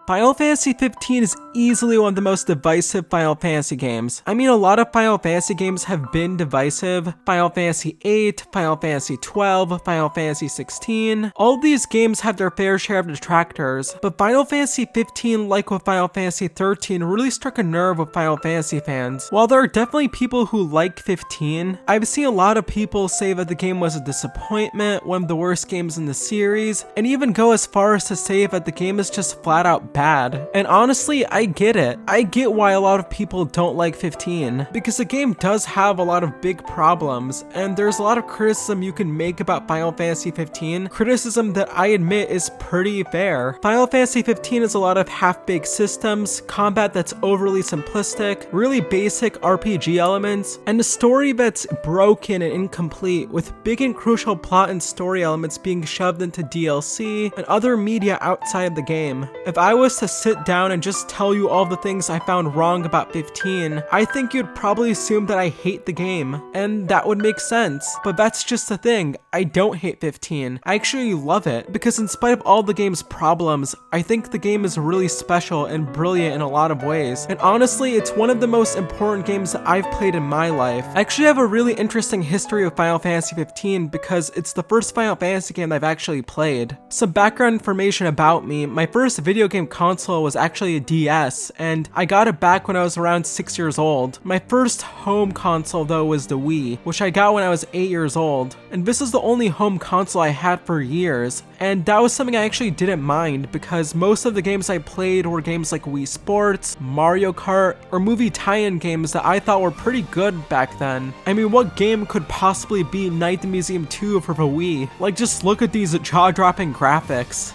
Final Fantasy 15 is easily one of the most divisive Final Fantasy games. I mean, a lot of Final Fantasy games have been divisive. Final Fantasy 8, Final Fantasy 12, Final Fantasy 16. All of these games have their fair share of detractors, but Final Fantasy 15, like with Final Fantasy 13, really struck a nerve with Final Fantasy fans. While there are definitely people who like 15, I've seen a lot of people say that the game was a disappointment, one of the worst games in the series, and even go as far as to say that the game is just flat out bad. And honestly, I get it. I get why a lot of people don't like 15, because the game does have a lot of big problems, and there's a lot of criticism you can make about Final Fantasy 15, criticism that I admit is pretty fair. Final Fantasy 15 is a lot of half-baked systems, combat that's overly simplistic, really basic RPG elements, and a story that's broken and incomplete, with big and crucial plot and story elements being shoved into DLC and other media outside of the game. If I was to sit down and just tell you all the things I found wrong about 15, I think you'd probably assume that I hate the game, and that would make sense. But that's just the thing, I don't hate 15. I actually love it, because in spite of all the game's problems, I think the game is really special and brilliant in a lot of ways. And honestly, it's one of the most important games that I've played in my life. I actually have a really interesting history of Final Fantasy 15 because it's the first Final Fantasy game I've actually played. Some background information about me: my first video game console was actually a DS, and I got it back when I was around 6 years old. My first home console though was the Wii, which I got when I was 8 years old, and this is the only home console I had for years, and that was something I actually didn't mind because most of the games I played were games like Wii Sports, Mario Kart, or movie tie-in games that I thought were pretty good back then. I mean, what game could possibly beat Night at the Museum 2 for the Wii? Like, just look at these jaw-dropping graphics.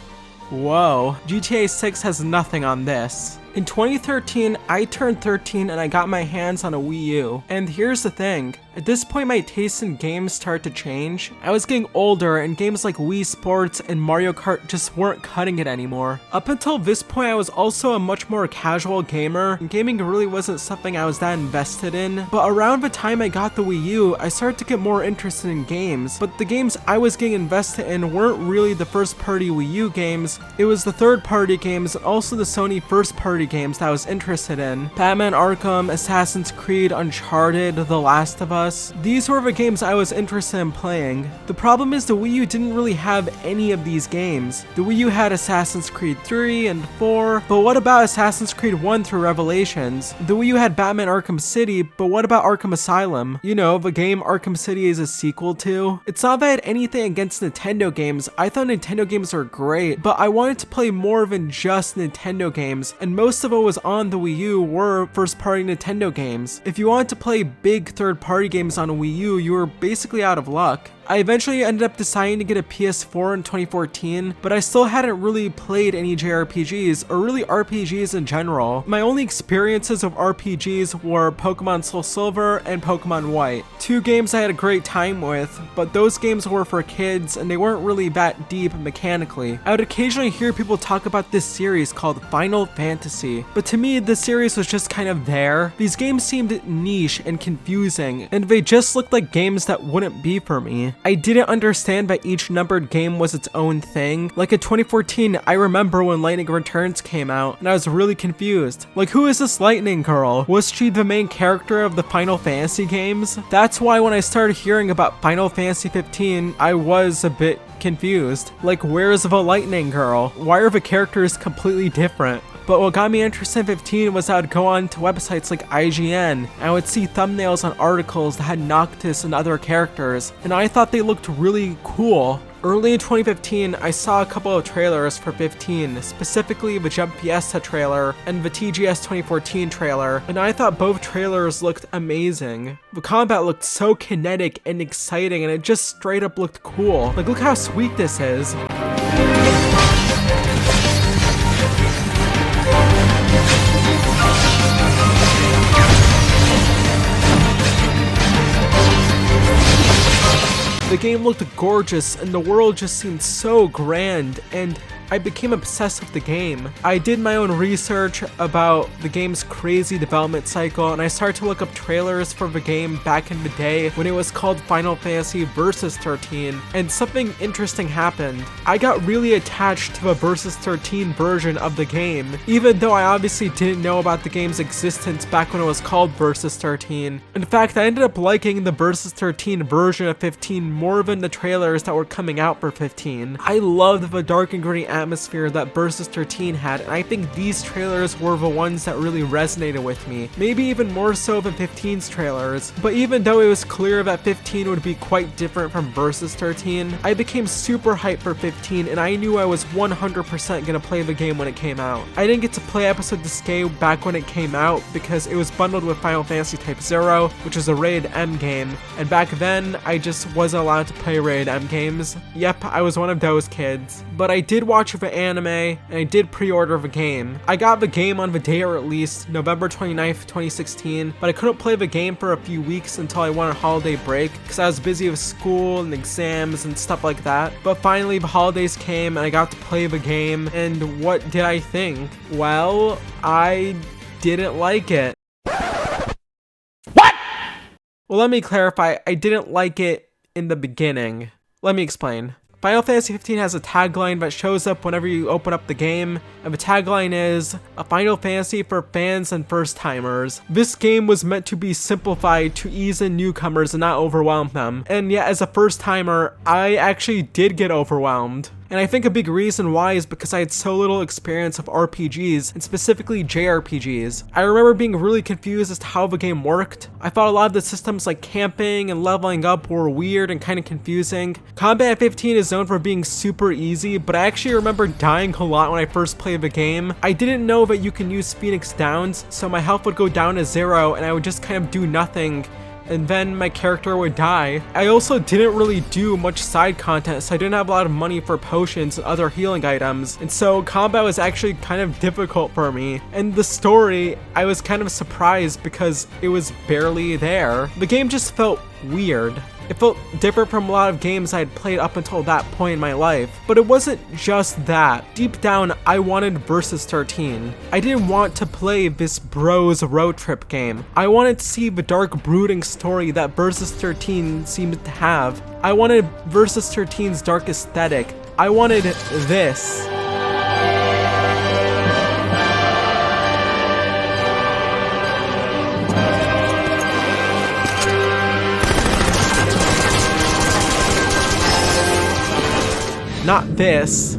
Whoa, GTA 6 has nothing on this. In 2013, I turned 13 and I got my hands on a Wii U. And here's the thing, at this point my tastes in games started to change. I was getting older and games like Wii Sports and Mario Kart just weren't cutting it anymore. Up until this point, I was also a much more casual gamer, and gaming really wasn't something I was that invested in. But around the time I got the Wii U, I started to get more interested in games. But the games I was getting invested in weren't really the first party Wii U games, it was the third party games and also the Sony first party games that I was interested in. Batman Arkham, Assassin's Creed, Uncharted, The Last of Us. These were the games I was interested in playing. The problem is the Wii U didn't really have any of these games. The Wii U had Assassin's Creed 3 and 4, but what about Assassin's Creed 1 through Revelations? The Wii U had Batman Arkham City, but what about Arkham Asylum? You know, the game Arkham City is a sequel to. It's not that I had anything against Nintendo games. I thought Nintendo games were great, but I wanted to play more than just Nintendo games, and most of what was on the Wii U were first-party Nintendo games. If you wanted to play big third-party games on a Wii U, you were basically out of luck. I eventually ended up deciding to get a PS4 in 2014, but I still hadn't really played any JRPGs, or really RPGs in general. My only experiences of RPGs were Pokemon Soul Silver and Pokemon White. Two games I had a great time with, but those games were for kids and they weren't really that deep mechanically. I would occasionally hear people talk about this series called Final Fantasy, but to me the series was just kind of there. These games seemed niche and confusing, and they just looked like games that wouldn't be for me. I didn't understand that each numbered game was its own thing. Like in 2014, I remember when Lightning Returns came out, and I was really confused. Like, who is this Lightning Girl? Was she the main character of the Final Fantasy games? That's why when I started hearing about Final Fantasy 15, I was a bit confused. Like, where is the Lightning Girl? Why are the characters completely different? But what got me interested in 15 was I would go on to websites like IGN, and I would see thumbnails on articles that had Noctis and other characters, and I thought they looked really cool. Early in 2015, I saw a couple of trailers for 15, specifically the Jump Fiesta trailer and the TGS 2014 trailer, and I thought both trailers looked amazing. The combat looked so kinetic and exciting, and it just straight up looked cool. Like, look how sweet this is. The game looked gorgeous and the world just seemed so grand, and I became obsessed with the game. I did my own research about the game's crazy development cycle, and I started to look up trailers for the game back in the day when it was called Final Fantasy Versus 13, and something interesting happened. I got really attached to the Versus 13 version of the game, even though I obviously didn't know about the game's existence back when it was called Versus 13. In fact, I ended up liking the Versus 13 version of 15 more than the trailers that were coming out for 15. I loved the dark and gritty atmosphere that Versus 13 had, and I think these trailers were the ones that really resonated with me, maybe even more so than 15's trailers. But even though it was clear that 15 would be quite different from Versus 13, I became super hyped for 15, and I knew I was 100% gonna play the game when it came out. I didn't get to play Episode D'Escape back when it came out because it was bundled with Final Fantasy Type 0, which is a Rated M game, and back then I just wasn't allowed to play Rated M games. Yep, I was one of those kids. But I did watch the anime, and I did pre-order the game. I got the game on the day it released, November 29th, 2016, but I couldn't play the game for a few weeks until I went on holiday break because I was busy with school and exams and stuff like that. But finally the holidays came and I got to play the game, and what did I think? Well, I didn't like it. What? Well, let me clarify, I didn't like it in the beginning. Let me explain. Final Fantasy 15 has a tagline that shows up whenever you open up the game, and the tagline is, "A Final Fantasy for fans and first-timers." This game was meant to be simplified to ease in newcomers and not overwhelm them, and yet as a first-timer, I actually did get overwhelmed. And I think a big reason why is because I had so little experience of RPGs, and specifically JRPGs. I remember being really confused as to how the game worked. I thought a lot of the systems like camping and leveling up were weird and kind of confusing. Combat 15 is known for being super easy, but I actually remember dying a lot when I first played the game. I didn't know that you can use Phoenix Downs, so my health would go down to 0 and I would just kind of do nothing, and then my character would die. I also didn't really do much side content, so I didn't have a lot of money for potions and other healing items, and so combat was actually kind of difficult for me. And the story, I was kind of surprised because it was barely there. The game just felt weird. It felt different from a lot of games I had played up until that point in my life. But it wasn't just that. Deep down, I wanted Versus 13. I didn't want to play this bros road trip game. I wanted to see the dark brooding story that Versus 13 seemed to have. I wanted Versus 13's dark aesthetic. I wanted this. Not this.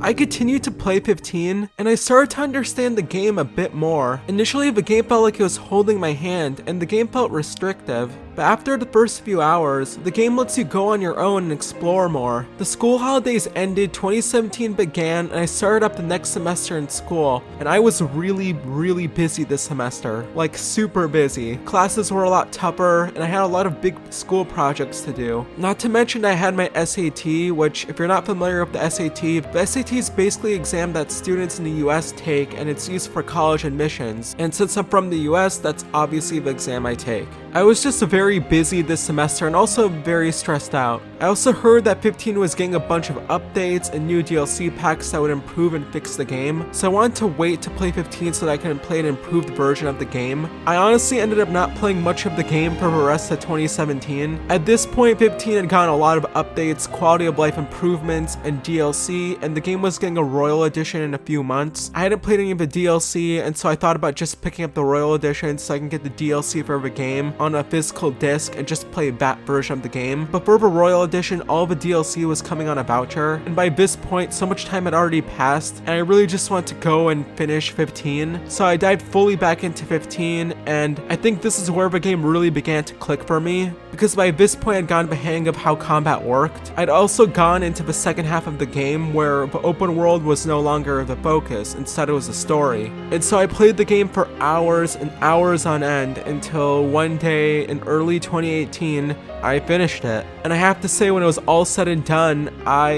I continued to play 15, and I started to understand the game a bit more. Initially, the game felt like it was holding my hand, and the game felt restrictive. But after the first few hours, the game lets you go on your own and explore more. The school holidays ended, 2017 began, and I started up the next semester in school. And I was really busy this semester. Like super busy. Classes were a lot tougher, and I had a lot of big school projects to do. Not to mention I had my SAT, which if you're not familiar with the SAT is basically an exam that students in the US take, and it's used for college admissions. And since I'm from the US, that's obviously the exam I take. I was just very busy this semester and also very stressed out. I also heard that 15 was getting a bunch of updates and new DLC packs that would improve and fix the game, so I wanted to wait to play 15 so that I can play an improved version of the game. I honestly ended up not playing much of the game for the rest of 2017. At this point, 15 had gotten a lot of updates, quality of life improvements, and DLC, and the game was getting a Royal Edition in a few months. I hadn't played any of the DLC, and so I thought about just picking up the Royal Edition so I can get the DLC for the game on a physical disc and just play that version of the game. But for the Royal Edition, all the DLC was coming on a voucher, and by this point, so much time had already passed, and I really just wanted to go and finish 15. So I dived fully back into 15, and I think this is where the game really began to click for me, because by this point I'd gotten the hang of how combat worked. I'd also gone into the second half of the game where the open world was no longer the focus, instead it was a story. And so I played the game for hours and hours on end until one day day in early 2018, I finished it. And I have to say, when it was all said and done, I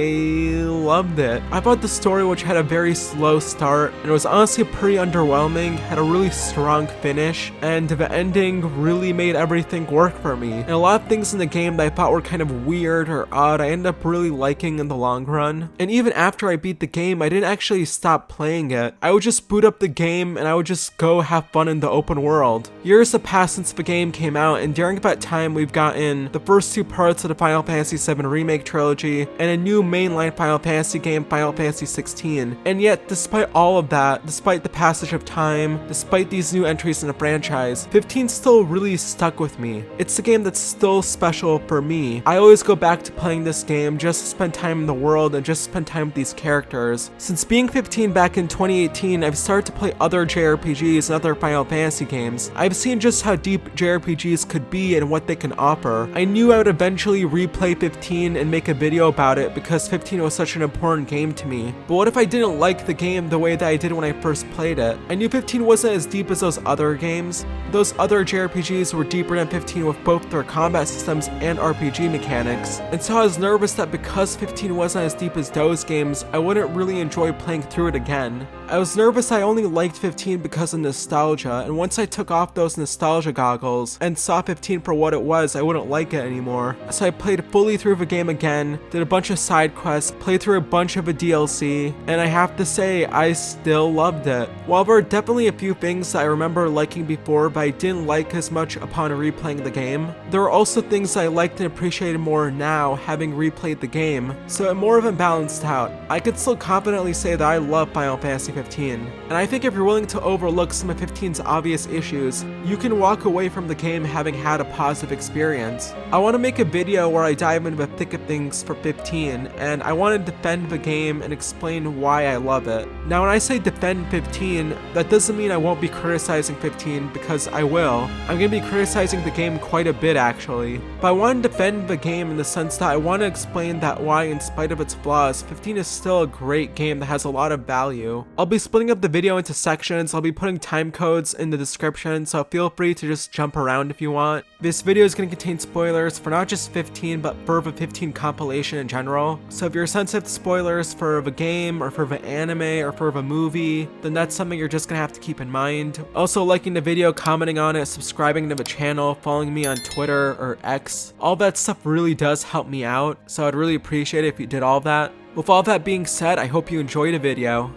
loved it. I thought the story, which had a very slow start and it was honestly pretty underwhelming, had a really strong finish, and the ending really made everything work for me. And a lot of things in the game that I thought were kind of weird or odd, I ended up really liking in the long run. And even after I beat the game, I didn't actually stop playing it. I would just boot up the game and I would just go have fun in the open world. Years have passed since the game came out, and during that time we've gotten the first two parts of the Final Fantasy VII Remake trilogy and a new mainline Final Fantasy game, Final Fantasy 16. And yet, despite all of that, despite the passage of time, despite these new entries in the franchise, 15 still really stuck with me. It's a game that's still special for me. I always go back to playing this game just to spend time in the world and just spend time with these characters. Since being 15 back in 2018, I've started to play other JRPGs and other Final Fantasy games. I've seen just how deep JRPGs could be and what they can offer. I knew I would eventually replay 15 and make a video about it because 15 was such an important game to me. But what if I didn't like the game the way that I did when I first played it? I knew 15 wasn't as deep as those other games. Those other JRPGs were deeper than 15 with both their combat systems and RPG mechanics. And so I was nervous that because 15 wasn't as deep as those games, I wouldn't really enjoy playing through it again. I was nervous I only liked 15 because of nostalgia, and once I took off those nostalgia goggles and saw 15 for what it was, I wouldn't like it anymore. So I played fully through the game again, did a bunch of side quests, played through a bunch of the DLC, and I have to say, I still loved it. While there are definitely a few things that I remember liking before but I didn't like as much upon replaying the game, there are also things I liked and appreciated more now having replayed the game, so it more of a balanced out. I could still confidently say that I love Final Fantasy 15, and I think if you're willing to overlook some of 15's obvious issues, you can walk away from the game having had a positive experience. I want to make a video where I dive into the thick of things for 15, and I want to defend the game and explain why I love it. Now when I say defend 15, that doesn't mean I won't be criticizing 15, because I will. I'm going to be criticizing the game quite a bit actually, but I want to defend the game in the sense that I want to explain that why, in spite of its flaws, 15 is still a great game that has a lot of value. I'll be splitting up the video into sections. I'll be putting time codes in the description, so feel free to just jump around if you want. This video is going to contain spoilers for not just 15, but for the 15 compilation in general. So if you're sensitive to spoilers for the game, or for the anime, or for the movie, then that's something you're just going to have to keep in mind. Also, liking the video, commenting on it, subscribing to the channel, following me on Twitter or X, all that stuff really does help me out, so I'd really appreciate it if you did all that. With all that being said, I hope you enjoyed the video.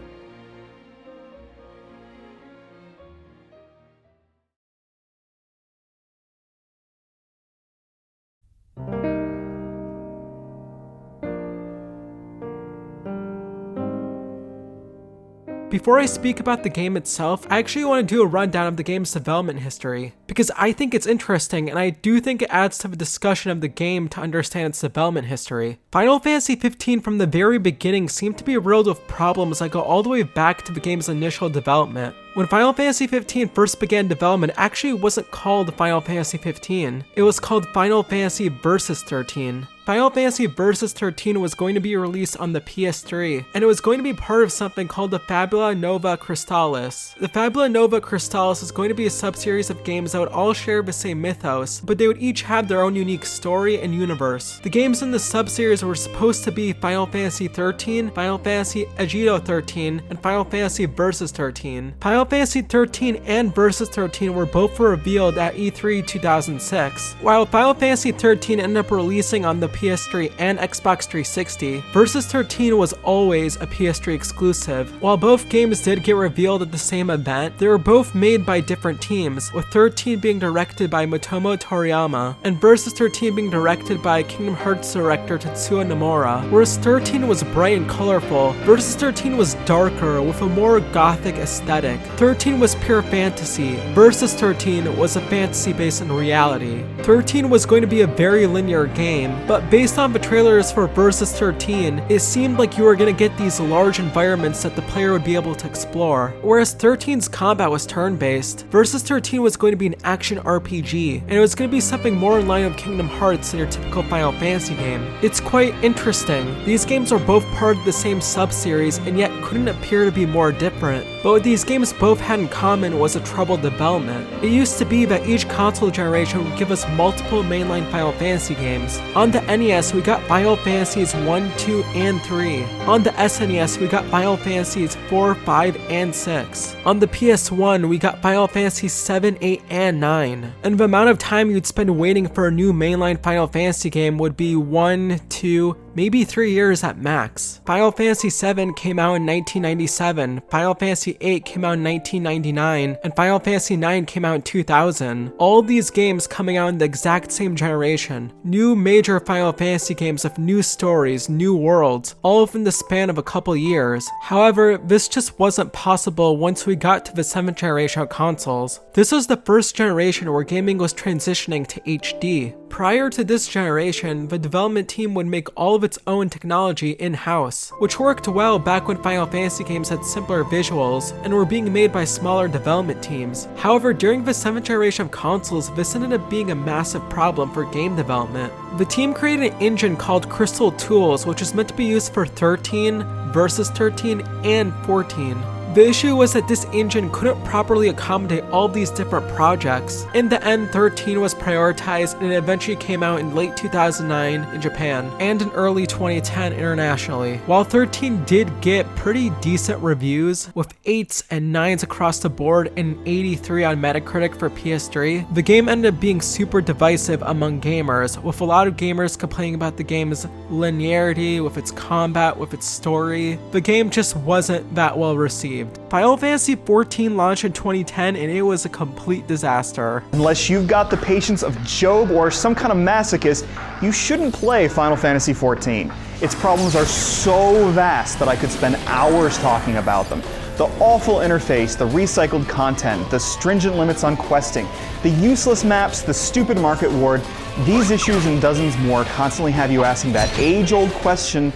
Before I speak about the game itself, I actually want to do a rundown of the game's development history, because I think it's interesting and I do think it adds to the discussion of the game to understand its development history. Final Fantasy 15 from the very beginning seemed to be riddled with problems that go all the way back to the game's initial development. When Final Fantasy 15 first began development, it actually wasn't called Final Fantasy 15. It was called Final Fantasy Versus 13. Final Fantasy Versus 13 was going to be released on the PS3, and it was going to be part of something called the Fabula Nova Crystallis. The Fabula Nova Crystallis is going to be a sub-series of games that would all share the same mythos, but they would each have their own unique story and universe. The games in the sub-series were supposed to be Final Fantasy 13, Final Fantasy Egido 13, and Final Fantasy Versus 13. Final Fantasy 13 and Versus 13 were both revealed at E3 2006. While Final Fantasy 13 ended up releasing on the PS3 and Xbox 360, Versus 13 was always a PS3 exclusive. While both games did get revealed at the same event, they were both made by different teams, with 13 being directed by Motomo Toriyama, and Versus 13 being directed by Kingdom Hearts director Tetsuya Nomura. Whereas 13 was bright and colorful, Versus 13 was darker with a more gothic aesthetic. 13 was pure fantasy, Versus 13 was a fantasy based in reality. 13 was going to be a very linear game, but but based on the trailers for Versus 13, it seemed like you were gonna get these large environments that the player would be able to explore. Whereas 13's combat was turn-based, Versus 13 was going to be an action RPG, and it was going to be something more in line with Kingdom Hearts than your typical Final Fantasy game. It's quite interesting. These games are both part of the same sub-series and yet couldn't appear to be more different. But what these games both had in common was a troubled development. It used to be that each console generation would give us multiple mainline Final Fantasy games. On the NES, we got Final Fantasies 1, 2, and 3. On the SNES, we got Final Fantasies 4, 5, and 6. On the PS1, we got Final Fantasy 7, 8, and 9. And the amount of time you'd spend waiting for a new mainline Final Fantasy game would be 1, 2, maybe 3 years at max. Final Fantasy 7 came out in 1997, Final Fantasy 8 came out in 1999, and Final Fantasy 9 came out in 2000. All of these games coming out in the exact same generation. New major Final Fantasy games with new stories, new worlds, all within the span of a couple years. However, this just wasn't possible once we got to the 7th generation of consoles. This was the first generation where gaming was transitioning to HD. Prior to this generation, the development team would make all of its own technology in-house, which worked well back when Final Fantasy games had simpler visuals and were being made by smaller development teams. However, during the 7th generation of consoles, this ended up being a massive problem for game development. The team created an engine called Crystal Tools, which is meant to be used for 13, Versus 13, and 14. The issue was that this engine couldn't properly accommodate all these different projects. In the end, 13 was prioritized and it eventually came out in late 2009 in Japan and in early 2010 internationally. While 13 did get pretty decent reviews with 8s and 9s across the board and 83 on Metacritic for PS3, the game ended up being super divisive among gamers, with a lot of gamers complaining about the game's linearity, with its combat, with its story. The game just wasn't that well received. Final Fantasy XIV launched in 2010 and it was a complete disaster. Unless you've got the patience of Job or some kind of masochist, you shouldn't play Final Fantasy XIV. Its problems are so vast that I could spend hours talking about them. The awful interface, the recycled content, the stringent limits on questing, the useless maps, the stupid market ward, these issues and dozens more constantly have you asking that age-old question,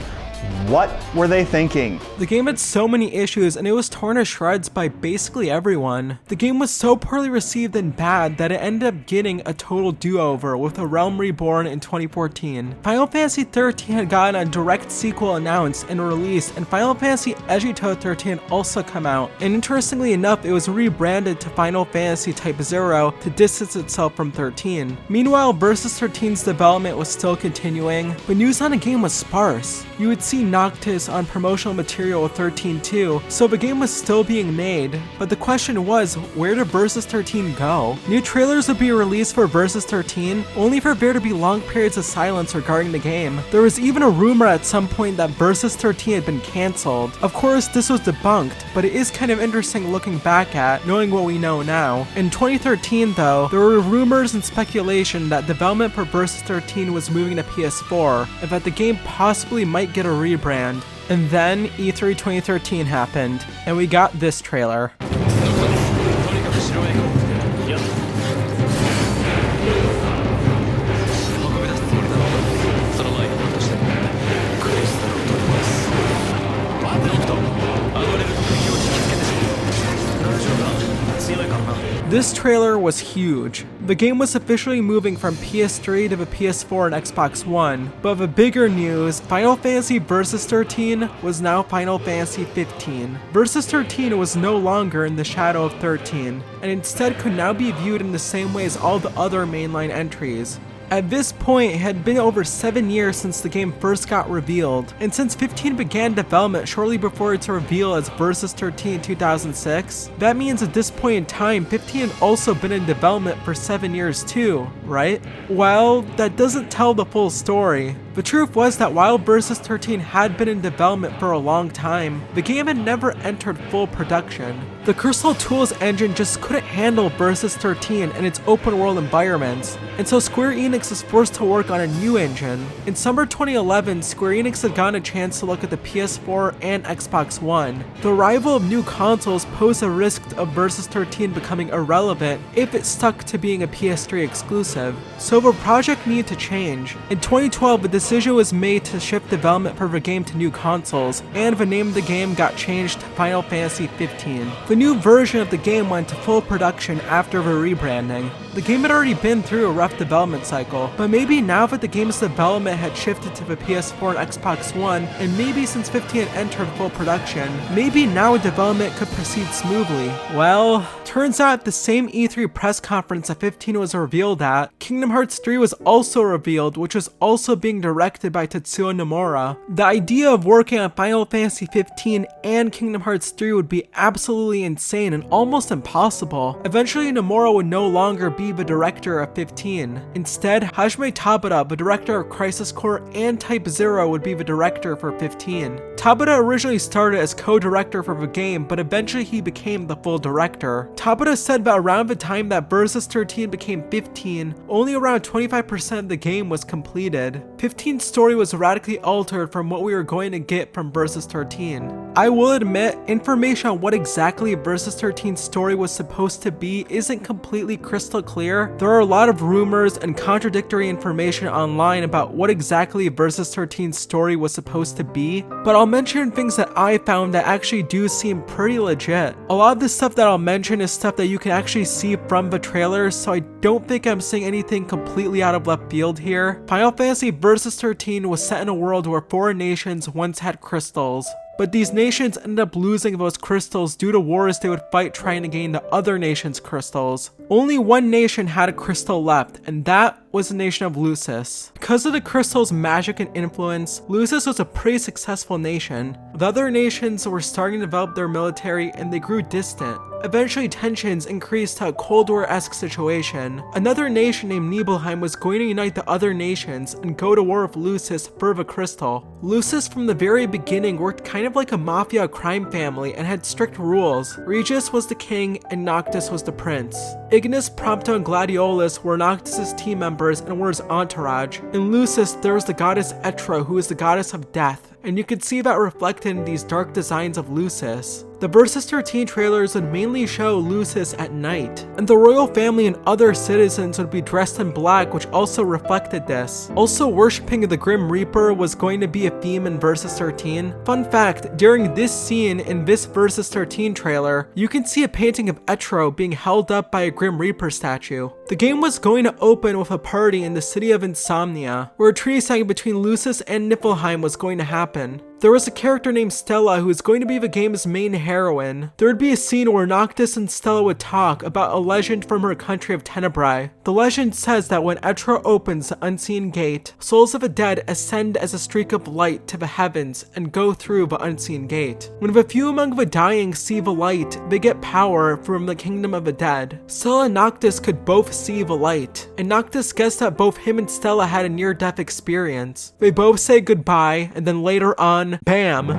what were they thinking? The game had so many issues and it was torn to shreds by basically everyone. The game was so poorly received and bad that it ended up getting a total do-over with A Realm Reborn in 2014. Final Fantasy XIII had gotten a direct sequel announced and released, and Final Fantasy Egito 13 had also come out. And interestingly enough, it was rebranded to Final Fantasy Type 0 to distance itself from 13. Meanwhile, Versus 13's development was still continuing, but news on the game was sparse. You would see Noctis on promotional material with 13 too, so the game was still being made, but the question was, where did Versus 13 go? New trailers would be released for Versus 13, only for there to be long periods of silence regarding the game. There was even a rumor at some point that Versus 13 had been cancelled. Of course, this was debunked, but it is kind of interesting looking back at, knowing what we know now. In 2013 though, there were rumors and speculation that development for Versus 13 was moving to PS4, and that the game possibly might get a rebrand. And then E3 2013 happened, and we got this trailer. This trailer was huge. The game was officially moving from PS3 to the PS4 and Xbox One, but the bigger news, Final Fantasy Versus 13 was now Final Fantasy 15. Versus 13 was no longer in the shadow of 13, and instead could now be viewed in the same way as all the other mainline entries. At this point, it had been over 7 years since the game first got revealed, and since 15 began development shortly before its reveal as Versus 13 in 2006, that means at this point in time, 15 had also been in development for 7 years too, right? Well, that doesn't tell the full story. The truth was that while Versus 13 had been in development for a long time, the game had never entered full production. The Crystal Tools engine just couldn't handle Versus 13 and its open world environments, and so Square Enix was forced to work on a new engine. In summer 2011, Square Enix had gotten a chance to look at the PS4 and Xbox One. The arrival of new consoles posed a risk of Versus 13 becoming irrelevant if it stuck to being a PS3 exclusive. divisive, so the project needed to change. In 2012, a decision was made to shift development for the game to new consoles, and the name of the game got changed to Final Fantasy 15. The new version of the game went to full production after the rebranding. The game had already been through a rough development cycle, but maybe now that the game's development had shifted to the PS4 and Xbox One, and maybe since 15 had entered full production, maybe now development could proceed smoothly. Well, turns out at the same E3 press conference that 15 was revealed at, Kingdom Hearts 3 was also revealed, which was also being directed by Tetsuya Nomura. The idea of working on Final Fantasy 15 and Kingdom Hearts 3 would be absolutely insane and almost impossible. Eventually, Nomura would no longer be the director of 15. Instead, Hajime Tabata, the director of Crisis Core and Type 0, would be the director for 15. Tabata originally started as co-director for the game, but eventually he became the full director. Tabata said that around the time that Versus 13 became 15, only around 25% of the game was completed. 15's story was radically altered from what we were going to get from Versus 13. I will admit, information on what exactly Versus 13's story was supposed to be isn't completely crystal clear. There are a lot of rumors and contradictory information online about what exactly Versus 13's story was supposed to be, but I'll mention things that I found that actually do seem pretty legit. A lot of the stuff that I'll mention is stuff that you can actually see from the trailers, so I don't think I'm saying anything completely out of left field here. Final Fantasy Versus 13 was set in a world where 4 nations once had crystals, but these nations ended up losing those crystals due to wars they would fight trying to gain the other nation's crystals. Only one nation had a crystal left, and that was the nation of Lucis. Because of the crystal's magic and influence, Lucis was a pretty successful nation. The other nations were starting to develop their military and they grew distant. Eventually, tensions increased to a Cold War-esque situation. Another nation named Nibelheim was going to unite the other nations and go to war with Lucis for the crystal. Lucis from the very beginning worked kind of like a mafia crime family and had strict rules. Regis was the king and Noctis was the prince. Ignis, Prompto, and Gladiolus were Noctis' team members and were his entourage. In Lucis, there was the goddess Etra, who is the goddess of death, and you could see that reflected in these dark designs of Lucis. The Versus 13 trailers would mainly show Lucis at night, and the royal family and other citizens would be dressed in black, which also reflected this. Also, worshipping the Grim Reaper was going to be a theme in Versus 13. Fun fact, during this scene in this Versus 13 trailer, you can see a painting of Etro being held up by a Grim Reaper statue. The game was going to open with a party in the city of Insomnia, where a treaty signing between Lucis and Niflheim was going to happen. There was a character named Stella who is going to be the game's main heroine. There would be a scene where Noctis and Stella would talk about a legend from her country of Tenebrae. The legend says that when Etra opens the unseen gate, souls of the dead ascend as a streak of light to the heavens and go through the unseen gate. When the few among the dying see the light, they get power from the kingdom of the dead. Stella and Noctis could both see the light, and Noctis guessed that both him and Stella had a near-death experience. They both say goodbye, and then later on, bam!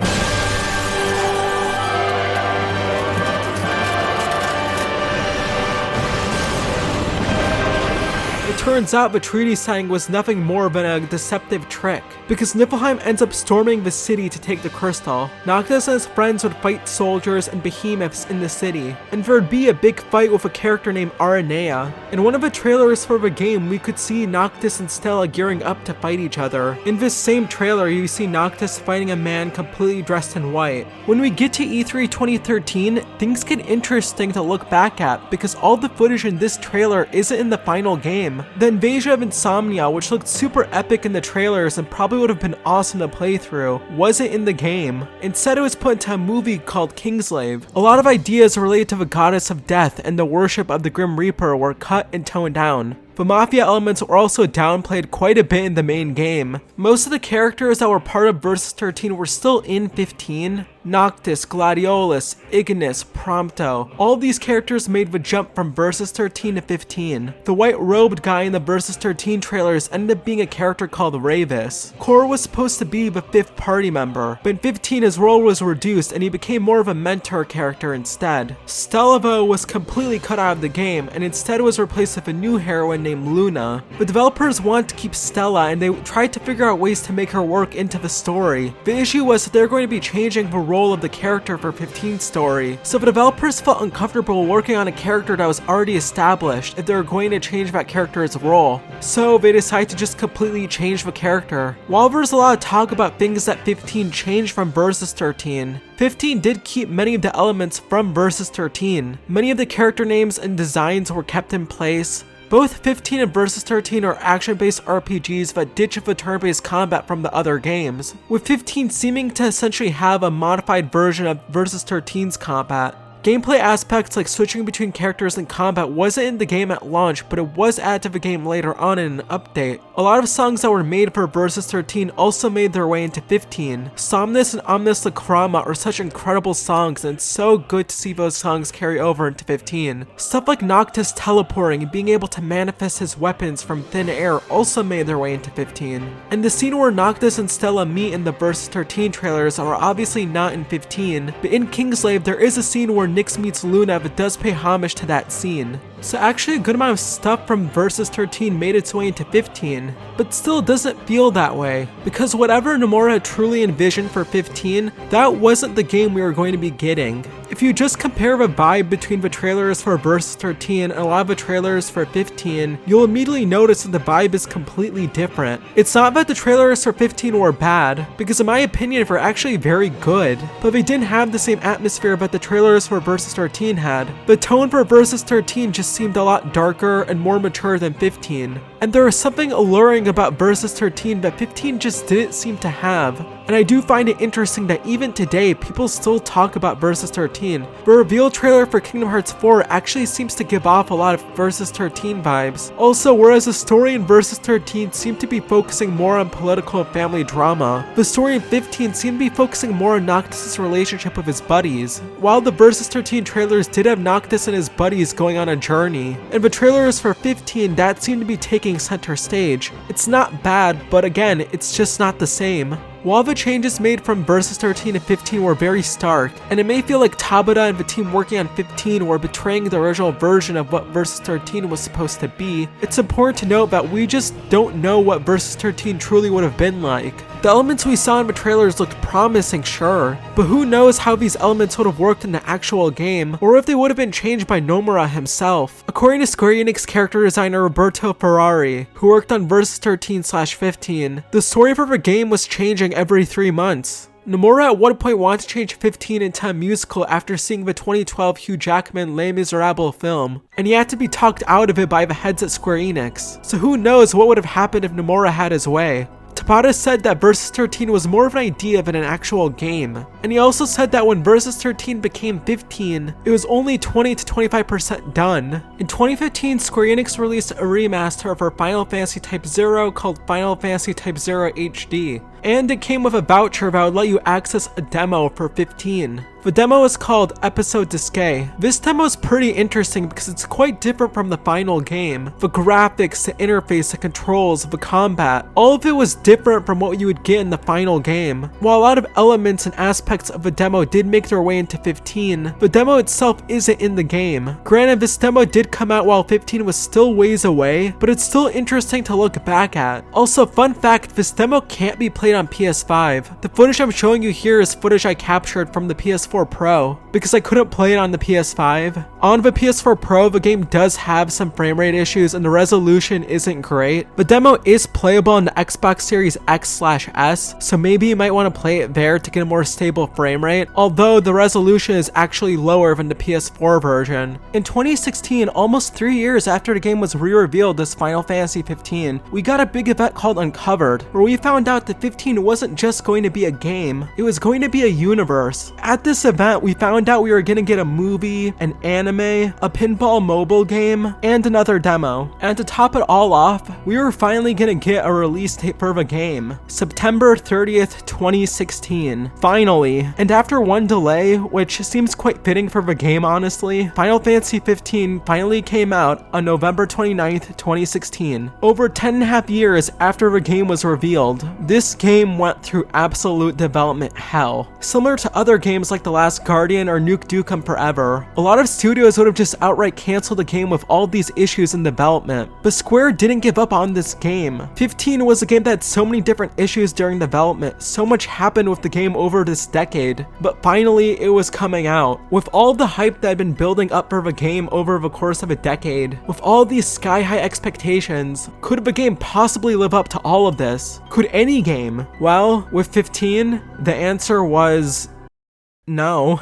It turns out the treaty signing was nothing more than a deceptive trick, because Niflheim ends up storming the city to take the crystal. Noctis and his friends would fight soldiers and behemoths in the city, and there would be a big fight with a character named Aranea. In one of the trailers for the game, we could see Noctis and Stella gearing up to fight each other. In this same trailer, you see Noctis fighting a man completely dressed in white. When we get to E3 2013, things get interesting to look back at, because all the footage in this trailer isn't in the final game. The invasion of Insomnia, which looked super epic in the trailers and probably would have been awesome to play through, wasn't in the game. Instead, it was put into a movie called Kingslave. A lot of ideas related to the goddess of death and the worship of the Grim Reaper were cut and toned down. The Mafia elements were also downplayed quite a bit in the main game. Most of the characters that were part of Versus 13 were still in 15. Noctis, Gladiolus, Ignis, Prompto. All of these characters made the jump from Versus 13 to 15. The white-robed guy in the Versus 13 trailers ended up being a character called Ravis. Cor was supposed to be the 5th party member, but in 15 his role was reduced and he became more of a mentor character instead. Stella though was completely cut out of the game and instead was replaced with a new heroine named Luna. The developers wanted to keep Stella and they tried to figure out ways to make her work into the story. The issue was that they're going to be changing the role role of the character for 15's story, so the developers felt uncomfortable working on a character that was already established if they were going to change that character's role. So they decided to just completely change the character. While there's a lot of talk about things that 15 changed from Versus 13, 15 did keep many of the elements from Versus 13. Many of the character names and designs were kept in place. Both 15 and Versus 13 are action-based RPGs that ditch the turn-based combat from the other games, with 15 seeming to essentially have a modified version of Versus 13's combat. Gameplay aspects like switching between characters and combat wasn't in the game at launch, but it was added to the game later on in an update. A lot of songs that were made for Versus 13 also made their way into 15. Somnus and Omnis Lacrama are such incredible songs, and it's so good to see those songs carry over into 15. Stuff like Noctis teleporting and being able to manifest his weapons from thin air also made their way into 15. And the scene where Noctis and Stella meet in the Versus 13 trailers are obviously not in 15, but in Kingslave there is a scene where Nyx meets Luna that does pay homage to that scene. So actually a good amount of stuff from Versus 13 made its way into 15, but still doesn't feel that way, because whatever Nomura had truly envisioned for 15, that wasn't the game we were going to be getting. If you just compare the vibe between the trailers for Versus 13 and a lot of the trailers for 15, you'll immediately notice that the vibe is completely different. It's not that the trailers for 15 were bad, because in my opinion they're actually very good, but they didn't have the same atmosphere that the trailers for Versus 13 had. The tone for Versus 13 just seemed a lot darker and more mature than 15, and there was something alluring about Versus 13 that 15 just didn't seem to have. And I do find it interesting that even today, people still talk about Versus 13. The reveal trailer for Kingdom Hearts 4 actually seems to give off a lot of Versus 13 vibes. Also, whereas the story in Versus 13 seemed to be focusing more on political and family drama, the story in 15 seemed to be focusing more on Noctis' relationship with his buddies. While the Versus 13 trailers did have Noctis and his buddies going on a journey, and the trailers for 15 that seemed to be taking center stage. It's not bad, but again, it's just not the same. While the changes made from Versus 13 to 15 were very stark, and it may feel like Tabata and the team working on 15 were betraying the original version of what Versus 13 was supposed to be, it's important to note that we just don't know what Versus 13 truly would have been like. The elements we saw in the trailers looked promising, sure, but who knows how these elements would have worked in the actual game, or if they would have been changed by Nomura himself. According to Square Enix character designer Roberto Ferrari, who worked on Versus 13/15, the story for the game was changing every 3 months. Nomura at one point wanted to change 15 into a musical after seeing the 2012 Hugh Jackman Les Miserables film, and he had to be talked out of it by the heads at Square Enix, so who knows what would have happened if Nomura had his way. Tabata said that Versus 13 was more of an idea than an actual game, and he also said that when Versus 13 became 15, it was only 20 to 25% done. In 2015, Square Enix released a remaster for Final Fantasy Type 0 called Final Fantasy Type 0 HD, and it came with a voucher that would let you access a demo for 15. The demo is called Episode Disque. This demo is pretty interesting because it's quite different from the final game. The graphics, the interface, the controls, the combat, all of it was different from what you would get in the final game. While a lot of elements and aspects of the demo did make their way into 15, the demo itself isn't in the game. Granted, this demo did come out while 15 was still ways away, but it's still interesting to look back at. Also, fun fact, this demo can't be played on PS5. The footage I'm showing you here is footage I captured from the PS4 Pro, because I couldn't play it on the PS5. On the PS4 Pro, the game does have some frame rate issues and the resolution isn't great. The demo is playable on the Xbox Series X/S, so maybe you might want to play it there to get a more stable frame rate, although the resolution is actually lower than the PS4 version. In 2016, almost 3 years after the game was re-revealed as Final Fantasy 15, we got a big event called Uncovered, where we found out that 15 wasn't just going to be a game, it was going to be a universe. At this event, we found out we were going to get a movie, an anime, a pinball mobile game, and another demo. And to top it all off, we were finally going to get a release date for the game, September 30th, 2016. Finally. And after one delay, which seems quite fitting for the game honestly, Final Fantasy 15 finally came out on November 29th, 2016. Over 10.5 years after the game was revealed, this game went through absolute development hell. Similar to other games like The Last Guardian or Nuke Nukem Forever. A lot of studios would have just outright canceled the game with all these issues in development, but Square didn't give up on this game. 15 was a game that had so many different issues during development, so much happened with the game over this decade, but finally it was coming out. With all the hype that had been building up for the game over the course of a decade, with all these sky-high expectations, could the game possibly live up to all of this? Could any game? Well, with 15, the answer was no.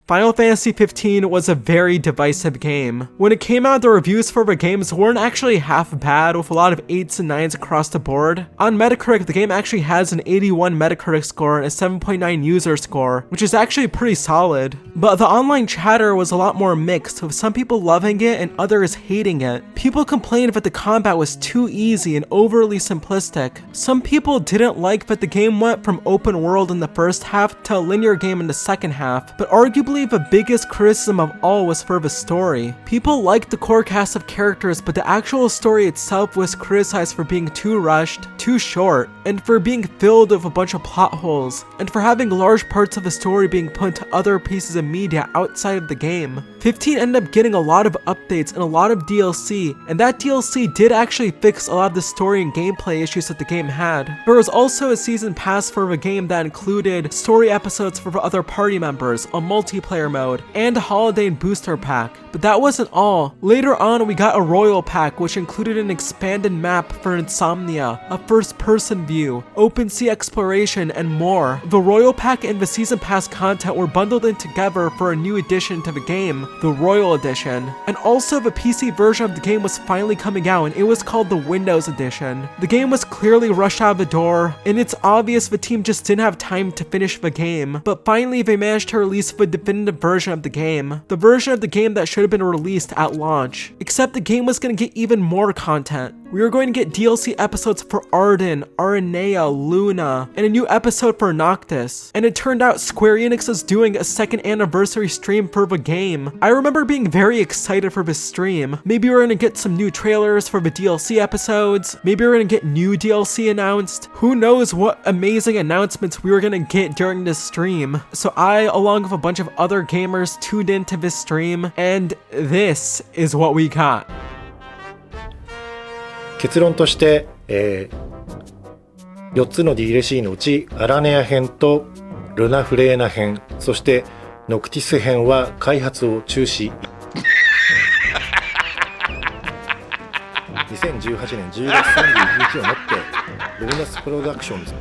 Final Fantasy XV was a very divisive game. When it came out, the reviews for the games weren't actually half bad, with a lot of 8s and 9s across the board. On Metacritic, the game actually has an 81 Metacritic score and a 7.9 user score, which is actually pretty solid. But the online chatter was a lot more mixed, with some people loving it and others hating it. People complained that the combat was too easy and overly simplistic. Some people didn't like that the game went from open world in the first half to a linear game in the second half, but arguably the biggest criticism of all was for the story. People liked the core cast of characters, but the actual story itself was criticized for being too rushed, too short, and for being filled with a bunch of plot holes, and for having large parts of the story being put into other pieces of media outside of the game. 15 ended up getting a lot of updates and a lot of DLC, and that DLC did actually fix a lot of the story and gameplay issues that the game had. There was also a season pass for the game that included story episodes for the other party members, a multiplayer mode, and a holiday and booster pack. But that wasn't all. Later on, we got a royal pack which included an expanded map for Insomnia, a first-person view, open sea exploration, and more. The royal pack and the season pass content were bundled in together for a new addition to the game, the Royal Edition. And also the PC version of the game was finally coming out, and it was called the Windows Edition. The game was clearly rushed out of the door, and it's obvious the team just didn't have time to finish the game, but finally they managed to release the definitive version of the game. The version of the game that should have been released at launch. Except the game was going to get even more content. We were going to get DLC episodes for Arden, Aranea, Luna, and a new episode for Noctis. And it turned out Square Enix is doing a second anniversary stream for the game. I remember being very excited for this stream. Maybe we're going to get some new trailers for the DLC episodes. Maybe we're going to get new DLC announced. Who knows what amazing announcements we were going to get during this stream. So I, along with a bunch of other gamers, tuned into this stream, and this is what we got. 結論として、4つの DLC のうちアラネア編とルナフレーナ編、そしてノクティス編は開発を中止。2018年10月31日をもってルミナスプロダクションズ。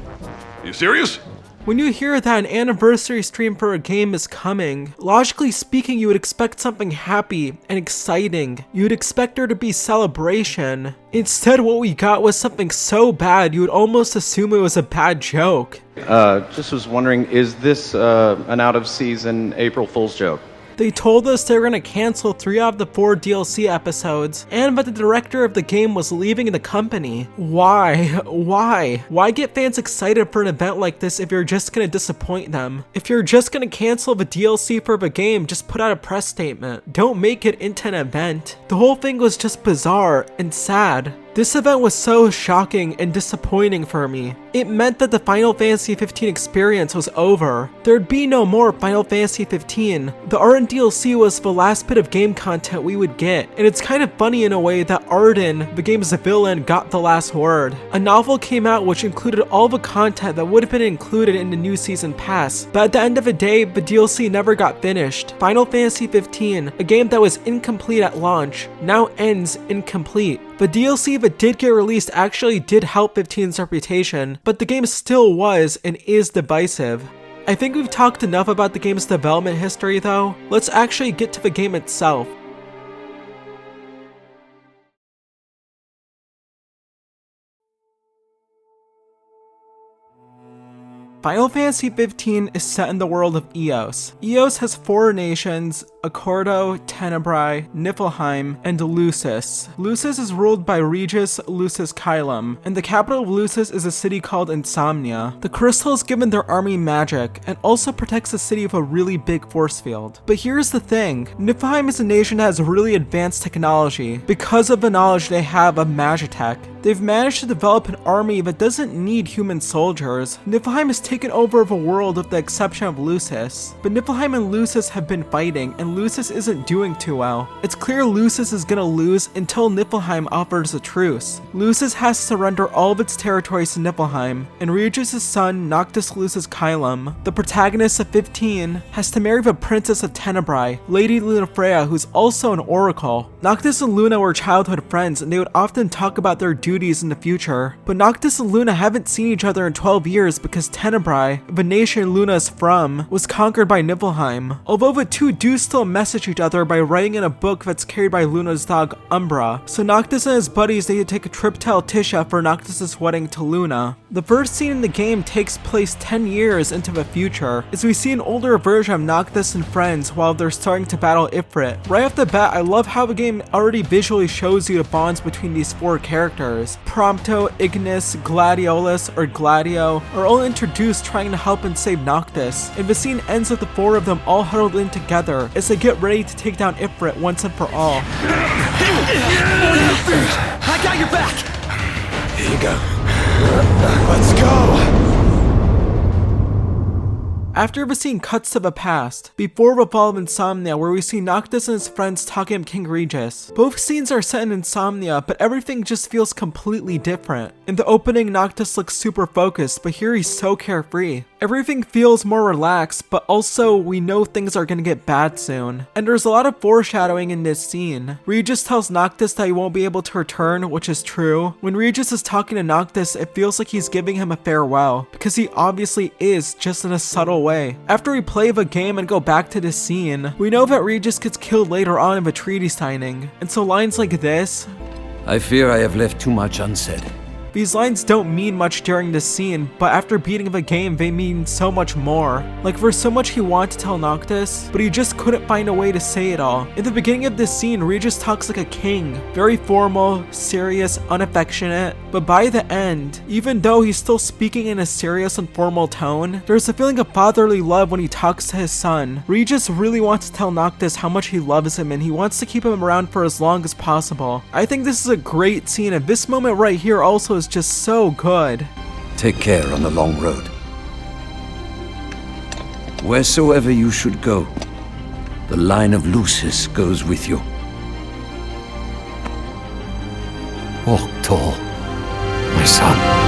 Are you serious? When you hear that an anniversary stream for a game is coming, logically speaking, you would expect something happy and exciting. You would expect there to be celebration. Instead, what we got was something so bad, you would almost assume it was a bad joke. Just was wondering, is this an out-of-season April Fool's joke? They told us they were going to cancel 3 out of the 4 DLC episodes, and that the director of the game was leaving the company. Why? Why get fans excited for an event like this if you're just going to disappoint them? If you're just going to cancel the DLC for the game, just put out a press statement. Don't make it into an event. The whole thing was just bizarre and sad. This event was so shocking and disappointing for me. It meant that the Final Fantasy XV experience was over. There'd be no more Final Fantasy XV. The Arden DLC was the last bit of game content we would get, and it's kind of funny in a way that Arden, the game's villain, got the last word. A novel came out which included all the content that would have been included in the new season pass, but at the end of the day, the DLC never got finished. Final Fantasy XV, a game that was incomplete at launch, now ends incomplete. The DLC that did get released actually did help 15's reputation, but the game still was and is divisive. I think we've talked enough about the game's development history though. Let's actually get to the game itself. Final Fantasy XV is set in the world of Eos. Eos has 4 nations, Accordo, Tenebrae, Niflheim, and Lucis. Lucis is ruled by Regis Lucis Caelum, and the capital of Lucis is a city called Insomnia. The crystal is given their army magic, and also protects the city with a really big force field. But here's the thing, Niflheim is a nation that has really advanced technology because of the knowledge they have of magitech. They've managed to develop an army that doesn't need human soldiers. Niflheim has taken over the world with the exception of Lucis. But Niflheim and Lucis have been fighting, and Lucis isn't doing too well. It's clear Lucis is gonna lose until Niflheim offers a truce. Lucis has to surrender all of its territories to Niflheim, and Regis' son, Noctis Lucis Caelum, the protagonist of 15, has to marry the princess of Tenebrae, Lady Lunafreya, who's also an oracle. Noctis and Luna were childhood friends, and they would often talk about their duties in the future. But Noctis and Luna haven't seen each other in 12 years because Tenebrae, the nation Luna is from, was conquered by Niflheim. Although the two do still message each other by writing in a book that's carried by Luna's dog Umbra. So Noctis and his buddies need to take a trip to Altissia for Noctis' wedding to Luna. The first scene in the game takes place 10 years into the future, as we see an older version of Noctis and friends while they're starting to battle Ifrit. Right off the bat, I love how the game already visually shows you the bonds between these four characters. Prompto, Ignis, Gladiolus, or Gladio are all introduced trying to help and save Noctis, and the scene ends with the four of them all huddled in together as they get ready to take down Ifrit once and for all. I got your back! Here you go. Let's go! After the scene cuts to the past, before the fall of Insomnia where we see Noctis and his friends talking to King Regis. Both scenes are set in Insomnia, but everything just feels completely different. In the opening, Noctis looks super focused, but here he's so carefree. Everything feels more relaxed, but also we know things are gonna get bad soon. And there's a lot of foreshadowing in this scene. Regis tells Noctis that he won't be able to return, which is true. When Regis is talking to Noctis, it feels like he's giving him a farewell, because he obviously is, just in a subtle way. After we play the game and go back to this scene, we know that Regis gets killed later on in the treaty signing. And so lines like this, I fear I have left too much unsaid. these lines don't mean much during this scene, but after beating the game, they mean so much more. Like, there's so much he wanted to tell Noctis, but he just couldn't find a way to say it all. In the beginning of this scene, Regis talks like a king, very formal, serious, unaffectionate, but by the end, even though he's still speaking in a serious and formal tone, there's a feeling of fatherly love when he talks to his son. Regis really wants to tell Noctis how much he loves him and he wants to keep him around for as long as possible. I think this is a great scene, and this moment right here also is just so good. Take care on the long road. Wheresoever you should go, the line of Lucis goes with you. Walk tall, my son.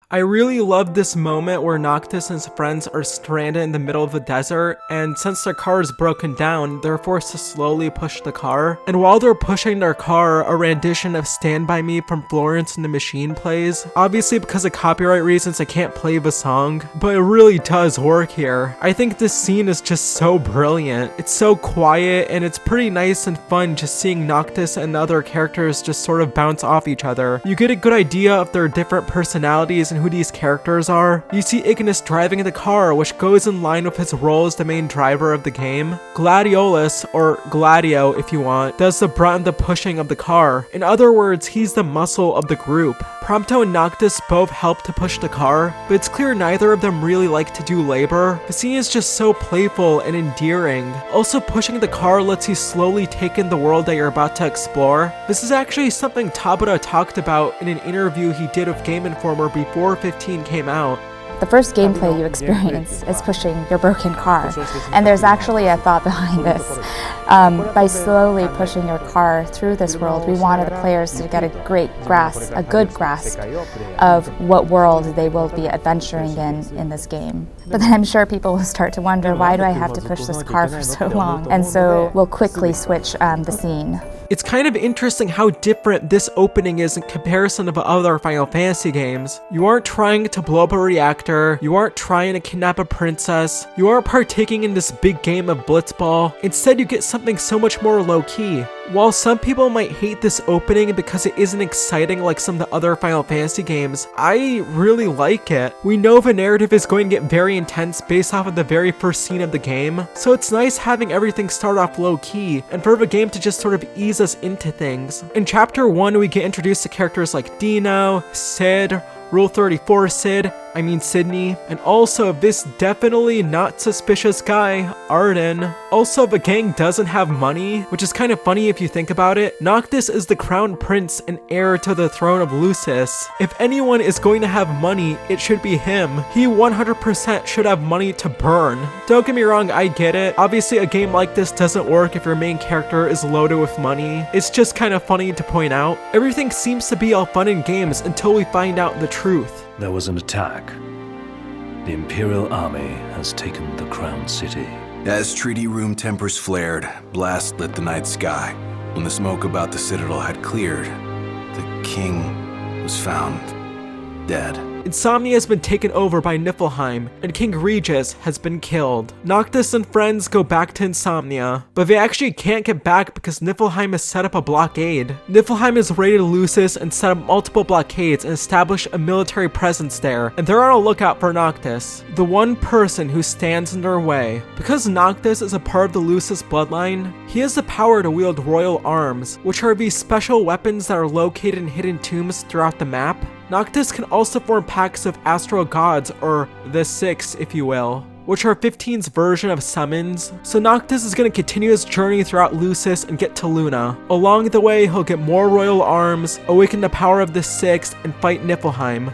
I really love this moment where Noctis and his friends are stranded in the middle of the desert, and since their car is broken down, they're forced to slowly push the car. And while they're pushing their car, a rendition of Stand By Me from Florence and the Machine plays. Obviously, because of copyright reasons, I can't play the song, but it really does work here. I think this scene is just so brilliant. It's so quiet, and it's pretty nice and fun just seeing Noctis and the other characters just sort of bounce off each other. You get a good idea of their different personalities and who these characters are. You see Ignis driving the car, which goes in line with his role as the main driver of the game. Gladiolus, or Gladio if you want, does the brunt of the pushing of the car. In other words, he's the muscle of the group. Prompto and Noctis both help to push the car, but it's clear neither of them really like to do labor. The scene is just so playful and endearing. Also, pushing the car lets you slowly take in the world that you're about to explore. This is actually something Tabata talked about in an interview he did with Game Informer before 15 came out. The first gameplay you experience is pushing your broken car, and there's actually a thought behind this. By slowly pushing your car through this world, we wanted the players to get a good grasp of what world they will be adventuring in this game. But then I'm sure people will start to wonder, why do I have to push this car for so long? And so we'll quickly switch the scene. It's kind of interesting how different this opening is in comparison to other Final Fantasy games. You aren't trying to blow up a reactor, you aren't trying to kidnap a princess, you aren't partaking in this big game of blitzball. Instead, you get something so much more low-key. While some people might hate this opening because it isn't exciting like some of the other Final Fantasy games, I really like it. We know the narrative is going to get very intense based off of the very first scene of the game, so it's nice having everything start off low-key and for the game to just sort of ease us into things. In Chapter 1, we get introduced to characters like Dino, Sid, Rule 34 Sydney, and also this definitely not suspicious guy, Arden. Also, the gang doesn't have money, which is kind of funny if you think about it. Noctis is the crown prince and heir to the throne of Lucis. If anyone is going to have money, it should be him. He 100% should have money to burn. Don't get me wrong, I get it. Obviously, a game like this doesn't work if your main character is loaded with money. It's just kind of funny to point out. Everything seems to be all fun and games until we find out the truth. There was an attack. The Imperial Army has taken the Crown City. As treaty room tempers flared, blast lit the night sky. When the smoke about the Citadel had cleared, the king was found dead. Insomnia has been taken over by Niflheim, and King Regis has been killed. Noctis and friends go back to Insomnia, but they actually can't get back because Niflheim has set up a blockade. Niflheim has raided Lucis and set up multiple blockades and established a military presence there, and they're on a lookout for Noctis, the one person who stands in their way. Because Noctis is a part of the Lucis bloodline, he has the power to wield royal arms, which are these special weapons that are located in hidden tombs throughout the map. Noctis can also form packs of astral gods, or the Six if you will, which are 15's version of summons. So Noctis is going to continue his journey throughout Lucis and get to Luna. Along the way, he'll get more royal arms, awaken the power of the Six, and fight Niflheim.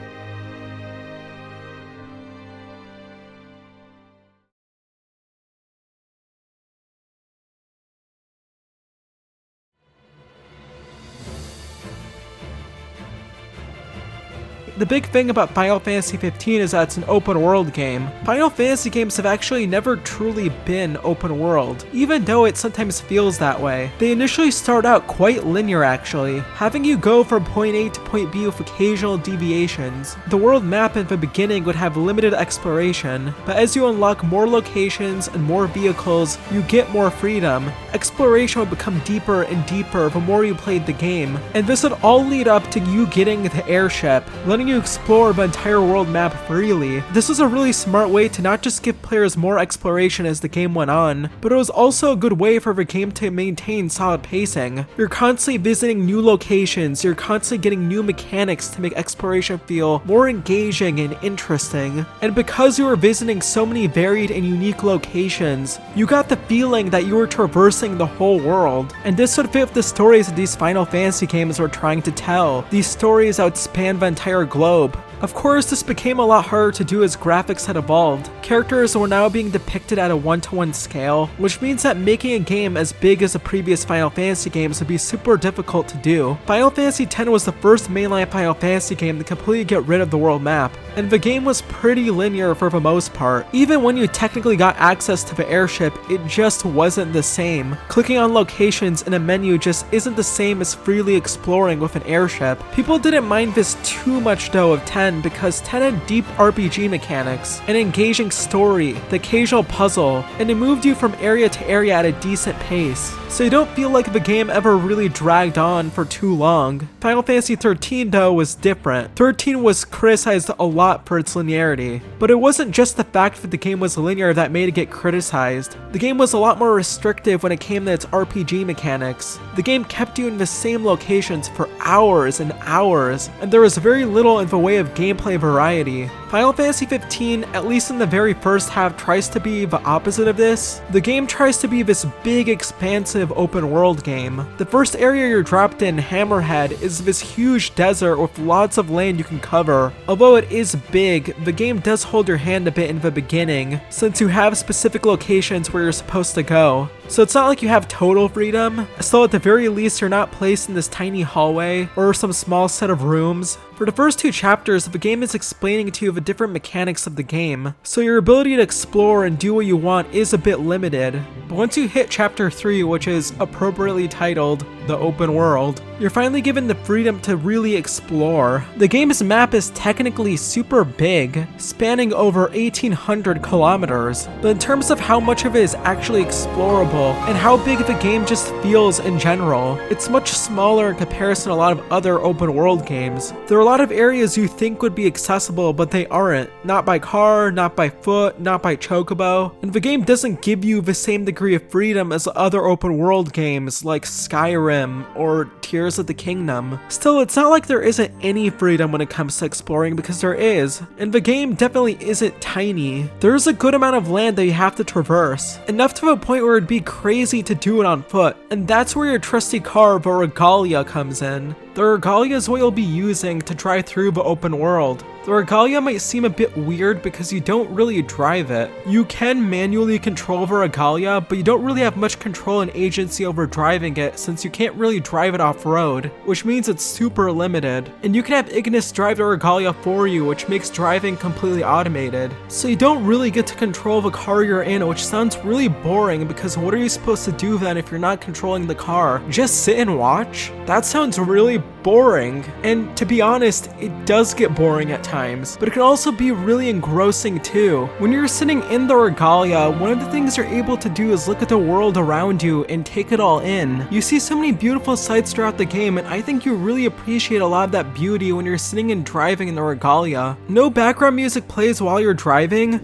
The big thing about Final Fantasy XV is that it's an open world game. Final Fantasy games have actually never truly been open world, even though it sometimes feels that way. They initially start out quite linear actually, having you go from point A to point B with occasional deviations. The world map in the beginning would have limited exploration, but as you unlock more locations and more vehicles, you get more freedom. Exploration would become deeper and deeper the more you played the game, and this would all lead up to you getting the airship, letting you explore the entire world map freely. This was a really smart way to not just give players more exploration as the game went on, but it was also a good way for the game to maintain solid pacing. You're constantly visiting new locations, you're constantly getting new mechanics to make exploration feel more engaging and interesting. And because you were visiting so many varied and unique locations, you got the feeling that you were traversing the whole world. And this would fit with the stories that these Final Fantasy games were trying to tell. These stories that would span the entire globe. Of course, this became a lot harder to do as graphics had evolved. Characters were now being depicted at a 1-to-1 scale, which means that making a game as big as the previous Final Fantasy games would be super difficult to do. Final Fantasy X was the first mainline Final Fantasy game to completely get rid of the world map, and the game was pretty linear for the most part. Even when you technically got access to the airship, it just wasn't the same. Clicking on locations in a menu just isn't the same as freely exploring with an airship. People didn't mind this too much though of 10 because 10 had deep RPG mechanics, an engaging story, the occasional puzzle, and it moved you from area to area at a decent pace, so you don't feel like the game ever really dragged on for too long. Final Fantasy 13 though was different. 13 was criticized a lot for its linearity, but it wasn't just the fact that the game was linear that made it get criticized. The game was a lot more restrictive when it came to its RPG mechanics. The game kept you in the same locations for hours and hours, and there was very little in the way of gameplay variety. Final Fantasy 15, at least in the very first half, tries to be the opposite of this. The game tries to be this big, expansive open world game. The first area you're dropped in, Hammerhead, is this huge desert with lots of land you can cover. Although it is big, the game does hold your hand a bit in the beginning, since you have specific locations where you're supposed to go. So it's not like you have total freedom, so at the very least you're not placed in this tiny hallway or some small set of rooms. For the first 2 chapters, the game is explaining to you the the different mechanics of the game, so your ability to explore and do what you want is a bit limited. But once you hit Chapter 3, which is appropriately titled The Open World, you're finally given the freedom to really explore. The game's map is technically super big, spanning over 1,800 kilometers, but in terms of how much of it is actually explorable and how big of a game just feels in general, it's much smaller in comparison to a lot of other open world games. There are a lot of areas you think would be accessible, but they aren't. Not by car, not by foot, not by chocobo, and the game doesn't give you the same degree of freedom as other open world games like Skyrim or Tears of the Kingdom. Still, it's not like there isn't any freedom when it comes to exploring, because there is, and the game definitely isn't tiny. There's a good amount of land that you have to traverse, enough to a point where it'd be crazy to do it on foot, and that's where your trusty car, the Regalia, comes in. The Regalia is what you'll be using to drive through the open world. The Regalia might seem a bit weird because you don't really drive it. You can manually control the Regalia, but you don't really have much control and agency over driving it since you can't really drive it off-road, which means it's super limited. And you can have Ignis drive the Regalia for you, which makes driving completely automated. So you don't really get to control the car you're in, which sounds really boring because what are you supposed to do then if you're not controlling the car? Just sit and watch? That sounds really boring. And to be honest, it does get boring at times, but it can also be really engrossing too. When you're sitting in the Regalia, one of the things you're able to do is look at the world around you and take it all in. You see so many beautiful sights throughout the game, and I think you really appreciate a lot of that beauty when you're sitting and driving in the Regalia. No background music plays while you're driving,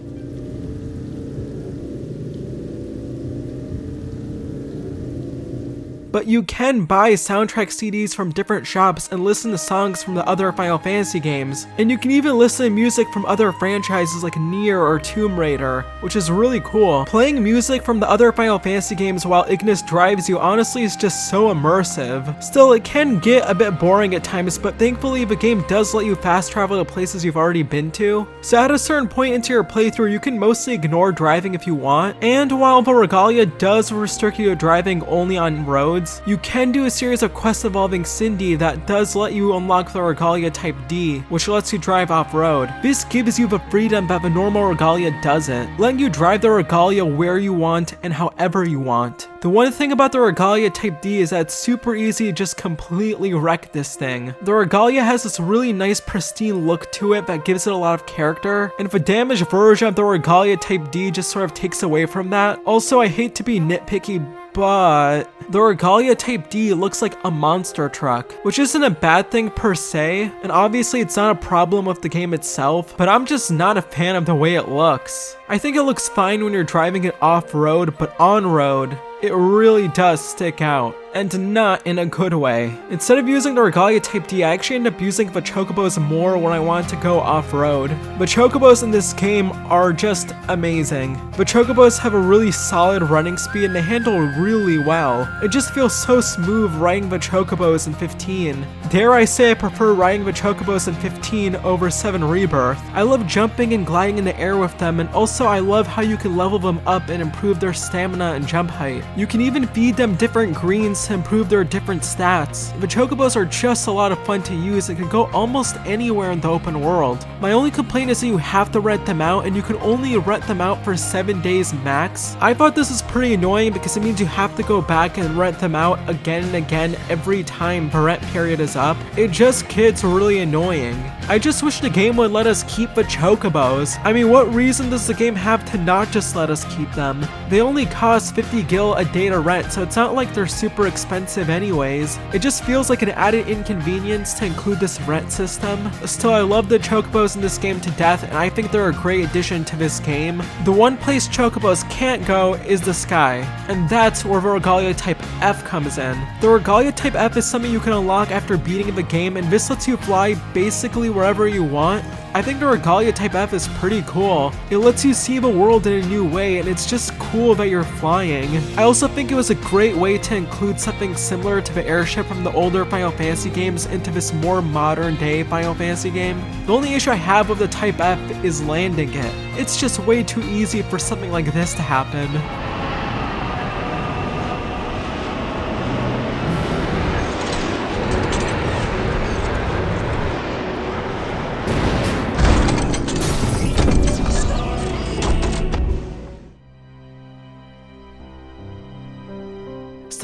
but you can buy soundtrack CDs from different shops and listen to songs from the other Final Fantasy games. And you can even listen to music from other franchises like Nier or Tomb Raider, which is really cool. Playing music from the other Final Fantasy games while Ignis drives you honestly is just so immersive. Still, it can get a bit boring at times, but thankfully the game does let you fast travel to places you've already been to. So at a certain point into your playthrough, you can mostly ignore driving if you want. And while the Regalia does restrict you to driving only on roads, you can do a series of quests involving Cindy that does let you unlock the Regalia Type D, which lets you drive off-road. This gives you the freedom that the normal Regalia doesn't, letting you drive the Regalia where you want and however you want. The one thing about the Regalia Type D is that it's super easy to just completely wreck this thing. The Regalia has this really nice pristine look to it that gives it a lot of character, and the damaged version of the Regalia Type D just sort of takes away from that. Also, I hate to be nitpicky, but the Regalia Type D looks like a monster truck, which isn't a bad thing per se, and obviously it's not a problem with the game itself, but I'm just not a fan of the way it looks. I think it looks fine when you're driving it off-road, but on-road, it really does stick out, and not in a good way. Instead of using the Regalia Type D, I actually end up using the Chocobos more when I want to go off-road. The Chocobos in this game are just amazing. The Chocobos have a really solid running speed and they handle really well. It just feels so smooth riding the Chocobos in 15. Dare I say I prefer riding the Chocobos in 15 over 7 Rebirth. I love jumping and gliding in the air with them, and also I love how you can level them up and improve their stamina and jump height. You can even feed them different greens to improve their different stats. The Chocobos are just a lot of fun to use and can go almost anywhere in the open world. My only complaint is that you have to rent them out, and you can only rent them out for 7 days max. I thought this is pretty annoying because it means you have to go back and rent them out again and again every time the rent period is up. It just gets really annoying. I just wish the game would let us keep the Chocobos. I mean, what reason does the game have to not just let us keep them? They only cost 50 gil a day to rent, so it's not like they're super expensive anyways. It just feels like an added inconvenience to include this rent system. Still, I love the Chocobos in this game to death, and I think they're a great addition to this game. The one place Chocobos can't go is the sky, and that's where the Regalia Type F comes in. The Regalia Type F is something you can unlock after beating the game, and this lets you fly basically wherever you want. I think the Regalia Type F is pretty cool. It lets you see the world in a new way, and it's just cool that you're flying. I also think it was a great way to include something similar to the airship from the older Final Fantasy games into this more modern day Final Fantasy game. The only issue I have with the Type F is landing it. It's just way too easy for something like this to happen.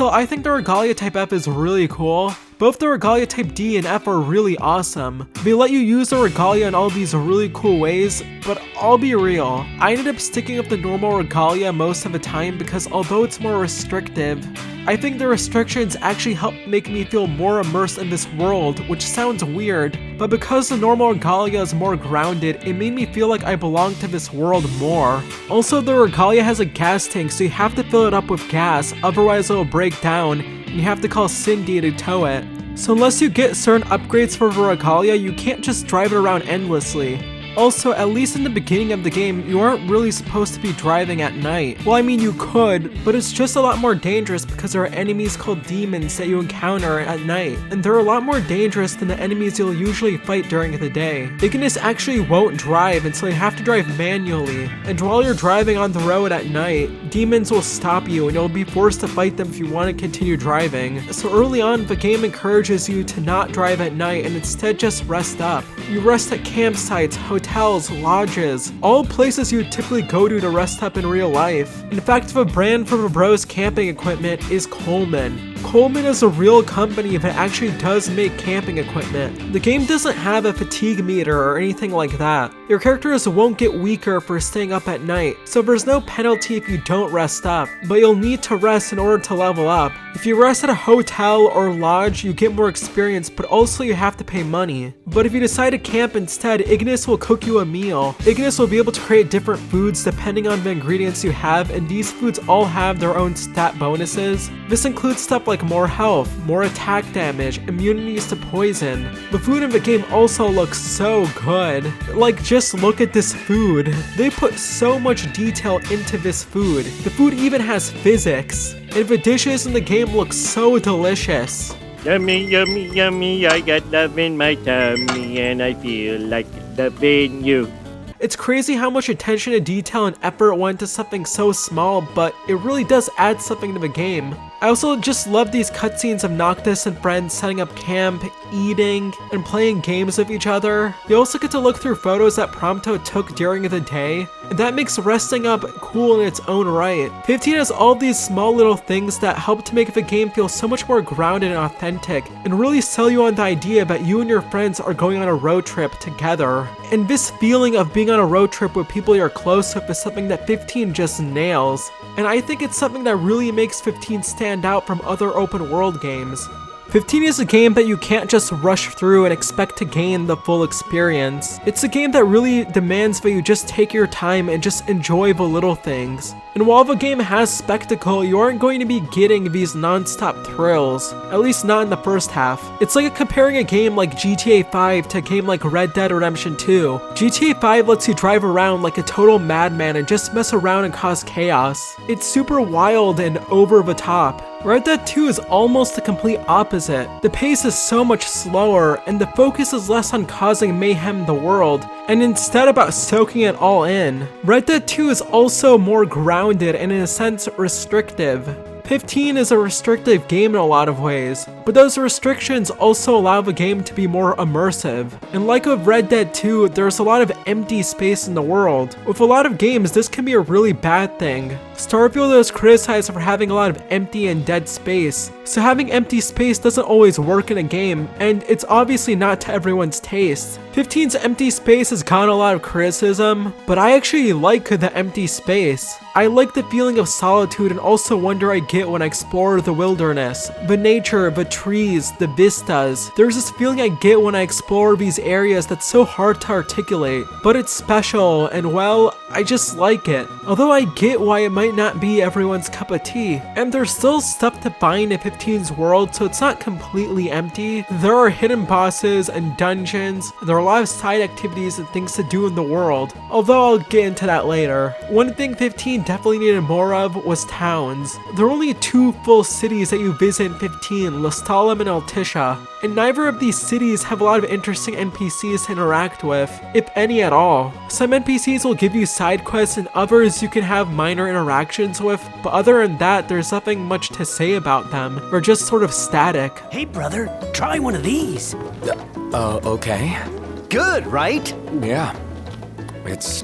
Also, I think the Regalia type F is really cool. Both the Regalia type D and F are really awesome. They let you use the Regalia in all these really cool ways, but I'll be real, I ended up sticking with the normal Regalia most of the time because although it's more restrictive, I think the restrictions actually help make me feel more immersed in this world, which sounds weird, but because the normal Regalia is more grounded, it made me feel like I belong to this world more. Also, the Regalia has a gas tank, so you have to fill it up with gas, otherwise it will break down, and you have to call Cindy to tow it. So unless you get certain upgrades for the Regalia, you can't just drive it around endlessly. Also, at least in the beginning of the game, you aren't really supposed to be driving at night. Well, I mean you could, but it's just a lot more dangerous because there are enemies called demons that you encounter at night, and they're a lot more dangerous than the enemies you'll usually fight during the day. Ignis actually won't drive, and so you have to drive manually, and while you're driving on the road at night, demons will stop you and you'll be forced to fight them if you want to continue driving. So early on, the game encourages you to not drive at night and instead just rest up. You rest at campsites, hotels, lodges, all places you would typically go to rest up in real life. In fact, the brand for the Bros camping equipment is Coleman. Coleman is a real company that actually does make camping equipment. The game doesn't have a fatigue meter or anything like that. Your characters won't get weaker for staying up at night, so there's no penalty if you don't rest up, but you'll need to rest in order to level up. If you rest at a hotel or lodge, you get more experience, but also you have to pay money. But if you decide to camp instead, Ignis will cook you a meal. Ignis will be able to create different foods depending on the ingredients you have, and these foods all have their own stat bonuses. This includes stuff like more health, more attack damage, immunities to poison. The food in the game also looks so good. Like, just look at this food. They put so much detail into this food. The food even has physics. And the dishes in the game look so delicious. Yummy, yummy, yummy, I got love in my tummy and I feel like loving you. It's crazy how much attention to detail and effort went to something so small, but it really does add something to the game. I also just love these cutscenes of Noctis and friends setting up camp, eating, and playing games with each other. You also get to look through photos that Prompto took during the day, and that makes resting up cool in its own right. 15 has all these small little things that help to make the game feel so much more grounded and authentic, and really sell you on the idea that you and your friends are going on a road trip together. And this feeling of being on a road trip with people you're close with is something that 15 just nails. And I think it's something that really makes 15 stand out from other open world games. 15 is a game that you can't just rush through and expect to gain the full experience. It's a game that really demands that you just take your time and just enjoy the little things. And while the game has spectacle, you aren't going to be getting these non-stop thrills, at least not in the first half. It's like comparing a game like GTA 5 to a game like Red Dead Redemption 2. GTA 5 lets you drive around like a total madman and just mess around and cause chaos. It's super wild and over the top. Red Dead 2 is almost the complete opposite. The pace is so much slower, and the focus is less on causing mayhem in the world, and instead about soaking it all in. Red Dead 2 is also more grounded and in a sense restrictive. 15 is a restrictive game in a lot of ways, but those restrictions also allow the game to be more immersive. And like with Red Dead 2, there's a lot of empty space in the world. With a lot of games, this can be a really bad thing. Starfield is criticized for having a lot of empty and dead space, so having empty space doesn't always work in a game, and it's obviously not to everyone's taste. 15's empty space has gotten a lot of criticism, but I actually like the empty space. I like the feeling of solitude and also wonder I get when I explore the wilderness, the nature, the trees, the vistas. There's this feeling I get when I explore these areas that's so hard to articulate, but it's special and well, I just like it. Although I get why it might not be everyone's cup of tea. And there's still stuff to find in 15's world, so it's not completely empty. There are hidden bosses and dungeons. There are a lot of side activities and things to do in the world, although I'll get into that later. One thing 15 definitely needed more of was towns. There are only 2 full cities that you visit in 15, Lestalem and Altisha, and neither of these cities have a lot of interesting NPCs to interact with, if any at all. Some NPCs will give you side quests and others you can have minor interactions with, but other than that, there's nothing much to say about them. They're just sort of static. Hey brother, try one of these. Okay. Good, right? Yeah. It's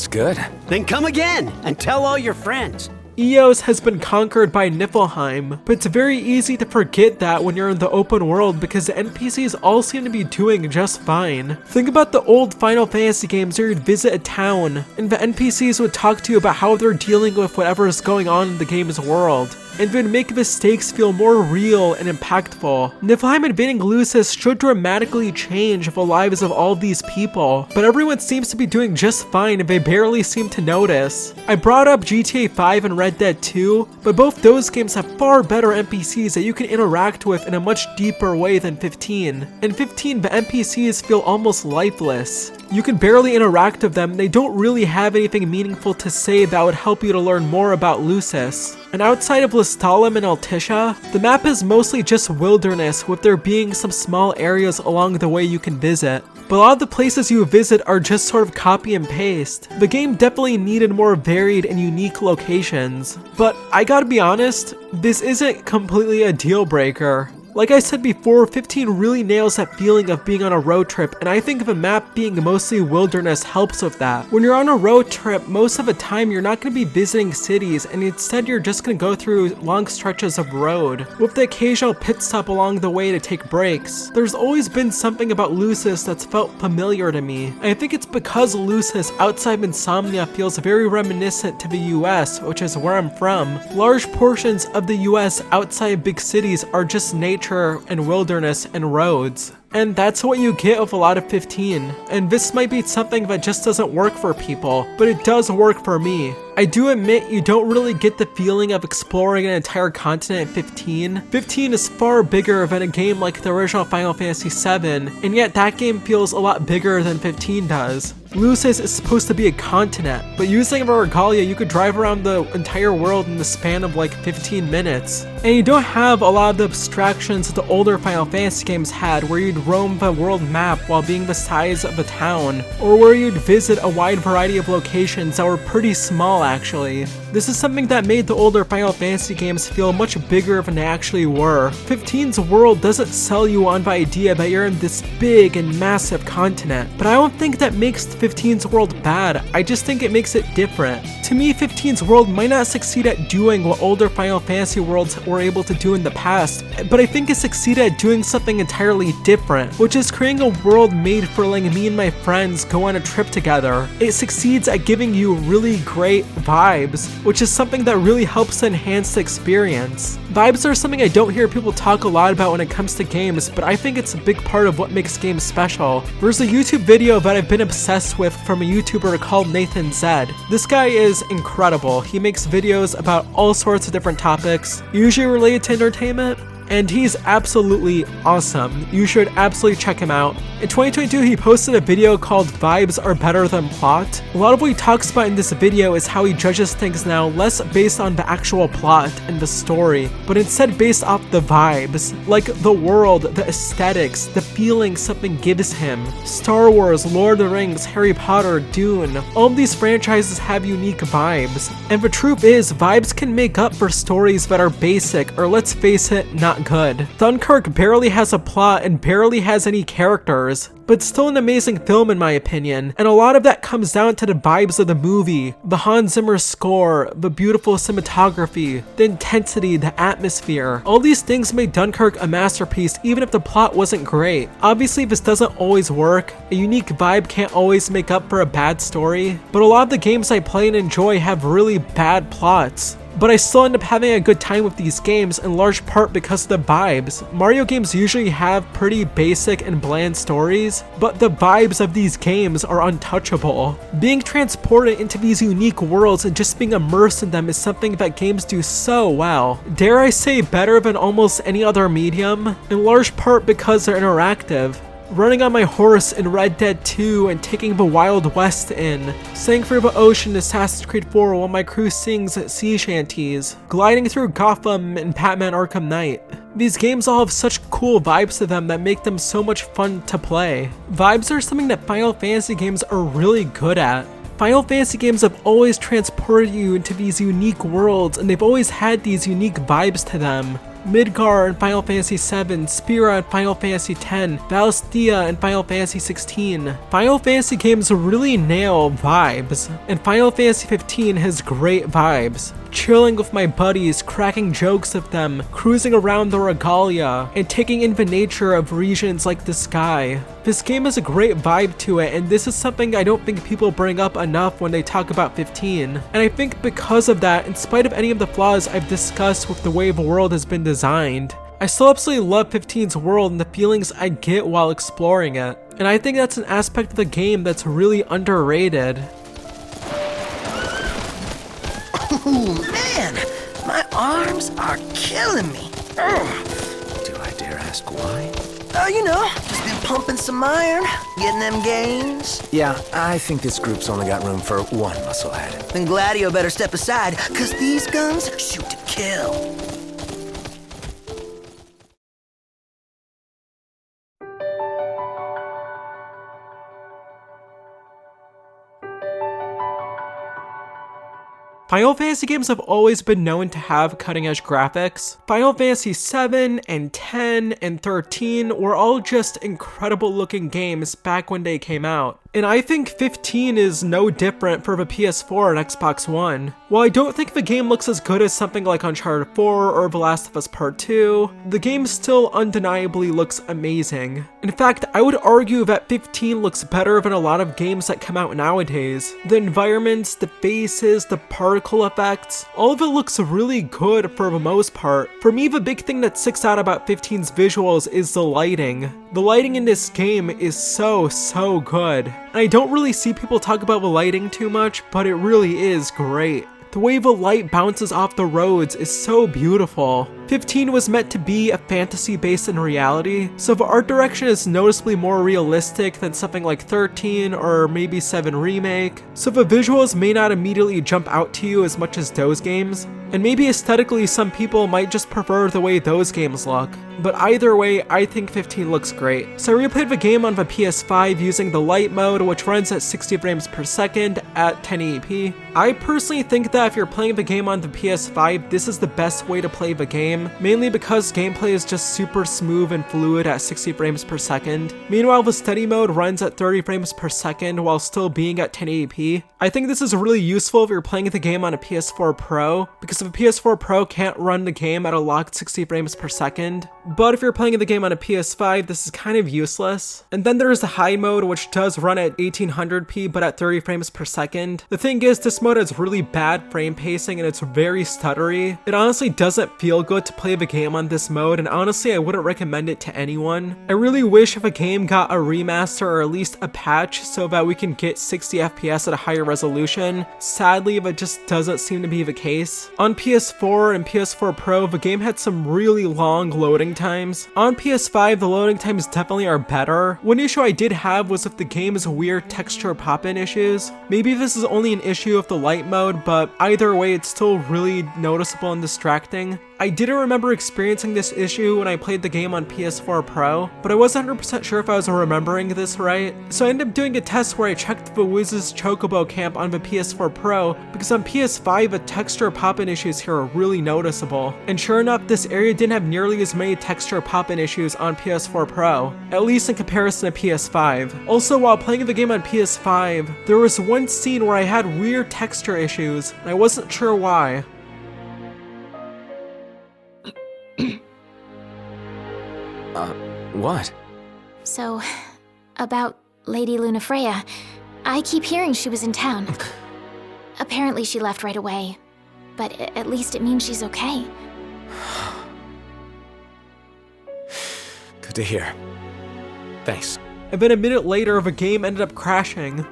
good. Then come again and tell all your friends. Eos has been conquered by Niflheim, but it's very easy to forget that when you're in the open world because the NPCs all seem to be doing just fine. Think about the old Final Fantasy games where you'd visit a town, and the NPCs would talk to you about how they're dealing with whatever is going on in the game's world, and would make the stakes feel more real and impactful. Niflheim invading Lucis should dramatically change the lives of all these people, but everyone seems to be doing just fine and they barely seem to notice. I brought up GTA 5 and Red Dead 2, but both those games have far better NPCs that you can interact with in a much deeper way than 15. In 15, the NPCs feel almost lifeless. You can barely interact with them, they don't really have anything meaningful to say that would help you to learn more about Lucis. And outside of Lestallum and Altissia, the map is mostly just wilderness, with there being some small areas along the way you can visit. But a lot of the places you visit are just sort of copy and paste. The game definitely needed more varied and unique locations. But I gotta be honest, this isn't completely a deal breaker. Like I said before, 15 really nails that feeling of being on a road trip, and I think the map being mostly wilderness helps with that. When you're on a road trip, most of the time you're not going to be visiting cities, and instead you're just going to go through long stretches of road, with the occasional pit stop along the way to take breaks. There's always been something about Lucis that's felt familiar to me, and I think it's because Lucis outside of Insomnia feels very reminiscent to the US, which is where I'm from. Large portions of the US outside of big cities are just nature and wilderness and roads. And that's what you get with a lot of 15. And this might be something that just doesn't work for people, but it does work for me. I do admit you don't really get the feeling of exploring an entire continent in 15. 15 is far bigger than a game like the original Final Fantasy VII, and yet that game feels a lot bigger than 15 does. Lucis is supposed to be a continent, but using the regalia you could drive around the entire world in the span of like 15 minutes. And you don't have a lot of the abstractions the older Final Fantasy games had, where you'd roam the world map while being the size of a town, or where you'd visit a wide variety of locations that were pretty small actually. This is something that made the older Final Fantasy games feel much bigger than they actually were. 15's world doesn't sell you on the idea that you're in this big and massive continent, but I don't think that makes 15's world bad, I just think it makes it different. To me, 15's world might not succeed at doing what older Final Fantasy worlds were able to do in the past, but I think it succeeded at doing something entirely different, which is creating a world made for letting me and my friends go on a trip together. It succeeds at giving you really great vibes, which is something that really helps to enhance the experience. Vibes are something I don't hear people talk a lot about when it comes to games, but I think it's a big part of what makes games special. There's a YouTube video that I've been obsessed with from a YouTuber called Nathan Zed. This guy is incredible. He makes videos about all sorts of different topics, usually related to entertainment, and he's absolutely awesome. You should absolutely check him out. In 2022, he posted a video called Vibes Are Better Than Plot. A lot of what he talks about in this video is how he judges things now less based on the actual plot and the story, but instead based off the vibes, like the world, the aesthetics, the feeling something gives him. Star Wars, Lord of the Rings, Harry Potter, Dune, all of these franchises have unique vibes. And the truth is, vibes can make up for stories that are basic, or let's face it, not good. Dunkirk barely has a plot and barely has any characters, but still an amazing film in my opinion, and a lot of that comes down to the vibes of the movie, the Hans Zimmer score, the beautiful cinematography, the intensity, the atmosphere. All these things made Dunkirk a masterpiece even if the plot wasn't great. Obviously this doesn't always work, a unique vibe can't always make up for a bad story, but a lot of the games I play and enjoy have really bad plots. But I still end up having a good time with these games in large part because of the vibes. Mario games usually have pretty basic and bland stories, but the vibes of these games are untouchable. Being transported into these unique worlds and just being immersed in them is something that games do so well. Dare I say better than almost any other medium, in large part because they're interactive. Running on my horse in Red Dead 2 and taking the Wild West in, sailing through the ocean in Assassin's Creed 4 while my crew sings sea shanties, gliding through Gotham in Batman Arkham Knight. These games all have such cool vibes to them that make them so much fun to play. Vibes are something that Final Fantasy games are really good at. Final Fantasy games have always transported you into these unique worlds and they've always had these unique vibes to them. Midgar in Final Fantasy VII, Spira in Final Fantasy X, Valestia in Final Fantasy XVI. Final Fantasy games really nail vibes, and Final Fantasy 15 has great vibes. Chilling with my buddies, cracking jokes of them, cruising around the regalia, and taking in the nature of regions like the sky. This game has a great vibe to it, and this is something I don't think people bring up enough when they talk about 15. And I think because of that, in spite of any of the flaws I've discussed with the way the world has been designed, I still absolutely love 15's world and the feelings I get while exploring it. And I think that's an aspect of the game that's really underrated. Oh man, my arms are killing me. Do I dare ask why? You know, just been pumping some iron, getting them gains. Yeah, I think this group's only got room for one musclehead. Then Gladio better step aside, cause these guns shoot to kill. Final Fantasy games have always been known to have cutting-edge graphics. Final Fantasy 7 and 10 and 13 were all just incredible looking games back when they came out. And I think 15 is no different for the PS4 and Xbox One. While I don't think the game looks as good as something like Uncharted 4 or The Last of Us Part 2, the game still undeniably looks amazing. In fact, I would argue that 15 looks better than a lot of games that come out nowadays. The environments, the faces, the particle effects, all of it looks really good for the most part. For me, the big thing that sticks out about 15's visuals is the lighting. The lighting in this game is so good. And I don't really see people talk about the lighting too much, but it really is great. The way the light bounces off the roads is so beautiful. 15 was meant to be a fantasy based in reality, so the art direction is noticeably more realistic than something like 13 or maybe 7 Remake, so the visuals may not immediately jump out to you as much as those games, and maybe aesthetically some people might just prefer the way those games look. But either way, I think 15 looks great. So I replayed the game on the PS5 using the light mode, which runs at 60 frames per second at 1080p. I personally think that if you're playing the game on the PS5, this is the best way to play the game, mainly because gameplay is just super smooth and fluid at 60 frames per second. Meanwhile, the steady mode runs at 30 frames per second while still being at 1080p. I think this is really useful if you're playing the game on a PS4 Pro, because if a PS4 Pro can't run the game at a locked 60 frames per second, but if you're playing the game on a PS5, this is kind of useless. And then there's the high mode, which does run at 1800p but at 30 frames per second. The thing is, this mode has really bad frame pacing and it's very stuttery. It honestly doesn't feel good to play the game on this mode, and honestly I wouldn't recommend it to anyone. I really wish if a game got a remaster or at least a patch so that we can get 60 FPS at a higher resolution. Sadly, that just doesn't seem to be the case. On PS4 and PS4 Pro, the game had some really long loading times. On PS5, the loading times definitely are better. One issue I did have was if the game's weird texture pop-in issues. Maybe this is only an issue of the light mode, but either way, it's still really noticeable and distracting. I didn't remember experiencing this issue when I played the game on PS4 Pro, but I wasn't 100% sure if I was remembering this right. So I ended up doing a test where I checked the Wiz's Chocobo camp on the PS4 Pro, because on PS5 the texture pop-in issues here are really noticeable. And sure enough, this area didn't have nearly as many texture pop-in issues on PS4 Pro, at least in comparison to PS5. Also, while playing the game on PS5, there was one scene where I had weird texture issues, and I wasn't sure why. What? So, about Lady Lunafreya, I keep hearing she was in town. Apparently she left right away, but at least it means she's okay. Good to hear. Thanks. And then a minute later, the game ended up crashing.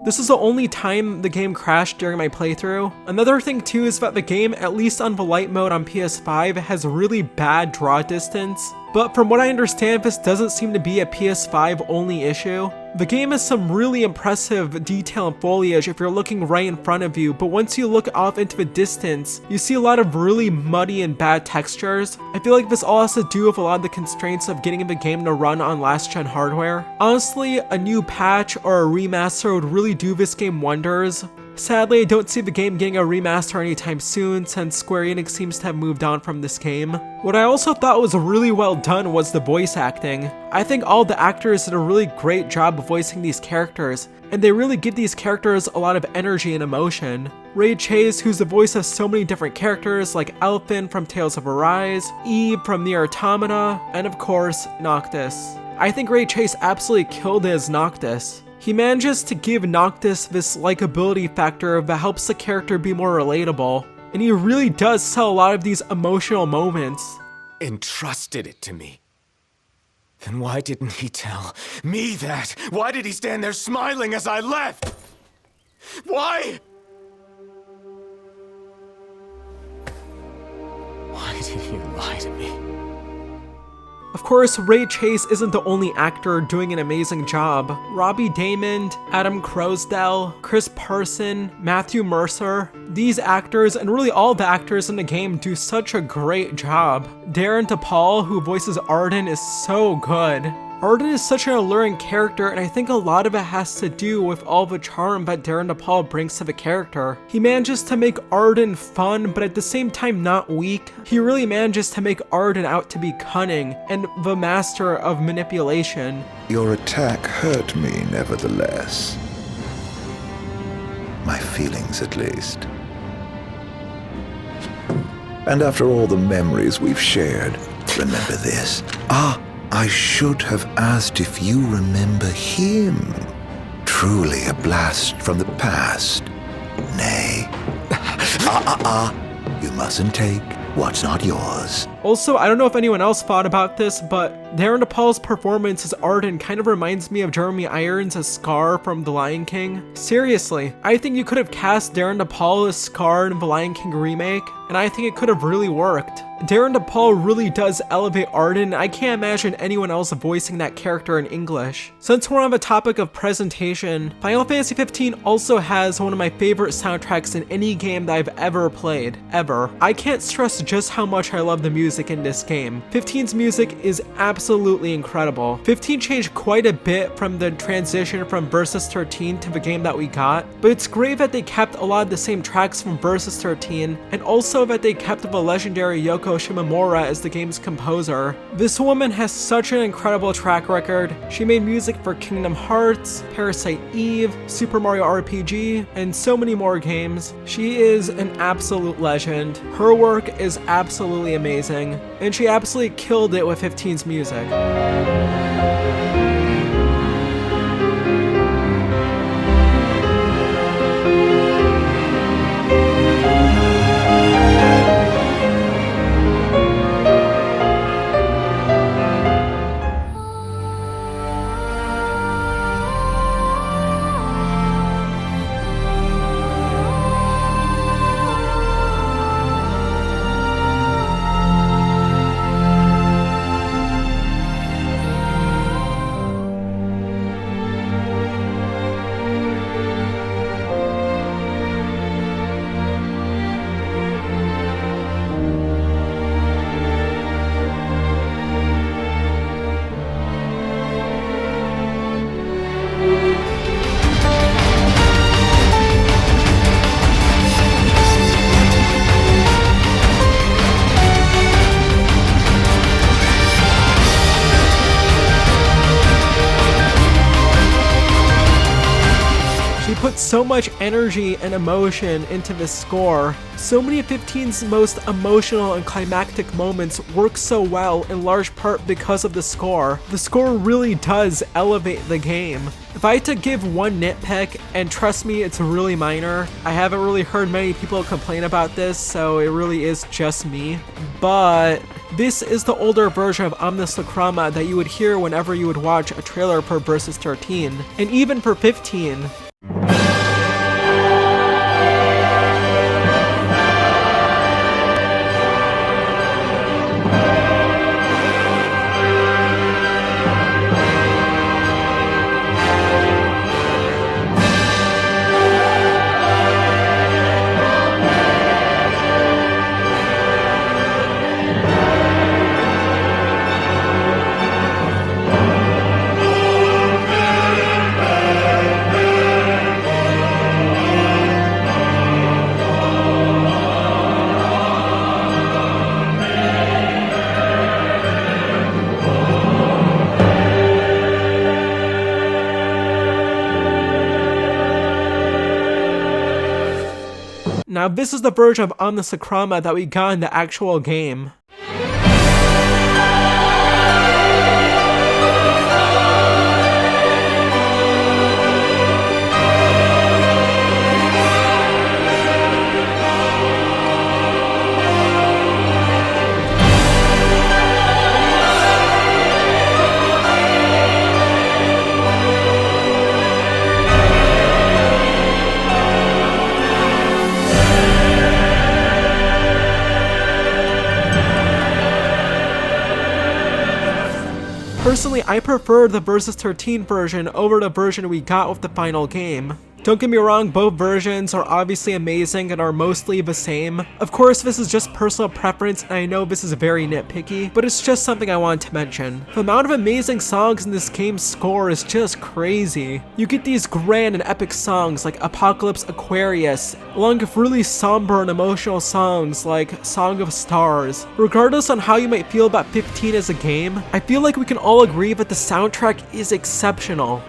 This is the only time the game crashed during my playthrough. Another thing too is that the game, at least on the light mode on PS5, has really bad draw distance. But from what I understand, this doesn't seem to be a PS5 only issue. The game has some really impressive detail and foliage if you're looking right in front of you, but once you look off into the distance, you see a lot of really muddy and bad textures. I feel like this all has to do with a lot of the constraints of getting the game to run on last-gen hardware. Honestly, a new patch or a remaster would really do this game wonders. Sadly, I don't see the game getting a remaster anytime soon since Square Enix seems to have moved on from this game. What I also thought was really well done was the voice acting. I think all the actors did a really great job of voicing these characters, and they really give these characters a lot of energy and emotion. Ray Chase, who's the voice of so many different characters like Elfin from Tales of Arise, Eve from Nier Automata, and of course, Noctis. I think Ray Chase absolutely killed it as Noctis. He manages to give Noctis this likability factor that helps the character be more relatable, and he really does sell a lot of these emotional moments. Entrusted it to me. Then why didn't he tell me that? Why did he stand there smiling as I left? Why? Why did he lie to me? Of course, Ray Chase isn't the only actor doing an amazing job. Robbie Daymond, Adam Crosdell, Chris Parson, Matthew Mercer, these actors and really all the actors in the game do such a great job. Darren DePaul, who voices Arden, is so good. Arden is such an alluring character, and I think a lot of it has to do with all the charm that Darren DePaul brings to the character. He manages to make Arden fun, but at the same time not weak. He really manages to make Arden out to be cunning and the master of manipulation. Your attack hurt me, nevertheless. My feelings, at least. And after all the memories we've shared, remember this. I should have asked if you remember him. Truly a blast from the past. Nay. You mustn't take what's not yours. Also, I don't know if anyone else thought about this, but Darren DePaul's performance as Arden kind of reminds me of Jeremy Irons as Scar from The Lion King. Seriously, I think you could have cast Darren DePaul as Scar in The Lion King remake, and I think it could have really worked. Darren DePaul really does elevate Arden. I can't imagine anyone else voicing that character in English. Since we're on the topic of presentation, Final Fantasy XV also has one of my favorite soundtracks in any game that I've ever played, ever. I can't stress just how much I love the music in this game. 15's music is absolutely incredible. 15 changed quite a bit from the transition from Versus 13 to the game that we got, but it's great that they kept a lot of the same tracks from Versus 13, and also that they kept the legendary Yoko Shimomura as the game's composer. This woman has such an incredible track record. She made music for Kingdom Hearts, Parasite Eve, Super Mario RPG, and so many more games. She is an absolute legend. Her work is absolutely amazing, and she absolutely killed it with 15's music. Put so much energy and emotion into this score. So many of 15's most emotional and climactic moments work so well in large part because of the score. The score really does elevate the game. If I had to give one nitpick, and trust me, it's really minor, I haven't really heard many people complain about this, so it really is just me, but this is the older version of Omnis Lacrama that you would hear whenever you would watch a trailer for Versus 13, and even for 15. Now this is the version of Omnisakrama that we got in the actual game. Personally, I prefer the Versus 13 version over the version we got with the final game. Don't get me wrong, both versions are obviously amazing and are mostly the same. Of course, this is just personal preference, and I know this is very nitpicky, but it's just something I wanted to mention. The amount of amazing songs in this game's score is just crazy. You get these grand and epic songs like Apocalypse Aquarius, along with really somber and emotional songs like Song of Stars. Regardless on how you might feel about 15 as a game, I feel like we can all agree that the soundtrack is exceptional.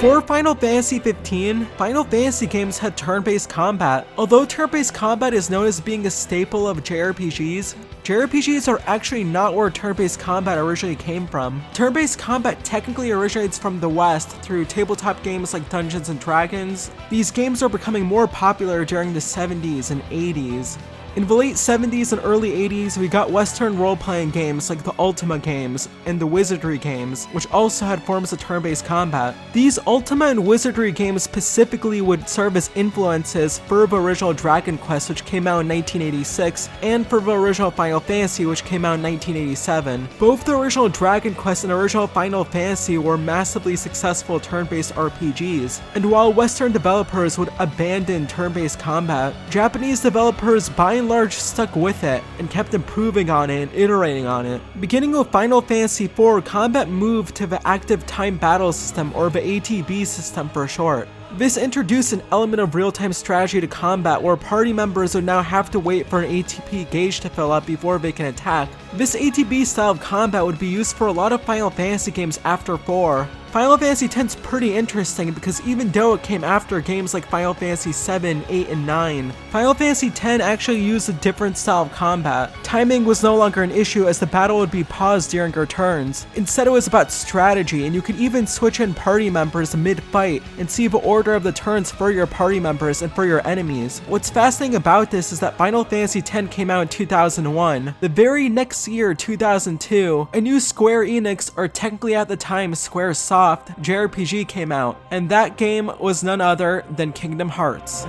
Before Final Fantasy 15, Final Fantasy games had turn-based combat. Although turn-based combat is known as being a staple of JRPGs, JRPGs are actually not where turn-based combat originally came from. Turn-based combat technically originates from the West through tabletop games like Dungeons & Dragons. These games are becoming more popular during the 70s and 80s. In the late 70s and early 80s, we got Western role-playing games like the Ultima games and the Wizardry games, which also had forms of turn-based combat. These Ultima and Wizardry games specifically would serve as influences for the original Dragon Quest, which came out in 1986, and for the original Final Fantasy, which came out in 1987. Both the original Dragon Quest and original Final Fantasy were massively successful turn-based RPGs, and while Western developers would abandon turn-based combat, Japanese developers by and large stuck with it and kept improving on it and iterating on it. Beginning with Final Fantasy IV, combat moved to the active time battle system, or the ATB system for short. This introduced an element of real-time strategy to combat where party members would now have to wait for an ATB gauge to fill up before they can attack. This ATB style of combat would be used for a lot of Final Fantasy games after 4. Final Fantasy X's pretty interesting because even though it came after games like Final Fantasy 7, 8, and 9, Final Fantasy X actually used a different style of combat. Timing was no longer an issue as the battle would be paused during your turns. Instead, it was about strategy, and you could even switch in party members mid-fight and see the order of the turns for your party members and for your enemies. What's fascinating about this is that Final Fantasy X came out in 2001. The very next year, 2002, a new Square Enix, or technically at the time Square Soft, jrpg came out, and that game was none other than Kingdom Hearts.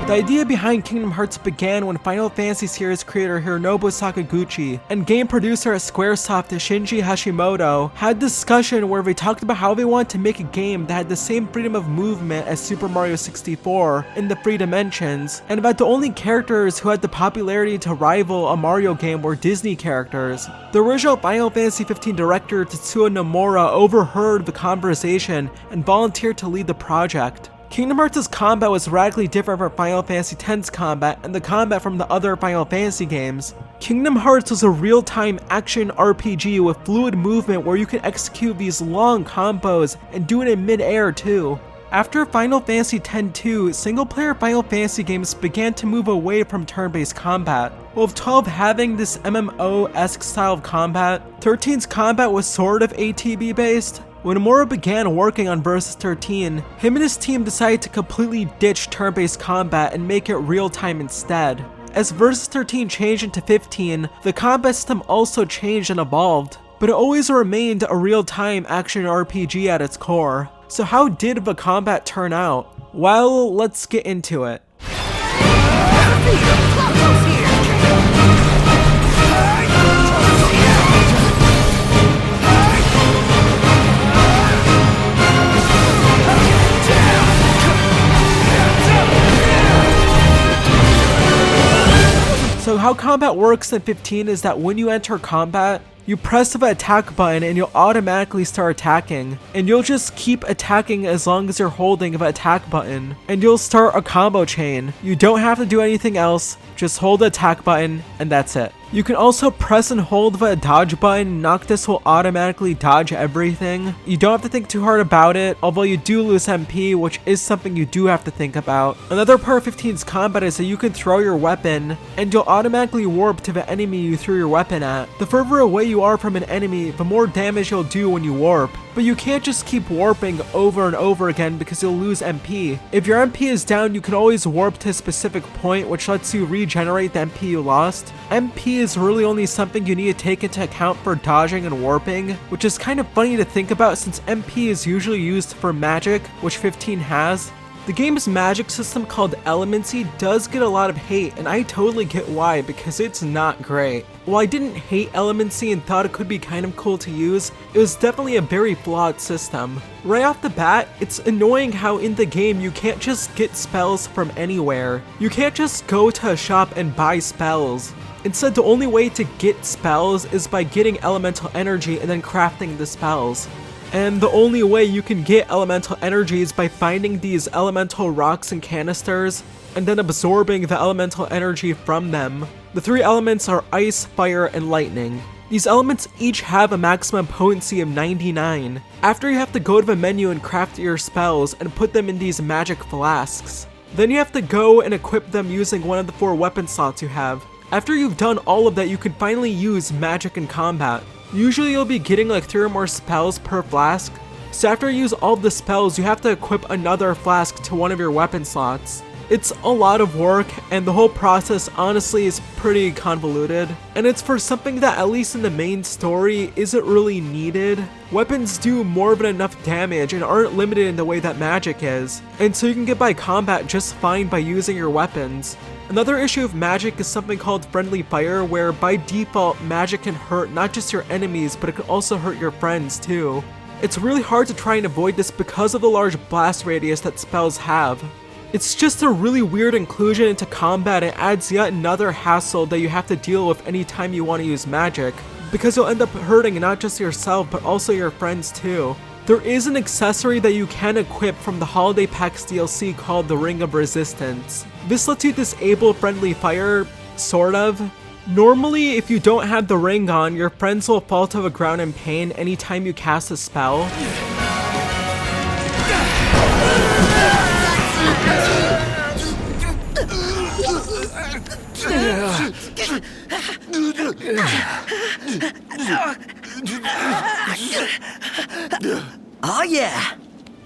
The idea behind Kingdom Hearts began when Final Fantasy series creator Hironobu Sakaguchi and game producer at Squaresoft Shinji Hashimoto had a discussion where they talked about how they wanted to make a game that had the same freedom of movement as Super Mario 64 in the 3 dimensions, and that the only characters who had the popularity to rival a Mario game were Disney characters. The original Final Fantasy 15 director Tetsuya Nomura overheard the conversation and volunteered to lead the project. Kingdom Hearts' combat was radically different from Final Fantasy X's combat and the combat from the other Final Fantasy games. Kingdom Hearts was a real-time action RPG with fluid movement where you can execute these long combos and do it in mid-air too. After Final Fantasy X-2, single-player Final Fantasy games began to move away from turn-based combat. With 12 having this MMO-esque style of combat, 13's combat was sort of ATB-based. When Nomura began working on Versus 13, him and his team decided to completely ditch turn-based combat and make it real-time instead. As Versus 13 changed into 15, the combat system also changed and evolved, but it always remained a real-time action RPG at its core. So how did the combat turn out? Well, let's get into it. So So how combat works in 15 is that when you enter combat, you press the attack button and you'll automatically start attacking. And you'll just keep attacking as long as you're holding the attack button. And you'll start a combo chain. You don't have to do anything else, just hold the attack button and that's it. You can also press and hold the dodge button. Noctis will automatically dodge everything. You don't have to think too hard about it, although you do lose MP, which is something you do have to think about. Another part of 15's combat is that you can throw your weapon, and you'll automatically warp to the enemy you threw your weapon at. The further away you are from an enemy, the more damage you'll do when you warp. But you can't just keep warping over and over again because you'll lose MP. If your MP is down, you can always warp to a specific point, which lets you regenerate the MP you lost. MP is really only something you need to take into account for dodging and warping, which is kind of funny to think about since MP is usually used for magic, which 15 has. The game's magic system called Elemency does get a lot of hate, and I totally get why, because it's not great. While I didn't hate Elemency and thought it could be kind of cool to use, it was definitely a very flawed system. Right off the bat, it's annoying how in the game you can't just get spells from anywhere. You can't just go to a shop and buy spells. Instead, the only way to get spells is by getting elemental energy and then crafting the spells. And the only way you can get elemental energy is by finding these elemental rocks and canisters, and then absorbing the elemental energy from them. The three elements are ice, fire, and lightning. These elements each have a maximum potency of 99. After you have to go to the menu and craft your spells and put them in these magic flasks. Then you have to go and equip them using one of the 4 weapon slots you have. After you've done all of that, you can finally use magic in combat. Usually you'll be getting like 3 or more spells per flask, so after you use all of the spells, you have to equip another flask to one of your weapon slots. It's a lot of work, and the whole process honestly is pretty convoluted, and it's for something that at least in the main story isn't really needed. Weapons do more than enough damage and aren't limited in the way that magic is, and so you can get by combat just fine by using your weapons. Another issue of magic is something called friendly fire, where by default magic can hurt not just your enemies, but it can also hurt your friends too. It's really hard to try and avoid this because of the large blast radius that spells have. It's just a really weird inclusion into combat and adds yet another hassle that you have to deal with anytime you want to use magic, because you'll end up hurting not just yourself but also your friends too. There is an accessory that you can equip from the Holiday Packs DLC called the Ring of Resistance. This lets you disable friendly fire, sort of. Normally, if you don't have the ring on, your friends will fall to the ground in pain anytime you cast a spell. Oh yeah!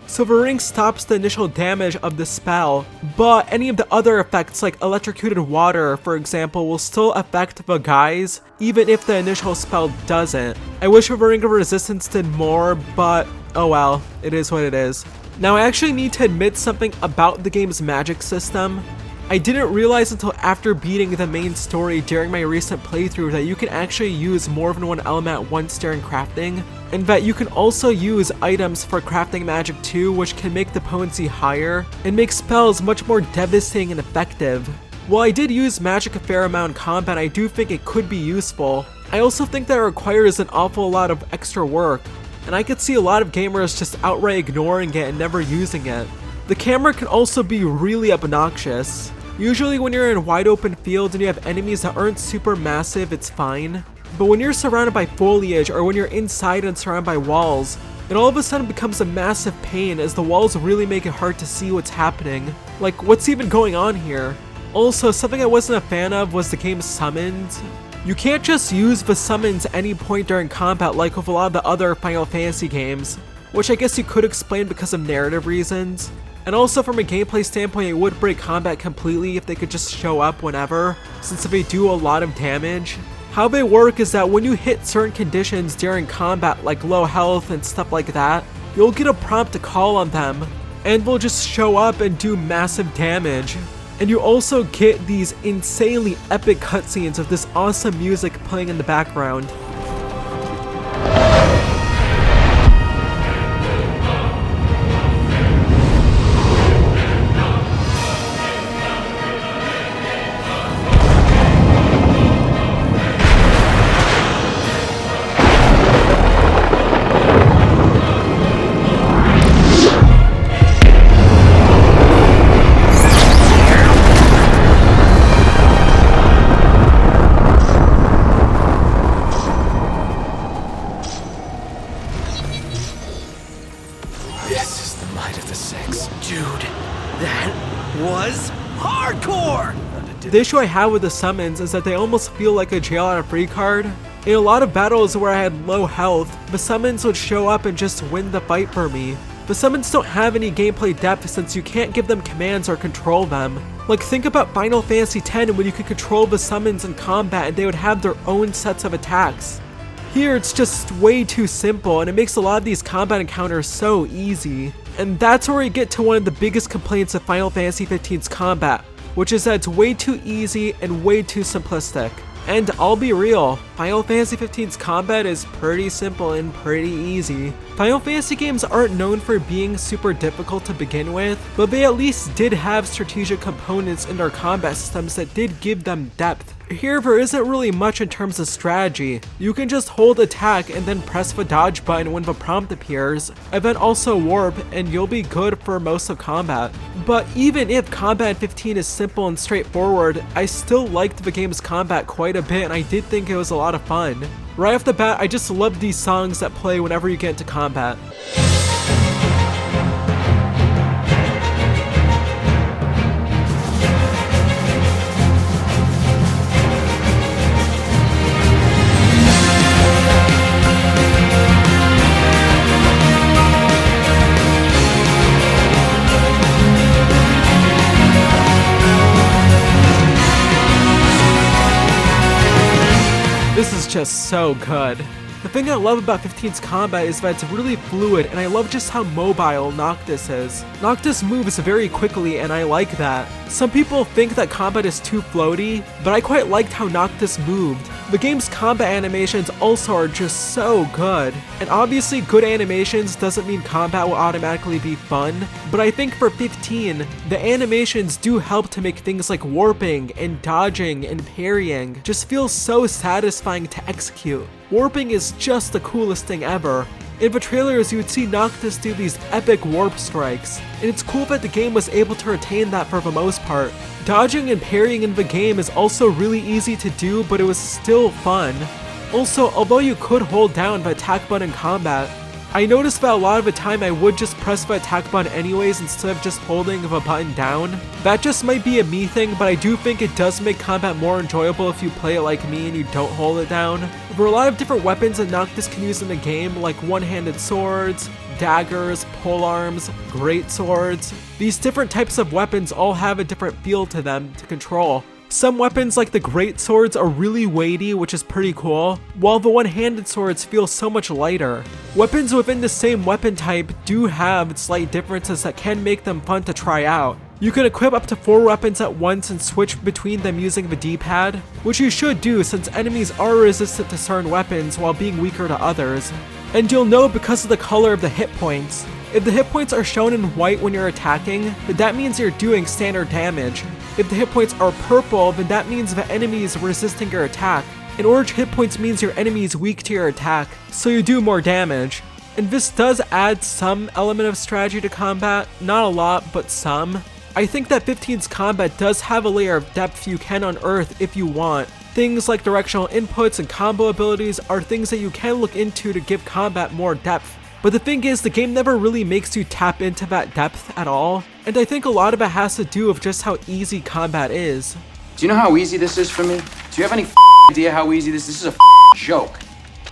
So the ring stops the initial damage of the spell, but any of the other effects like electrocuted water, for example, will still affect the guys, even if the initial spell doesn't. I wish the Ring of Resistance did more, but oh well, it is what it is. Now I actually need to admit something about the game's magic system. I didn't realize until after beating the main story during my recent playthrough that you can actually use more than one element at once during crafting, and that you can also use items for crafting magic too, which can make the potency higher and make spells much more devastating and effective. While I did use magic a fair amount in combat, I do think it could be useful. I also think that it requires an awful lot of extra work, and I could see a lot of gamers just outright ignoring it and never using it. The camera can also be really obnoxious. Usually when you're in wide open fields and you have enemies that aren't super massive, it's fine. But when you're surrounded by foliage or when you're inside and surrounded by walls, it all of a sudden becomes a massive pain as the walls really make it hard to see what's happening. Like, what's even going on here? Also, something I wasn't a fan of was the game's summons. You can't just use the summons any point during combat like with a lot of the other Final Fantasy games, which I guess you could explain because of narrative reasons. And also from a gameplay standpoint, it would break combat completely if they could just show up whenever, since they do a lot of damage. How they work is that when you hit certain conditions during combat, like low health and stuff like that, you'll get a prompt to call on them, and they'll just show up and do massive damage. And you also get these insanely epic cutscenes of this awesome music playing in the background. 6. Dude, that was hardcore! The issue I have with the summons is that they almost feel like a jail out of free card. In a lot of battles where I had low health, the summons would show up and just win the fight for me. The summons don't have any gameplay depth since you can't give them commands or control them. Like, think about Final Fantasy X when you could control the summons in combat and they would have their own sets of attacks. Here it's just way too simple and it makes a lot of these combat encounters so easy. And that's where we get to one of the biggest complaints of Final Fantasy XV's combat, which is that it's way too easy and way too simplistic. And I'll be real, Final Fantasy XV's combat is pretty simple and pretty easy. Final Fantasy games aren't known for being super difficult to begin with, but they at least did have strategic components in their combat systems that did give them depth. Here there isn't really much in terms of strategy. You can just hold attack and then press the dodge button when the prompt appears, and then also warp, and you'll be good for most of combat. But even if combat in 15 is simple and straightforward, I still liked the game's combat quite a bit and I did think it was a lot of fun. Right off the bat, I just love these songs that play whenever you get into combat. This is just so good. The thing I love about 15's combat is that it's really fluid, and I love just how mobile Noctis is. Noctis moves very quickly, and I like that. Some people think that combat is too floaty, but I quite liked how Noctis moved. The game's combat animations also are just so good. And obviously good animations doesn't mean combat will automatically be fun, but I think for 15, the animations do help to make things like warping and dodging and parrying just feel so satisfying to execute. Warping is just the coolest thing ever. In the trailers, you would see Noctis do these epic warp strikes, and it's cool that the game was able to retain that for the most part. Dodging and parrying in the game is also really easy to do, but it was still fun. Also, although you could hold down the attack button in combat, I noticed that a lot of the time I would just press the attack button anyways instead of just holding the button down. That just might be a me thing, but I do think it does make combat more enjoyable if you play it like me and you don't hold it down. There are a lot of different weapons that Noctis can use in the game, like one-handed swords, daggers, polearms, great swords. These different types of weapons all have a different feel to them to control. Some weapons like the great swords are really weighty, which is pretty cool, while the one-handed swords feel so much lighter. Weapons within the same weapon type do have slight differences that can make them fun to try out. You can equip up to 4 weapons at once and switch between them using the D-pad, which you should do since enemies are resistant to certain weapons while being weaker to others. And you'll know because of the color of the hit points. If the hit points are shown in white when you're attacking, then that means you're doing standard damage. If the hit points are purple, then that means the enemy is resisting your attack. And orange hit points means your enemy is weak to your attack, so you do more damage. And this does add some element of strategy to combat, not a lot, but some. I think that 15's combat does have a layer of depth you can unearth if you want. Things like directional inputs and combo abilities are things that you can look into to give combat more depth. But the thing is, the game never really makes you tap into that depth at all, and I think a lot of it has to do with just how easy combat is. Do you know how easy this is for me? Do you have any idea how easy this is? This is a joke.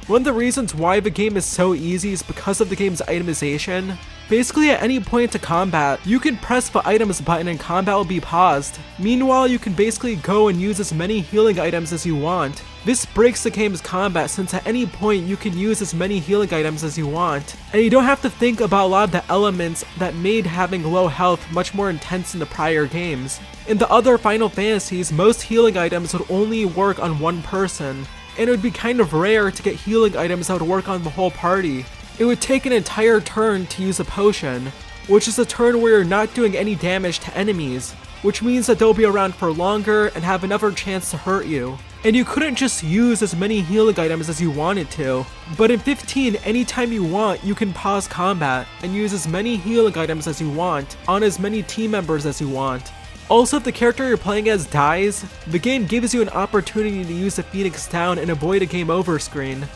One of the reasons why the game is so easy is because of the game's itemization. Basically, at any point to combat, you can press the items button and combat will be paused. Meanwhile, you can basically go and use as many healing items as you want. This breaks the game's combat since at any point you can use as many healing items as you want, and you don't have to think about a lot of the elements that made having low health much more intense in the prior games. In the other Final Fantasies, most healing items would only work on one person, and it would be kind of rare to get healing items that would work on the whole party. It would take an entire turn to use a potion, which is a turn where you're not doing any damage to enemies, which means that they'll be around for longer and have another chance to hurt you. And you couldn't just use as many healing items as you wanted to, but in 15, anytime you want, you can pause combat and use as many healing items as you want on as many team members as you want. Also, if the character you're playing as dies, the game gives you an opportunity to use the Phoenix Down and avoid a game over screen.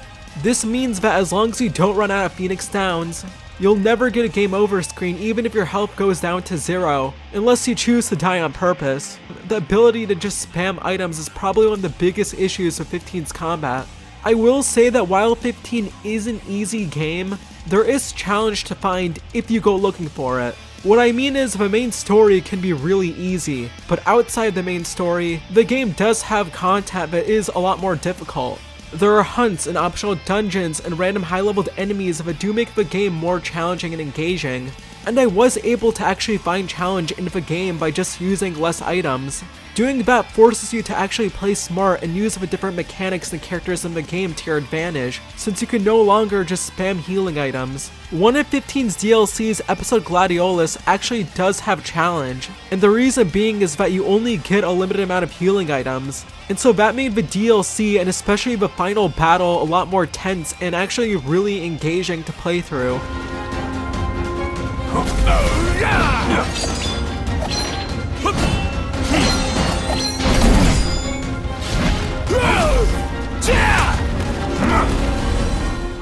This means that as long as you don't run out of Phoenix Downs, You'll never get a game over screen even if your health goes down to 0, unless you choose to die on purpose. The ability to just spam items is probably one of the biggest issues with 15's combat. I will say that while 15 is an easy game, there is challenge to find if you go looking for it. What I mean is the main story can be really easy, but outside the main story, the game does have content that is a lot more difficult. There are hunts and optional dungeons and random high-leveled enemies that do make the game more challenging and engaging, and I was able to actually find challenge in the game by just using less items. Doing that forces you to actually play smart and use the different mechanics and characters in the game to your advantage, since you can no longer just spam healing items. One of 15's DLCs, Episode Gladiolus, actually does have challenge, and the reason being is that you only get a limited amount of healing items. And so that made the DLC and especially the final battle a lot more tense and actually really engaging to play through.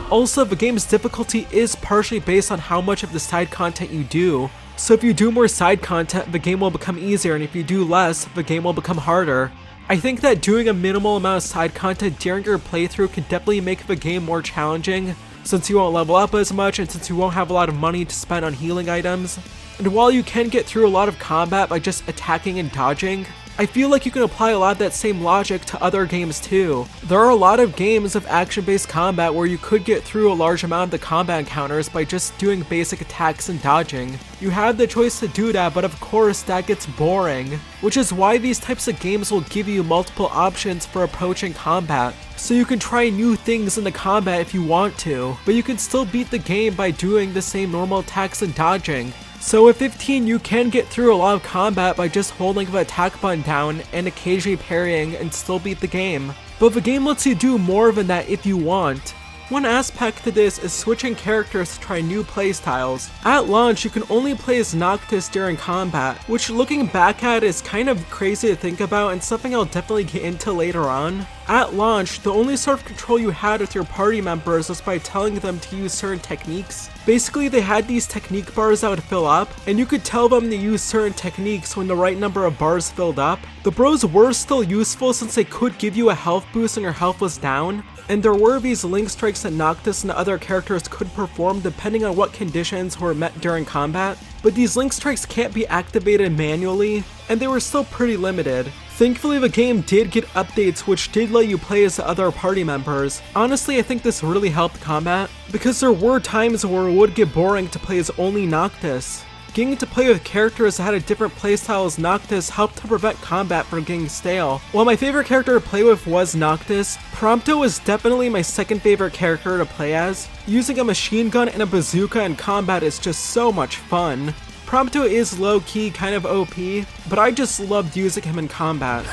Also, the game's difficulty is partially based on how much of the side content you do. So if you do more side content, the game will become easier, and if you do less, the game will become harder. I think that doing a minimal amount of side content during your playthrough can definitely make the game more challenging, since you won't level up as much and since you won't have a lot of money to spend on healing items. And while you can get through a lot of combat by just attacking and dodging, I feel like you can apply a lot of that same logic to other games too. There are a lot of games of action-based combat where you could get through a large amount of the combat encounters by just doing basic attacks and dodging. You have the choice to do that, but of course that gets boring, which is why these types of games will give you multiple options for approaching combat. So you can try new things in the combat if you want to, but you can still beat the game by doing the same normal attacks and dodging. So with 15, you can get through a lot of combat by just holding the attack button down and occasionally parrying and still beat the game. But the game lets you do more than that if you want. One aspect to this is switching characters to try new playstyles. At launch, you can only play as Noctis during combat, which looking back at is kind of crazy to think about and something I'll definitely get into later on. At launch, the only sort of control you had with your party members was by telling them to use certain techniques. Basically, they had these technique bars that would fill up, and you could tell them to use certain techniques when the right number of bars filled up. The bros were still useful since they could give you a health boost when your health was down, and there were these link strikes that Noctis and other characters could perform depending on what conditions were met during combat, but these link strikes can't be activated manually, and they were still pretty limited. Thankfully, the game did get updates which did let you play as the other party members. Honestly, I think this really helped combat, because there were times where it would get boring to play as only Noctis. Getting to play with characters that had a different playstyle as Noctis helped to prevent combat from getting stale. While my favorite character to play with was Noctis, Prompto was definitely my second favorite character to play as. Using a machine gun and a bazooka in combat is just so much fun. Prompto is low-key kind of OP, but I just loved using him in combat.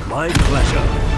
My pleasure.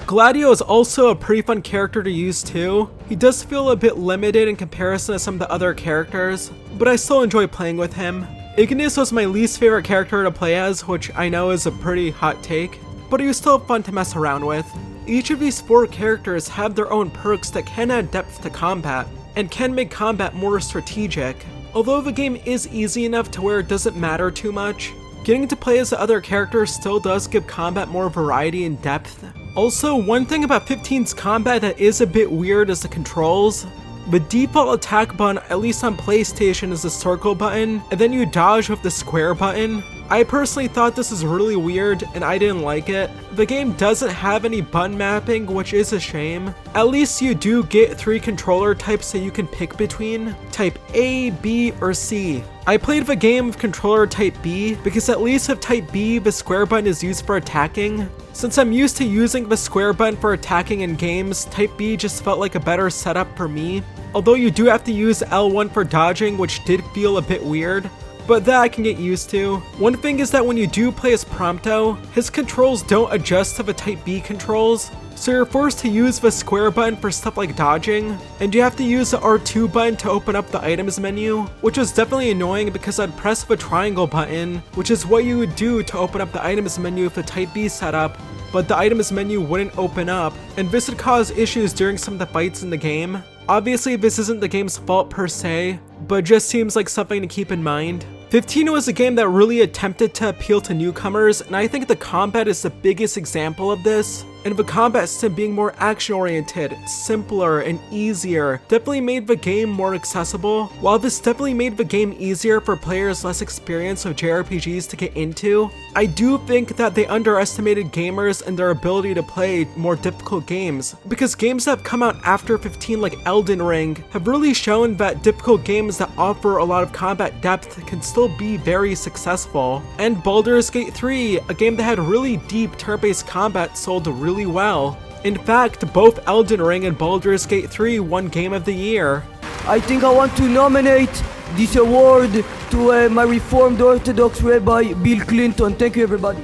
Gladio is also a pretty fun character to use too. He does feel a bit limited in comparison to some of the other characters, but I still enjoy playing with him. Ignis was my least favorite character to play as, which I know is a pretty hot take, but he was still fun to mess around with. Each of these 4 characters have their own perks that can add depth to combat, and can make combat more strategic. Although the game is easy enough to where it doesn't matter too much, getting to play as the other characters still does give combat more variety and depth. Also, one thing about 15's combat that is a bit weird is the controls. The default attack button, at least on PlayStation, is the circle button, and then you dodge with the square button. I personally thought this was really weird, and I didn't like it. The game doesn't have any button mapping, which is a shame. At least you do get 3 controller types that you can pick between. Type A, B, or C. I played the game with controller type B, because at least with type B, the square button is used for attacking. Since I'm used to using the square button for attacking in games, type B just felt like a better setup for me. Although you do have to use L1 for dodging, which did feel a bit weird, but that I can get used to. One thing is that when you do play as Prompto, his controls don't adjust to the type B controls, so you're forced to use the square button for stuff like dodging, and you have to use the R2 button to open up the items menu, which was definitely annoying because I'd press the triangle button, which is what you would do to open up the items menu with the type B setup, but the items menu wouldn't open up, and this would cause issues during some of the fights in the game. Obviously, this isn't the game's fault per se, but it just seems like something to keep in mind. 15 was a game that really attempted to appeal to newcomers, and I think the combat is the biggest example of this. And the combat system being more action-oriented, simpler, and easier definitely made the game more accessible. While this definitely made the game easier for players less experienced with JRPGs to get into, I do think that they underestimated gamers and their ability to play more difficult games, because games that have come out after 15 like Elden Ring have really shown that difficult games that offer a lot of combat depth can still be very successful. And Baldur's Gate 3, a game that had really deep turn-based combat, sold really well. In fact, both Elden Ring and Baldur's Gate 3 won Game of the Year. I think I want to nominate this award to my Reformed Orthodox Rabbi Bill Clinton. Thank you, everybody.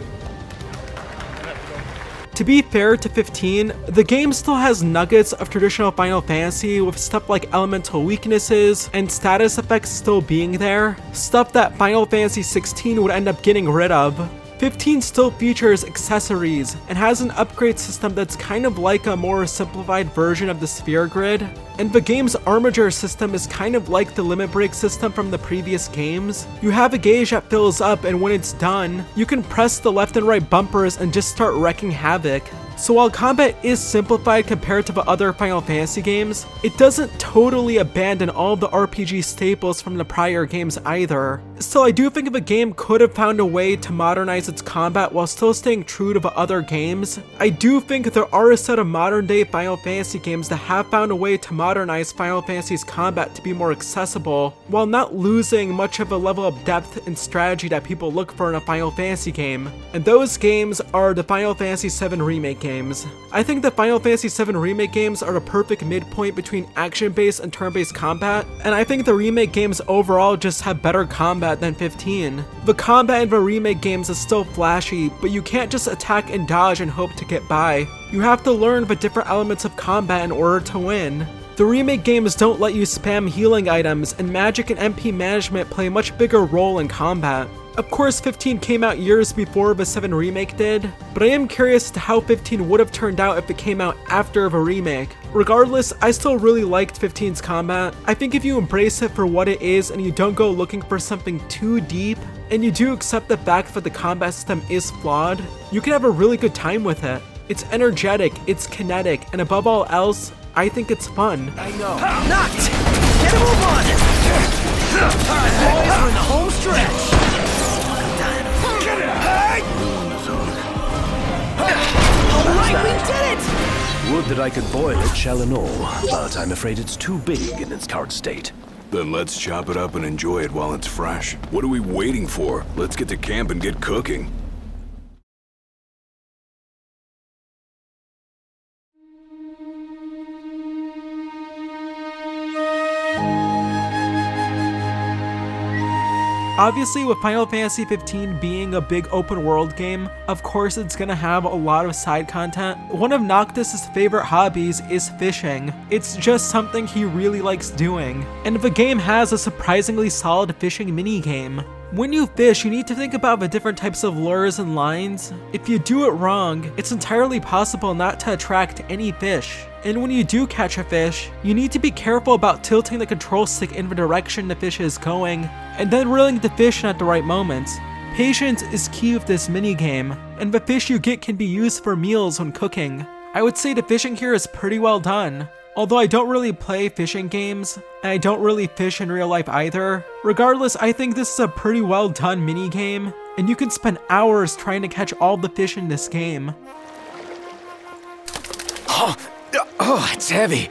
To be fair to 15, the game still has nuggets of traditional Final Fantasy, with stuff like elemental weaknesses and status effects still being there, stuff that Final Fantasy 16 would end up getting rid of. 15 still features accessories and has an upgrade system that's kind of like a more simplified version of the sphere grid, and the game's armature system is kind of like the limit break system from the previous games. You have a gauge that fills up, and when it's done, you can press the left and right bumpers and just start wrecking havoc. So while combat is simplified compared to the other Final Fantasy games, it doesn't totally abandon all the RPG staples from the prior games either. Still, I do think the game could have found a way to modernize its combat while still staying true to the other games. I do think there are a set of modern day Final Fantasy games that have found a way to modernize Final Fantasy's combat to be more accessible, while not losing much of a level of depth and strategy that people look for in a Final Fantasy game. And those games are the Final Fantasy VII Remake games. I think the Final Fantasy VII Remake games are the perfect midpoint between action-based and turn-based combat, and I think the remake games overall just have better combat than 15. The combat in the remake games is still flashy, but you can't just attack and dodge and hope to get by. You have to learn the different elements of combat in order to win. The remake games don't let you spam healing items, and magic and MP management play a much bigger role in combat. Of course, 15 came out years before the 7 remake did, but I am curious as to how 15 would have turned out if it came out after the remake. Regardless, I still really liked 15's combat. I think if you embrace it for what it is and you don't go looking for something too deep, and you do accept the fact that the combat system is flawed, you can have a really good time with it. It's energetic, it's kinetic, and above all else, I think it's fun. I know. Knocked! Get a move on! Alright, boys, we're in the home stretch! Alright, we did it! Would that I could boil it, shell and all, but I'm afraid it's too big in its current state. Then let's chop it up and enjoy it while it's fresh. What are we waiting for? Let's get to camp and get cooking. Obviously, with Final Fantasy 15 being a big open world game, of course it's gonna have a lot of side content. One of Noctis' favorite hobbies is fishing. It's just something he really likes doing. And the game has a surprisingly solid fishing minigame. When you fish, you need to think about the different types of lures and lines. If you do it wrong, it's entirely possible not to attract any fish. And when you do catch a fish, you need to be careful about tilting the control stick in the direction the fish is going, and then reeling the fish in at the right moments. Patience is key with this minigame, and the fish you get can be used for meals when cooking. I would say the fishing here is pretty well done. Although I don't really play fishing games, and I don't really fish in real life either, regardless, I think this is a pretty well done minigame, and you can spend hours trying to catch all the fish in this game. Oh, it's heavy.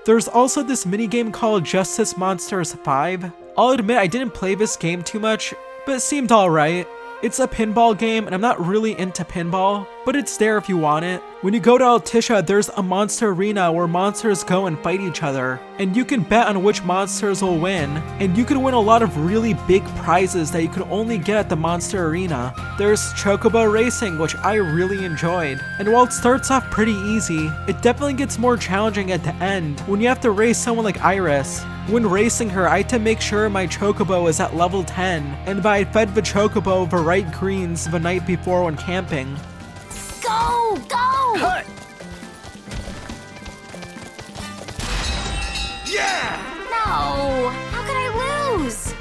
There's also this minigame called Justice Monsters 5. I'll admit I didn't play this game too much, but it seemed alright. It's a pinball game, and I'm not really into pinball, but it's there if you want it. When you go to Altissia, there's a monster arena where monsters go and fight each other, and you can bet on which monsters will win, and you can win a lot of really big prizes that you can only get at the monster arena. There's Chocobo Racing, which I really enjoyed, and while it starts off pretty easy, it definitely gets more challenging at the end when you have to race someone like Iris. When racing her, I had to make sure my Chocobo is at level 10, and that I fed the Chocobo the right greens the night before when camping. Go! Go! Yeah! No! How could I lose?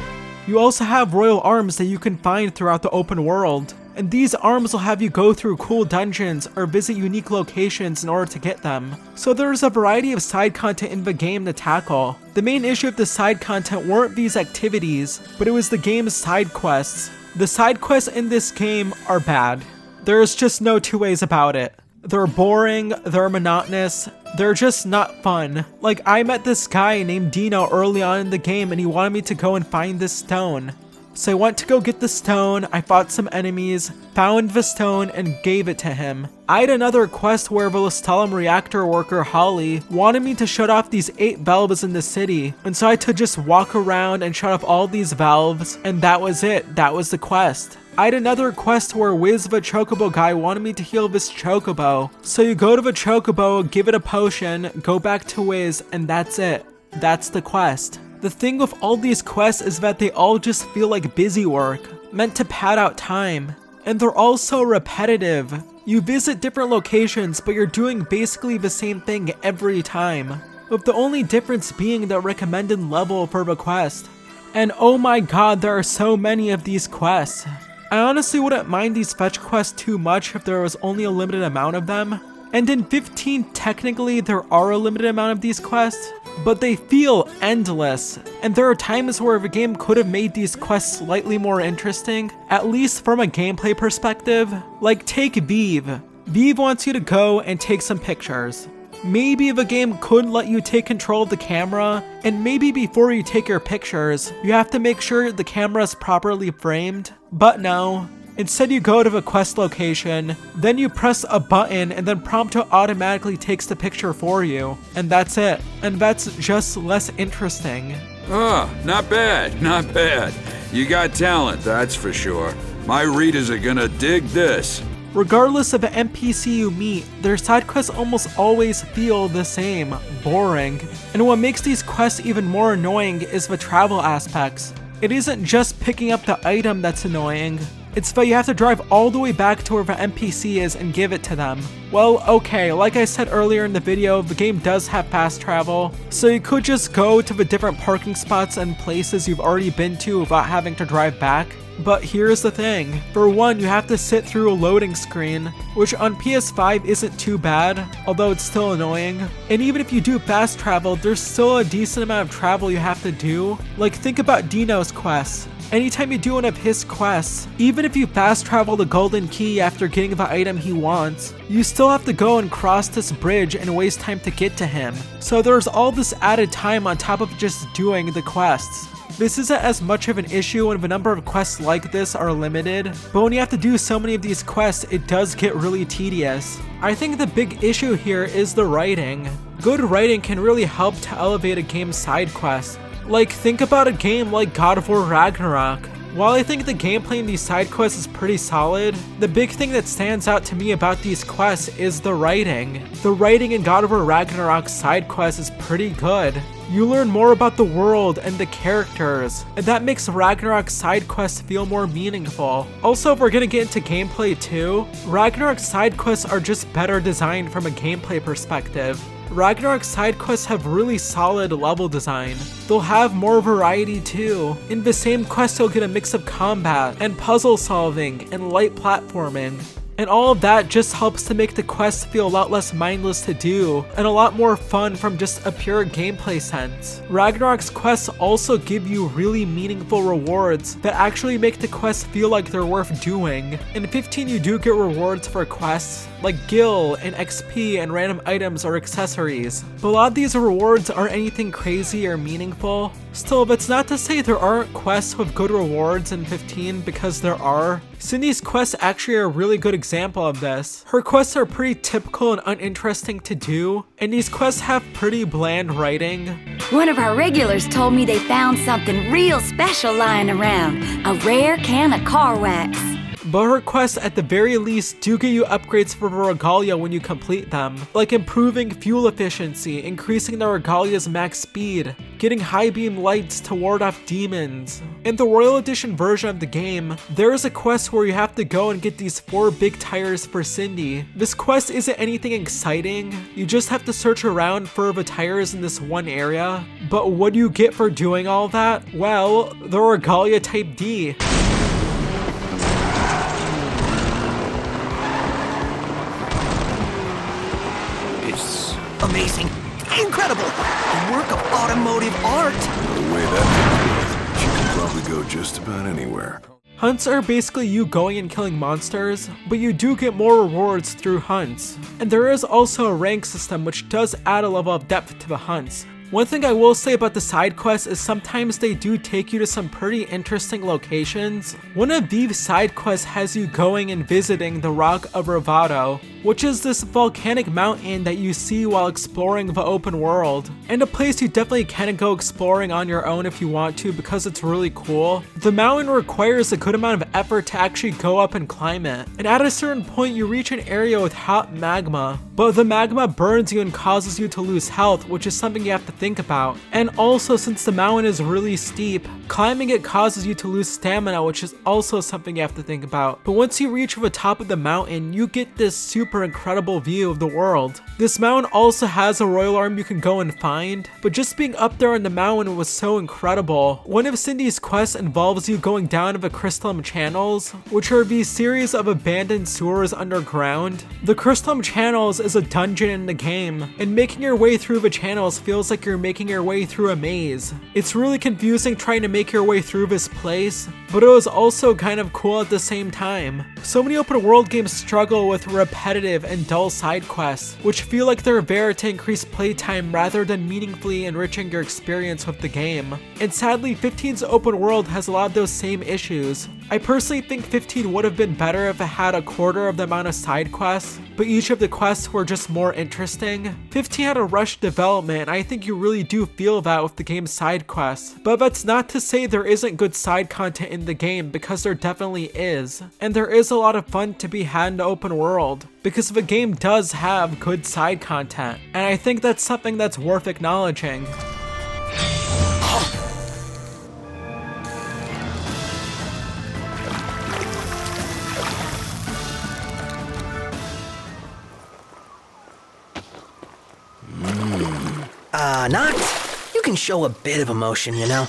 You also have royal arms that you can find throughout the open world. And these arms will have you go through cool dungeons or visit unique locations in order to get them. So there's a variety of side content in the game to tackle. The main issue of the side content weren't these activities, but it was the game's side quests. The side quests in this game are bad. There's just no two ways about it. They're boring, they're monotonous, they're just not fun. Like, I met this guy named Dino early on in the game and he wanted me to go and find this stone. So I went to go get the stone, I fought some enemies, found the stone, and gave it to him. I had another quest where the Stellum reactor worker Holly wanted me to shut off these 8 valves in the city, and so I had to just walk around and shut off all these valves, and that was it, that was the quest. I had another quest where Wiz the Chocobo guy wanted me to heal this Chocobo. So you go to the Chocobo, give it a potion, go back to Wiz, and that's it. That's the quest. The thing with all these quests is that they all just feel like busy work, meant to pad out time. And they're all so repetitive. You visit different locations, but you're doing basically the same thing every time, with the only difference being the recommended level for the quest. And oh my god, there are so many of these quests. I honestly wouldn't mind these fetch quests too much if there was only a limited amount of them. And in 15, technically there are a limited amount of these quests, but they feel endless. And there are times where the game could have made these quests slightly more interesting, at least from a gameplay perspective. Like, take Vive. Vive wants you to go and take some pictures. Maybe the game could let you take control of the camera, and maybe before you take your pictures, you have to make sure the camera is properly framed. But no. Instead, you go to the quest location, then you press a button and then Prompto automatically takes the picture for you. And that's it. And that's just less interesting. Oh, not bad, not bad. You got talent, that's for sure. My readers are gonna dig this. Regardless of the NPC you meet, their side quests almost always feel the same, boring. And what makes these quests even more annoying is the travel aspects. It isn't just picking up the item that's annoying. It's that you have to drive all the way back to where the NPC is and give it to them. Well, okay, like I said earlier in the video, the game does have fast travel, so you could just go to the different parking spots and places you've already been to without having to drive back. But here's the thing. For one, you have to sit through a loading screen, which on PS5 isn't too bad, although it's still annoying. And even if you do fast travel, there's still a decent amount of travel you have to do. Like, think about Dino's quests. Anytime you do one of his quests, even if you fast travel the golden key after getting the item he wants, you still have to go and cross this bridge and waste time to get to him. So there's all this added time on top of just doing the quests. This isn't as much of an issue when the number of quests like this are limited, but when you have to do so many of these quests, it does get really tedious. I think the big issue here is the writing. Good writing can really help to elevate a game's side quests. Like, think about a game like God of War Ragnarok. While I think the gameplay in these side quests is pretty solid, the big thing that stands out to me about these quests is the writing. The writing in God of War Ragnarok's side quests is pretty good. You learn more about the world and the characters, and that makes Ragnarok's side quests feel more meaningful. Also, if we're gonna get into gameplay too, Ragnarok's side quests are just better designed from a gameplay perspective. Ragnarok's side quests have really solid level design. They'll have more variety too. In the same quest, you'll get a mix of combat and puzzle solving and light platforming. And all of that just helps to make the quests feel a lot less mindless to do, and a lot more fun from just a pure gameplay sense. Ragnarok's quests also give you really meaningful rewards that actually make the quests feel like they're worth doing. In 15 you do get rewards for quests, like Gil and XP and random items or accessories, but a lot of these rewards aren't anything crazy or meaningful. Still, that's not to say there aren't quests with good rewards in 15, because there are. Cindy's quests actually are a really good example of this. Her quests are pretty typical and uninteresting to do, and these quests have pretty bland writing. One of our regulars told me they found something real special lying around. A rare can of car wax. but her quests at the very least do get you upgrades for regalia when you complete them, like improving fuel efficiency, increasing the regalia's max speed, getting high beam lights to ward off demons. In the Royal Edition version of the game, there is a quest where you have to go and get these 4 big tires for Cindy. This quest isn't anything exciting, you just have to search around for the tires in this one area, but what do you get for doing all that? Well, the regalia type D. It's amazing. Incredible. A work of automotive art. The way that thing's built, she can probably go just about anywhere. Hunts are basically you going and killing monsters, but you do get more rewards through hunts. And there is also a rank system which does add a level of depth to the hunts. One thing I will say about the side quests is sometimes they do take you to some pretty interesting locations. One of these side quests has you going and visiting the Rock of Ravado, which is this volcanic mountain that you see while exploring the open world, and a place you definitely can go exploring on your own if you want to because it's really cool. The mountain requires a good amount of effort to actually go up and climb it, and at a certain point you reach an area with hot magma, but the magma burns you and causes you to lose health, which is something you have to think about. And also, since the mountain is really steep, climbing it causes you to lose stamina, which is also something you have to think about. But once you reach the top of the mountain, you get this super incredible view of the world. This mountain also has a royal arm you can go and find, but just being up there on the mountain was so incredible. One of Cindy's quests involves you going down the crystalline channels, which are these series of abandoned sewers underground. The crystalline channels is a dungeon in the game, and making your way through the channels feels like you're making your way through a maze. It's really confusing trying to make your way through this place, but it was also kind of cool at the same time. So many open world games struggle with repetitive and dull side quests, which feel like they're there to increase playtime rather than meaningfully enriching your experience with the game. And sadly, 15's open world has a lot of those same issues. I personally think 15 would have been better if it had a quarter of the amount of side quests, but each of the quests were just more interesting. 15 had a rushed development, and I think you really do feel that with the game's side quests. But that's not to say there isn't good side content in the game, because there definitely is. And there is a lot of fun to be had in the open world, because the game does have good side content, and I think that's something that's worth acknowledging. Noctis, you can show a bit of emotion, you know?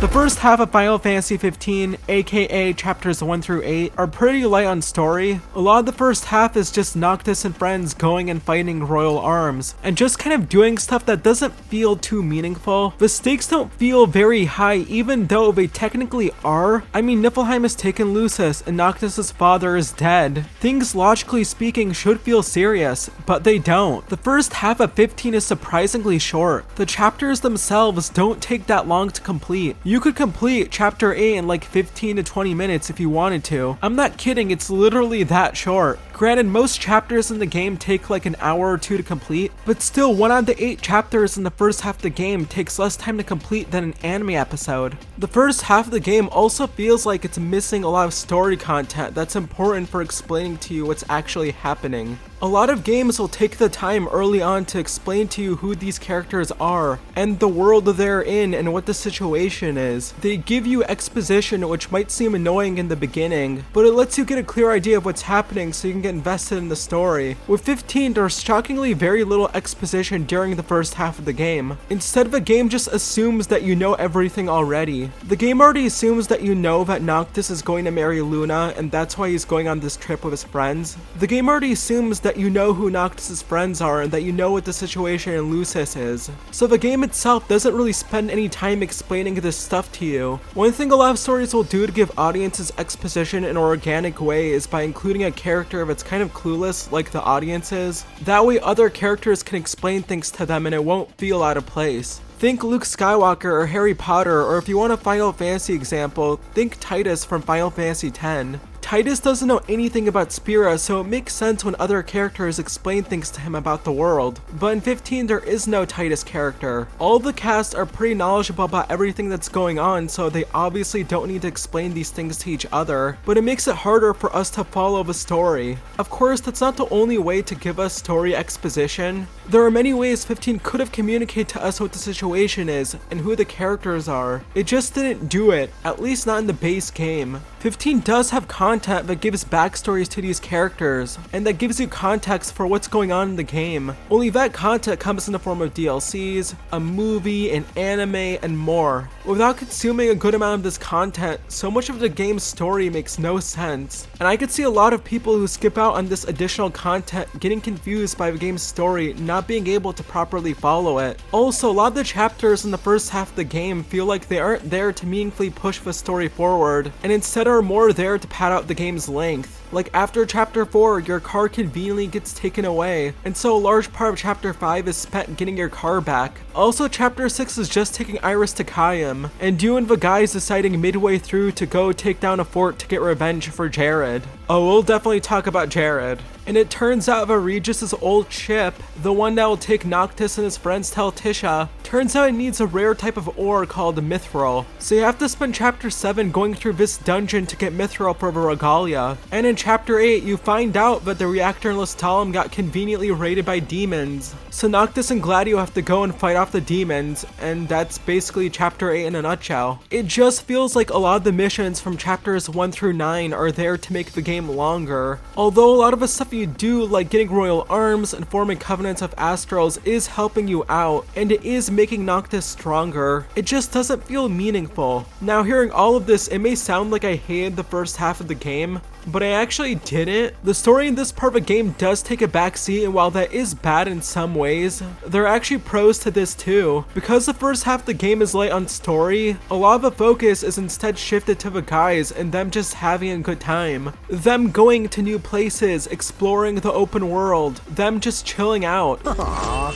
The first half of Final Fantasy XV, aka chapters 1 through 8, are pretty light on story. A lot of the first half is just Noctis and friends going and fighting royal arms, and just kind of doing stuff that doesn't feel too meaningful. The stakes don't feel very high, even though they technically are. I mean, Niflheim has taken Lucis, and Noctis' father is dead. Things logically speaking should feel serious, but they don't. The first half of 15 is surprisingly short. The chapters themselves don't take that long to complete. You could complete chapter 8 in like 15 to 20 minutes if you wanted to. I'm not kidding, it's literally that short. Granted, most chapters in the game take like an hour or two to complete, but still 1 out of the 8 chapters in the first half of the game takes less time to complete than an anime episode. The first half of the game also feels like it's missing a lot of story content that's important for explaining to you what's actually happening. A lot of games will take the time early on to explain to you who these characters are, and the world they're in and what the situation is. They give you exposition, which might seem annoying in the beginning, but it lets you get a clear idea of what's happening so you can get invested in the story. With 15, there's shockingly very little exposition during the first half of the game. Instead, the game just assumes that you know everything already. The game already assumes that you know that Noctis is going to marry Luna, and that's why he's going on this trip with his friends. The game already assumes that you know who Noctis' friends are and that you know what the situation in Lucis is. So the game itself doesn't really spend any time explaining this stuff to you. One thing a lot of stories will do to give audiences exposition in an organic way is by including a character that's kind of clueless, like the audience is. That way other characters can explain things to them and it won't feel out of place. Think Luke Skywalker or Harry Potter, or if you want a Final Fantasy example, think Titus from Final Fantasy X. Titus doesn't know anything about Spira, so it makes sense when other characters explain things to him about the world. But in 15, there is no Titus character. All of the cast are pretty knowledgeable about everything that's going on, so they obviously don't need to explain these things to each other, but it makes it harder for us to follow the story. Of course, that's not the only way to give us story exposition. There are many ways 15 could have communicated to us what the situation is and who the characters are. It just didn't do it, at least not in the base game. 15 does have content that gives backstories to these characters, and that gives you context for what's going on in the game. Only that content comes in the form of DLCs, a movie, an anime, and more. Without consuming a good amount of this content, so much of the game's story makes no sense. And I could see a lot of people who skip out on this additional content getting confused by the game's story, not being able to properly follow it. Also, a lot of the chapters in the first half of the game feel like they aren't there to meaningfully push the story forward, and instead are more there to pad out the game's length. Like after chapter 4, your car conveniently gets taken away, and so a large part of chapter 5 is spent getting your car back. Also, chapter 6 is just taking Iris to Kayam, and you and the guys deciding midway through to go take down a fort to get revenge for Jared. Oh, we'll definitely talk about Jared. And it turns out that Regis' old ship, the one that will take Noctis and his friends to Tisha, turns out it needs a rare type of ore called mithril. So you have to spend chapter 7 going through this dungeon to get mithril for the regalia. And in chapter 8, you find out that the reactor in Lestallum got conveniently raided by demons. So Noctis and Gladio have to go and fight off the demons, and that's basically chapter 8 in a nutshell. It just feels like a lot of the missions from chapters 1 through 9 are there to make the game longer. Although a lot of the stuff you do, like getting royal arms and forming covenants of astrals, is helping you out, and it is making Noctis stronger. It just doesn't feel meaningful. Now, hearing all of this, it may sound like I hated the first half of the game, but I actually didn't. The story in this part of the game does take a backseat, and while that is bad in some ways, there are actually pros to this too. Because the first half of the game is light on story, a lot of the focus is instead shifted to the guys and them just having a good time. Them going to new places, exploring the open world, them just chilling out. Aww,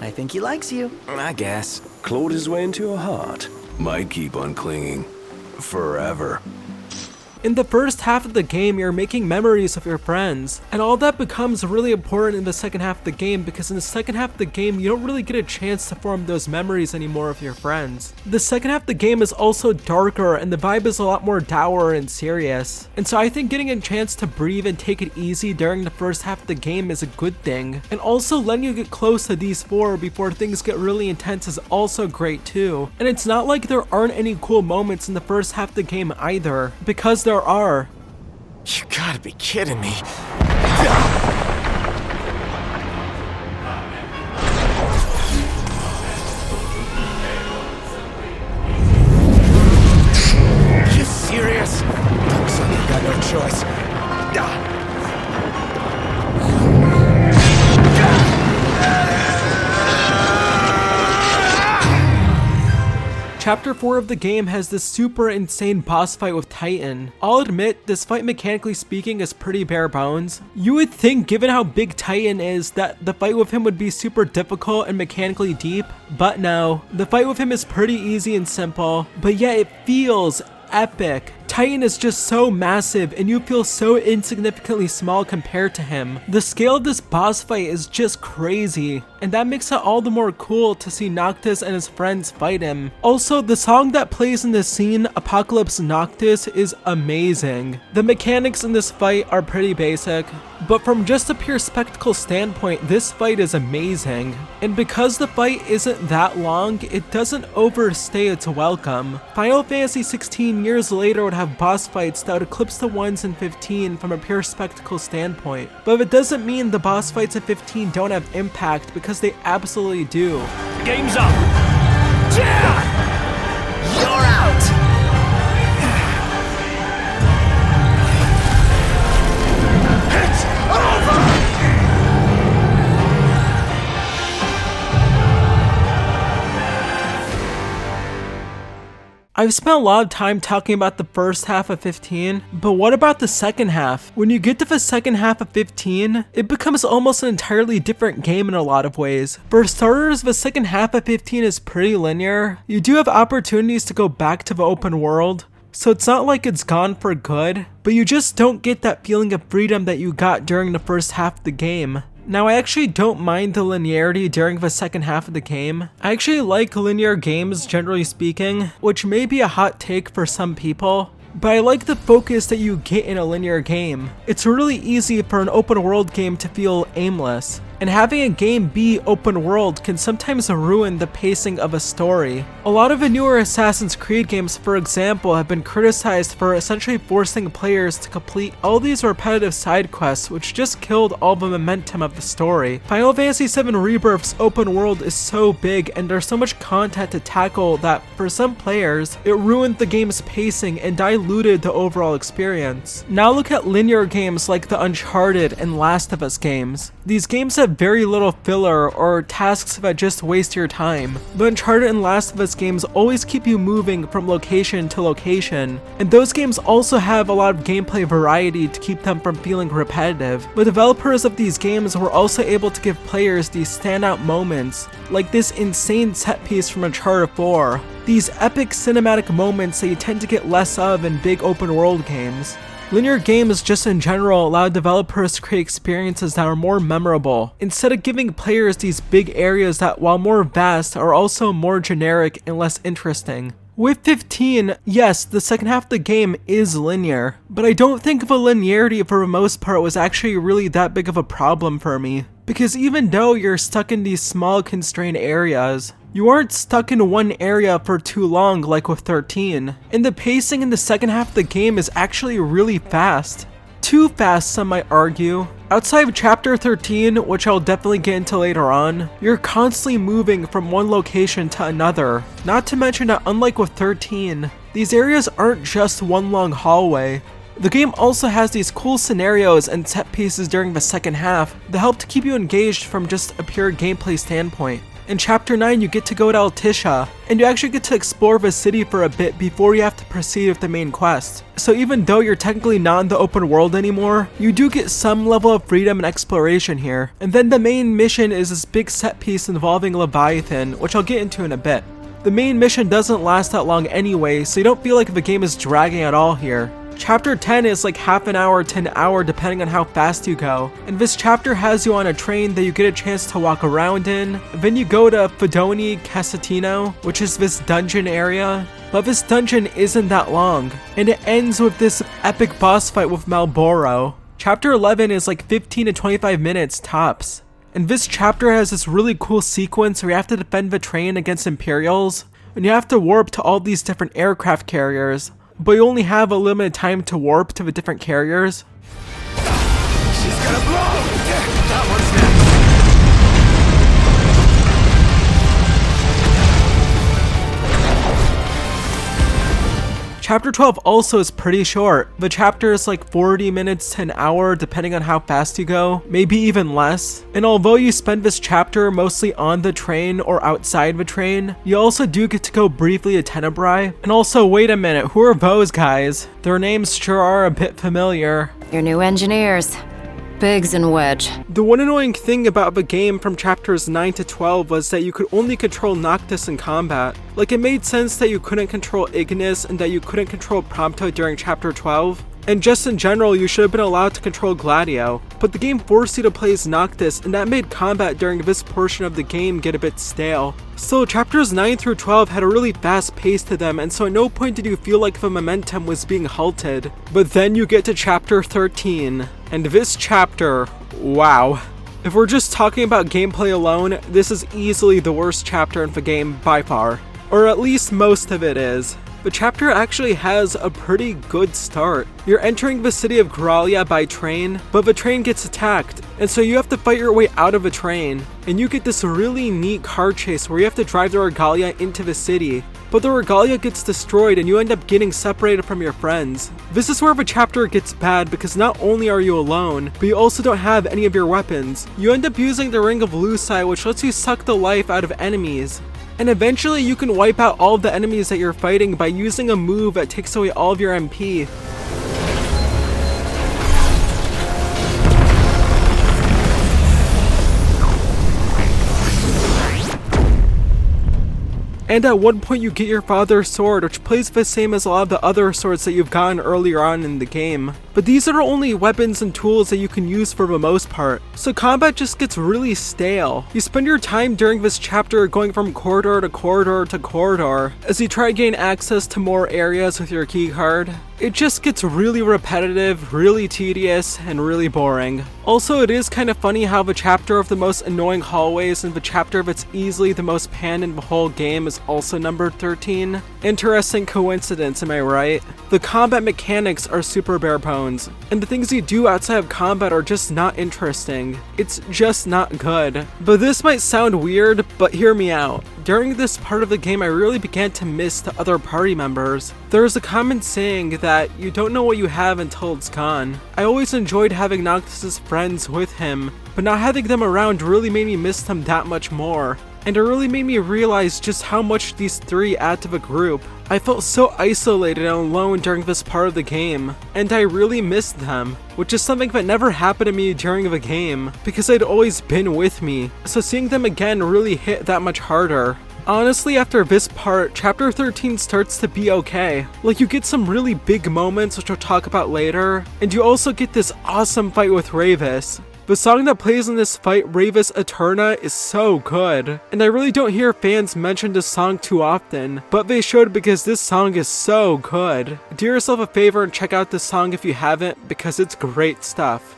I think he likes you. I guess. Clawed his way into your heart. Might keep on clinging. Forever. In the first half of the game, you're making memories with your friends, and all that becomes really important in the second half of the game, because in the second half of the game, you don't really get a chance to form those memories anymore with your friends. The second half of the game is also darker, and the vibe is a lot more dour and serious. And so I think getting a chance to breathe and take it easy during the first half of the game is a good thing. And also letting you get close to these four before things get really intense is also great too. And it's not like there aren't any cool moments in the first half of the game either, because there are. You gotta be kidding me. You serious? Looks like you've got no choice. Chapter 4 of the game has this super insane boss fight with Titan. I'll admit, this fight mechanically speaking is pretty bare bones. You would think, given how big Titan is, that the fight with him would be super difficult and mechanically deep, but no. The fight with him is pretty easy and simple, but yet it feels epic. Titan is just so massive and you feel so insignificantly small compared to him. The scale of this boss fight is just crazy, and that makes it all the more cool to see Noctis and his friends fight him. Also, the song that plays in this scene, Apocalypse Noctis, is amazing. The mechanics in this fight are pretty basic, but from just a pure spectacle standpoint, this fight is amazing. And because the fight isn't that long, it doesn't overstay its welcome. Final Fantasy 16 years later would have boss fights that would eclipse the ones in 15 from a pure spectacle standpoint. But it doesn't mean the boss fights in 15 don't have impact, because they absolutely do. Game's up! Yeah! You're out! It's over! I've spent a lot of time talking about the first half of 15, but what about the second half? When you get to the second half of 15, it becomes almost an entirely different game in a lot of ways. For starters, the second half of 15 is pretty linear. You do have opportunities to go back to the open world, so it's not like it's gone for good, but you just don't get that feeling of freedom that you got during the first half of the game. Now, I actually don't mind the linearity during the second half of the game. I actually like linear games, generally speaking, which may be a hot take for some people, but I like the focus that you get in a linear game. It's really easy for an open world game to feel aimless, and having a game be open world can sometimes ruin the pacing of a story. A lot of the newer Assassin's Creed games, for example, have been criticized for essentially forcing players to complete all these repetitive side quests, which just killed all the momentum of the story. Final Fantasy VII Rebirth's open world is so big and there's so much content to tackle that, for some players, it ruined the game's pacing and diluted the overall experience. Now look at linear games like the Uncharted and Last of Us games. These games have very little filler or tasks that just waste your time. The Uncharted and Last of Us games always keep you moving from location to location, and those games also have a lot of gameplay variety to keep them from feeling repetitive. The developers of these games were also able to give players these standout moments, like this insane set piece from Uncharted 4. These epic cinematic moments that you tend to get less of in big open world games. Linear games just in general allow developers to create experiences that are more memorable, instead of giving players these big areas that, while more vast, are also more generic and less interesting. With 15, yes, the second half of the game is linear, but I don't think the linearity for the most part was actually really that big of a problem for me. Because even though you're stuck in these small constrained areas, you aren't stuck in one area for too long like with 13, and the pacing in the second half of the game is actually really fast. Too fast, some might argue. Outside of chapter 13, which I'll definitely get into later on, you're constantly moving from one location to another. Not to mention that unlike with 13, these areas aren't just one long hallway. The game also has these cool scenarios and set pieces during the second half that help to keep you engaged from just a pure gameplay standpoint. In Chapter 9, you get to go to Altissia, and you actually get to explore the city for a bit before you have to proceed with the main quest. So even though you're technically not in the open world anymore, you do get some level of freedom and exploration here. And then the main mission is this big set piece involving Leviathan, which I'll get into in a bit. The main mission doesn't last that long anyway, so you don't feel like the game is dragging at all here. Chapter 10 is like half an hour to an hour depending on how fast you go, and this chapter has you on a train that you get a chance to walk around in. Then you go to Fedoni Casatino, which is this dungeon area, but this dungeon isn't that long, and it ends with this epic boss fight with Malboro. Chapter 11 is like 15 to 25 minutes tops, and this chapter has this really cool sequence where you have to defend the train against Imperials, and you have to warp to all these different aircraft carriers. But you only have a limited time to warp to the different carriers. She's gonna blow! That one's next! Chapter 12 also is pretty short. The chapter is like 40 minutes to an hour depending on how fast you go, maybe even less. And although you spend this chapter mostly on the train or outside the train, you also do get to go briefly to Tenebrae. And also, wait a minute, who are those guys? Their names sure are a bit familiar. Your new engineers. Biggs and Wedge. The one annoying thing about the game from chapters 9 to 12 was that you could only control Noctis in combat. Like, it made sense that you couldn't control Ignis and that you couldn't control Prompto during chapter 12. And just in general, you should have been allowed to control Gladio. But the game forced you to play as Noctis, and that made combat during this portion of the game get a bit stale. So chapters 9 through 12 had a really fast pace to them, and so at no point did you feel like the momentum was being halted. But then you get to chapter 13, and this chapter, wow. If we're just talking about gameplay alone, this is easily the worst chapter in the game by far. Or at least most of it is. The chapter actually has a pretty good start. You're entering the city of Gralia by train, but the train gets attacked, and so you have to fight your way out of the train. And you get this really neat car chase where you have to drive the Regalia into the city. But the Regalia gets destroyed and you end up getting separated from your friends. This is where the chapter gets bad because not only are you alone, but you also don't have any of your weapons. You end up using the Ring of Lucii, which lets you suck the life out of enemies. And eventually you can wipe out all of the enemies that you're fighting by using a move that takes away all of your MP. And at one point you get your father's sword, which plays the same as a lot of the other swords that you've gotten earlier on in the game. But these are only weapons and tools that you can use for the most part, so combat just gets really stale. You spend your time during this chapter going from corridor to corridor to corridor as you try to gain access to more areas with your keycard. It just gets really repetitive, really tedious, and really boring. Also, it is kind of funny how the chapter of the most annoying hallways and the chapter that's easily the most panned in the whole game is also numbered 13. Interesting coincidence, am I right? The combat mechanics are super bare bones, and the things you do outside of combat are just not interesting. It's just not good. But this might sound weird, but hear me out. During this part of the game, I really began to miss the other party members. There is a common saying that you don't know what you have until it's gone. I always enjoyed having Noctis' friends with him, but not having them around really made me miss them that much more. And it really made me realize just how much these three add to the group. I felt so isolated and alone during this part of the game, and I really missed them, which is something that never happened to me during the game, because they'd always been with me, so seeing them again really hit that much harder. Honestly, after this part, chapter 13 starts to be okay. Like, you get some really big moments, which we'll talk about later, and you also get this awesome fight with Ravis. The song that plays in this fight, Ravis Eterna, is so good, and I really don't hear fans mention this song too often, but they should because this song is so good. Do yourself a favor and check out this song if you haven't, because it's great stuff.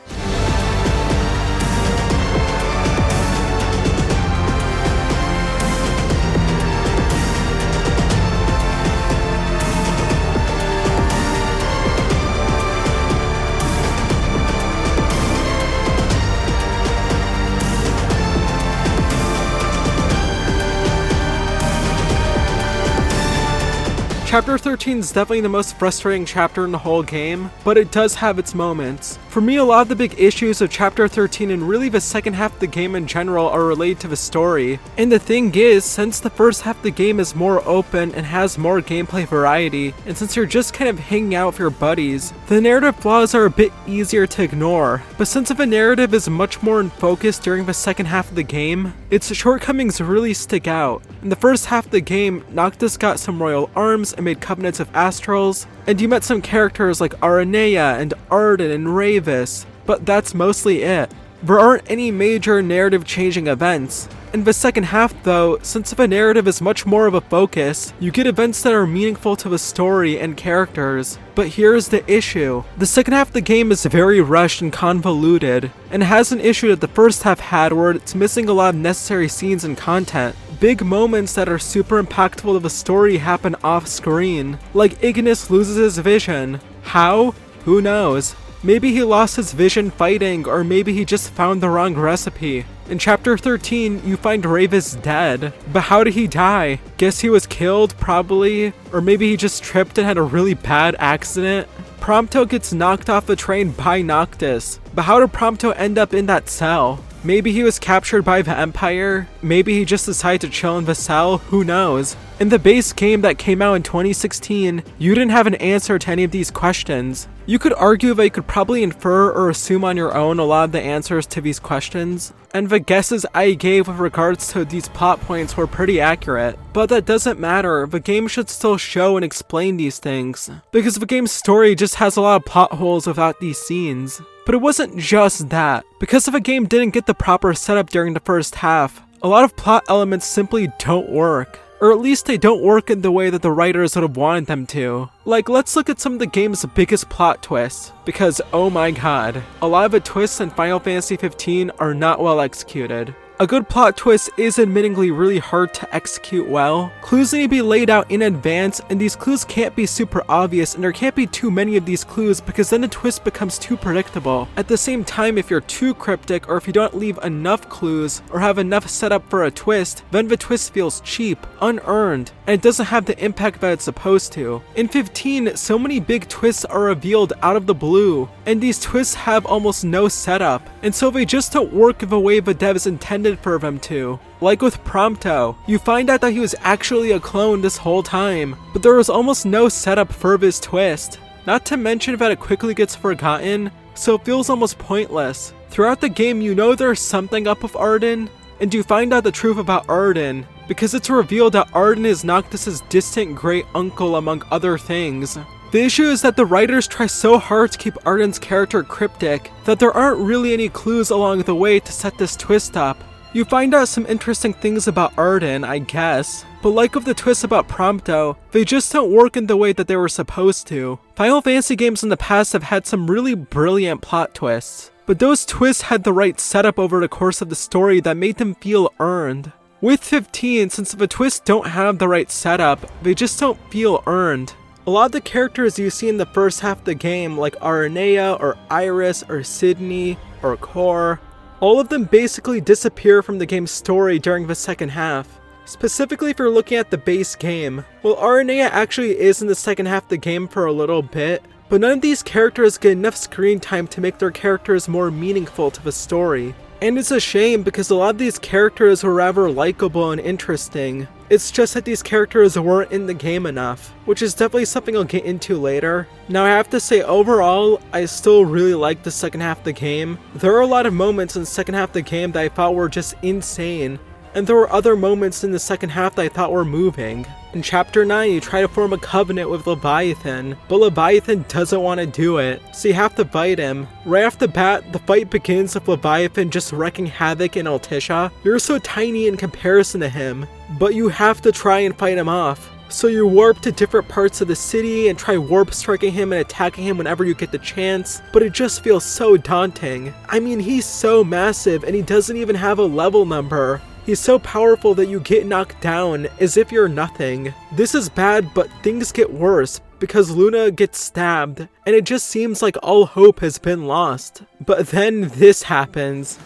Chapter 13 is definitely the most frustrating chapter in the whole game, but it does have its moments. For me, a lot of the big issues of Chapter 13 and really the second half of the game in general are related to the story. And the thing is, since the first half of the game is more open and has more gameplay variety, and since you're just kind of hanging out with your buddies, the narrative flaws are a bit easier to ignore. But since the narrative is much more in focus during the second half of the game, its shortcomings really stick out. In the first half of the game, Noctis got some royal arms and made covenants with Astrals, and you met some characters like Aranea and Arden and Ravis, but that's mostly it. There aren't any major narrative changing events. In the second half though, since the narrative is much more of a focus, you get events that are meaningful to the story and characters. But here's the issue. The second half of the game is very rushed and convoluted, and has an issue that the first half had where it's missing a lot of necessary scenes and content. Big moments that are super impactful to the story happen off screen, like Ignis loses his vision. How? Who knows? Maybe he lost his vision fighting, or maybe he just found the wrong recipe. In chapter 13, you find Ravis dead, but how did he die? Guess he was killed, probably, or maybe he just tripped and had a really bad accident. Prompto gets knocked off the train by Noctis, but how did Prompto end up in that cell? Maybe he was captured by the Empire, maybe he just decided to chill in the cell, who knows? In the base game that came out in 2016, you didn't have an answer to any of these questions. You could argue that you could probably infer or assume on your own a lot of the answers to these questions, and the guesses I gave with regards to these plot points were pretty accurate. But that doesn't matter, the game should still show and explain these things, because the game's story just has a lot of plot holes without these scenes. But it wasn't just that. Because if a game didn't get the proper setup during the first half, a lot of plot elements simply don't work. Or at least they don't work in the way that the writers would have wanted them to. Like, let's look at some of the game's biggest plot twists, because oh my god, a lot of the twists in Final Fantasy XV are not well executed. A good plot twist is admittingly really hard to execute well. Clues need to be laid out in advance, and these clues can't be super obvious, and there can't be too many of these clues because then the twist becomes too predictable. At the same time, if you're too cryptic, or if you don't leave enough clues, or have enough setup for a twist, then the twist feels cheap, unearned, and it doesn't have the impact that it's supposed to. In 15, so many big twists are revealed out of the blue, and these twists have almost no setup, and so they just don't work the way the devs intended for them to. Like with Prompto, you find out that he was actually a clone this whole time, but there was almost no setup for this twist. Not to mention that it quickly gets forgotten, so it feels almost pointless. Throughout the game, you know there's something up with Arden, and you find out the truth about Arden, because it's revealed that Arden is Noctis' distant great uncle among other things. The issue is that the writers try so hard to keep Arden's character cryptic that there aren't really any clues along the way to set this twist up. You find out some interesting things about Arden, I guess, but like with the twists about Prompto, they just don't work in the way that they were supposed to. Final Fantasy games in the past have had some really brilliant plot twists, but those twists had the right setup over the course of the story that made them feel earned. With 15, since the twists don't have the right setup, they just don't feel earned. A lot of the characters you see in the first half of the game, like Aranea or Iris or Sydney or Core, all of them basically disappear from the game's story during the second half. Specifically if you're looking at the base game. Well, Aranea actually is in the second half of the game for a little bit, but none of these characters get enough screen time to make their characters more meaningful to the story. And it's a shame because a lot of these characters were rather likable and interesting. It's just that these characters weren't in the game enough, which is definitely something I'll get into later. Now I have to say overall, I still really like the second half of the game. There are a lot of moments in the second half of the game that I thought were just insane. And there were other moments in the second half that I thought were moving. In Chapter 9, you try to form a covenant with Leviathan, but Leviathan doesn't want to do it, so you have to fight him. Right off the bat, the fight begins with Leviathan just wreaking havoc in Altissia. You're so tiny in comparison to him, but you have to try and fight him off. So you warp to different parts of the city and try warp striking him and attacking him whenever you get the chance, but it just feels so daunting. I mean, he's so massive and he doesn't even have a level number. He's so powerful that you get knocked down as if you're nothing. This is bad, but things get worse because Luna gets stabbed and it just seems like all hope has been lost. But then this happens.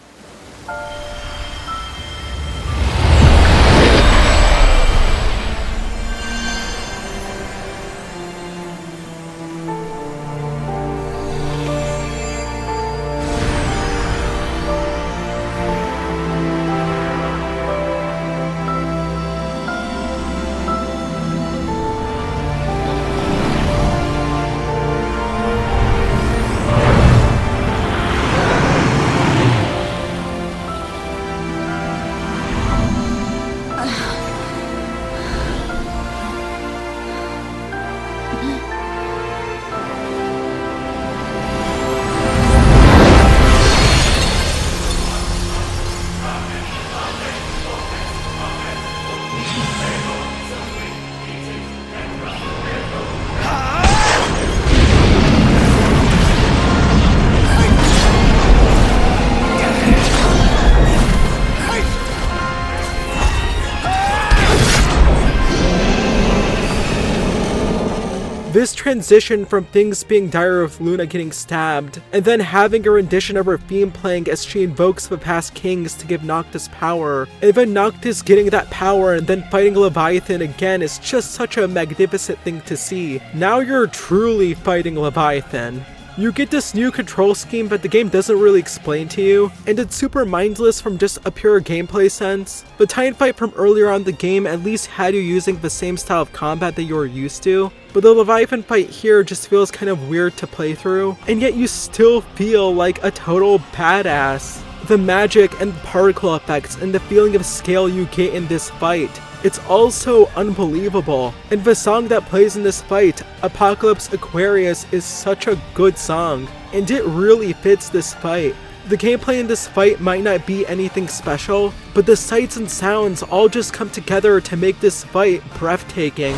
This transition from things being dire with Luna getting stabbed, and then having a rendition of her theme playing as she invokes the past kings to give Noctis power, and then Noctis getting that power and then fighting Leviathan again is just such a magnificent thing to see. Now you're truly fighting Leviathan. You get this new control scheme that the game doesn't really explain to you, and it's super mindless from just a pure gameplay sense. The Titan fight from earlier on in the game at least had you using the same style of combat that you were used to, but the Leviathan fight here just feels kind of weird to play through, and yet you still feel like a total badass. The magic and particle effects and the feeling of scale you get in this fight, it's all so unbelievable. And the song that plays in this fight, Apocalypse Aquarius, is such a good song, and it really fits this fight. The gameplay in this fight might not be anything special, but the sights and sounds all just come together to make this fight breathtaking.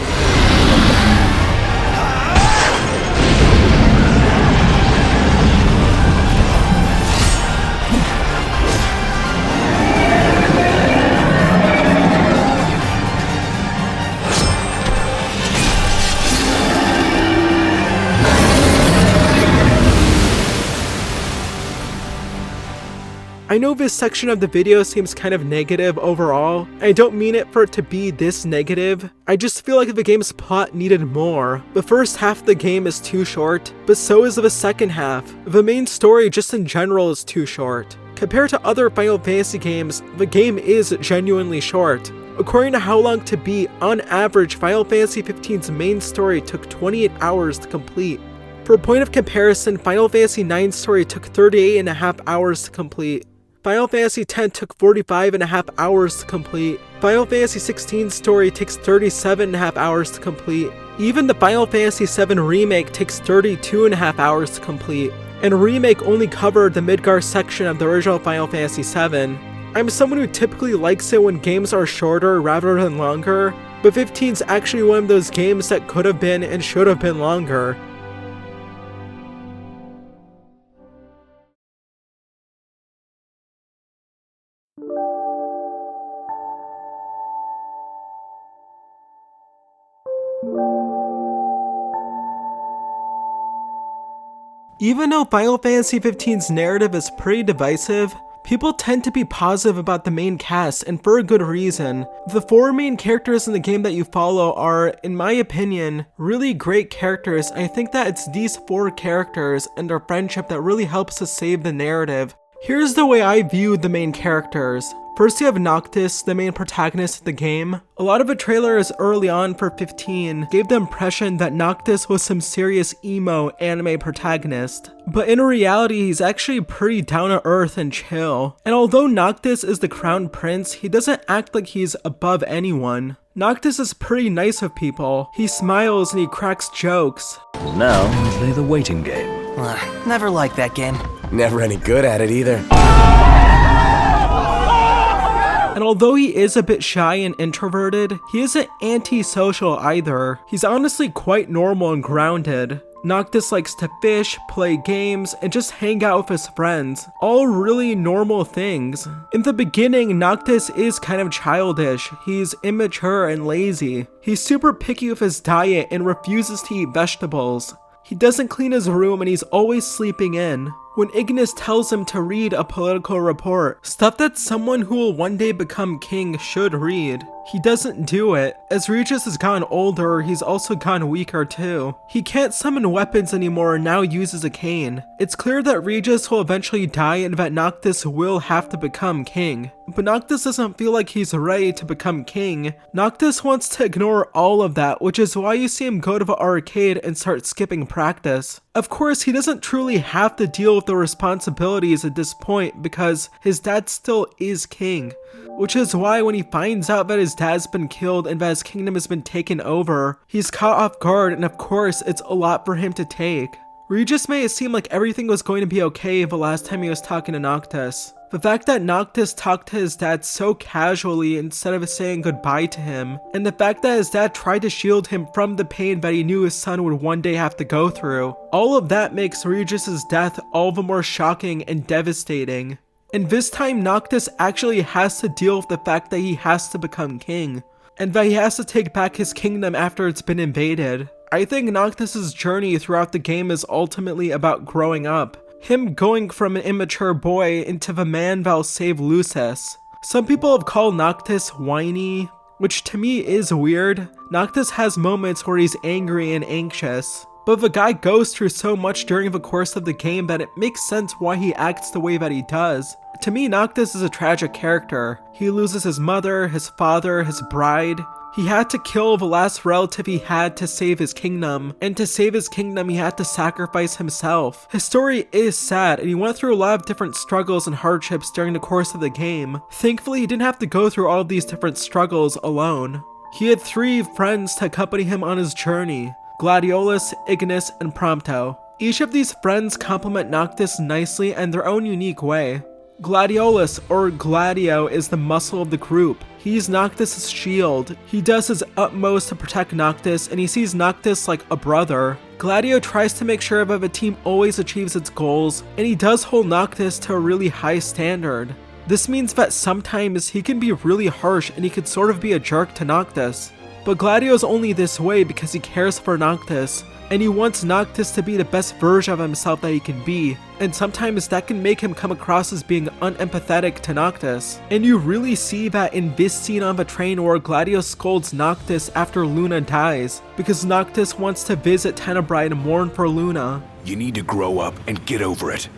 I know this section of the video seems kind of negative overall. I don't mean it for it to be this negative. I just feel like the game's plot needed more. The first half of the game is too short, but so is the second half. The main story just in general is too short. Compared to other Final Fantasy games, the game is genuinely short. According to How Long to Beat, on average, Final Fantasy XV's main story took 28 hours to complete. For a point of comparison, Final Fantasy IX's story took 38.5 hours to complete. Final Fantasy X took 45.5 hours to complete. Final Fantasy XVI story takes 37.5 hours to complete. Even the Final Fantasy VII Remake takes 32.5 hours to complete. And Remake only covered the Midgar section of the original Final Fantasy VII. I'm someone who typically likes it when games are shorter rather than longer, but 15's actually one of those games that could have been and should have been longer. Even though Final Fantasy XV's narrative is pretty divisive, people tend to be positive about the main cast, and for a good reason. The 4 main characters in the game that you follow are, in my opinion, really great characters. I think that it's these 4 characters and their friendship that really helps to save the narrative. Here's the way I view the main characters. First, you have Noctis, the main protagonist of the game. A lot of the trailers early on for 15 gave the impression that Noctis was some serious emo anime protagonist. But in reality, he's actually pretty down to earth and chill. And although Noctis is the crown prince, he doesn't act like he's above anyone. Noctis is pretty nice with people. He smiles and he cracks jokes. Now we play the waiting game. Never liked that game. Never any good at it either. And although he is a bit shy and introverted, he isn't antisocial either. He's honestly quite normal and grounded. Noctis likes to fish, play games, and just hang out with his friends. All really normal things. In the beginning, Noctis is kind of childish. He's immature and lazy. He's super picky with his diet and refuses to eat vegetables. He doesn't clean his room and he's always sleeping in. When Ignis tells him to read a political report, stuff that someone who will one day become king should read, he doesn't do it. As Regis has gotten older, he's also gotten weaker too. He can't summon weapons anymore and now uses a cane. It's clear that Regis will eventually die and that Noctis will have to become king. But Noctis doesn't feel like he's ready to become king. Noctis wants to ignore all of that, which is why you see him go to the arcade and start skipping practice. Of course, he doesn't truly have to deal with the responsibilities at this point because his dad still is king. Which is why when he finds out that his dad's been killed and that his kingdom has been taken over, he's caught off guard, and of course it's a lot for him to take. Regis made it seem like everything was going to be okay the last time he was talking to Noctis. The fact that Noctis talked to his dad so casually instead of saying goodbye to him, and the fact that his dad tried to shield him from the pain that he knew his son would one day have to go through, all of that makes Regis's death all the more shocking and devastating. And this time Noctis actually has to deal with the fact that he has to become king, and that he has to take back his kingdom after it's been invaded. I think Noctis's journey throughout the game is ultimately about growing up. Him going from an immature boy into the man that'll save Lucis. Some people have called Noctis whiny, which to me is weird. Noctis has moments where he's angry and anxious, but the guy goes through so much during the course of the game that it makes sense why he acts the way that he does. To me, Noctis is a tragic character. He loses his mother, his father, his bride. He had to kill the last relative he had to save his kingdom, and to save his kingdom he had to sacrifice himself. His story is sad, and he went through a lot of different struggles and hardships during the course of the game. Thankfully, he didn't have to go through all of these different struggles alone. He had 3 friends to accompany him on his journey: Gladiolus, Ignis, and Prompto. Each of these friends complement Noctis nicely in their own unique way. Gladiolus, or Gladio, is the muscle of the group. He's Noctis' shield. He does his utmost to protect Noctis, and he sees Noctis like a brother. Gladio tries to make sure that the team always achieves its goals, and he does hold Noctis to a really high standard. This means that sometimes he can be really harsh and he could sort of be a jerk to Noctis. But Gladio's only this way because he cares for Noctis, and he wants Noctis to be the best version of himself that he can be, and sometimes that can make him come across as being unempathetic to Noctis. And you really see that in this scene on the train where Gladio scolds Noctis after Luna dies, because Noctis wants to visit Tenebrae and mourn for Luna. You need to grow up and get over it.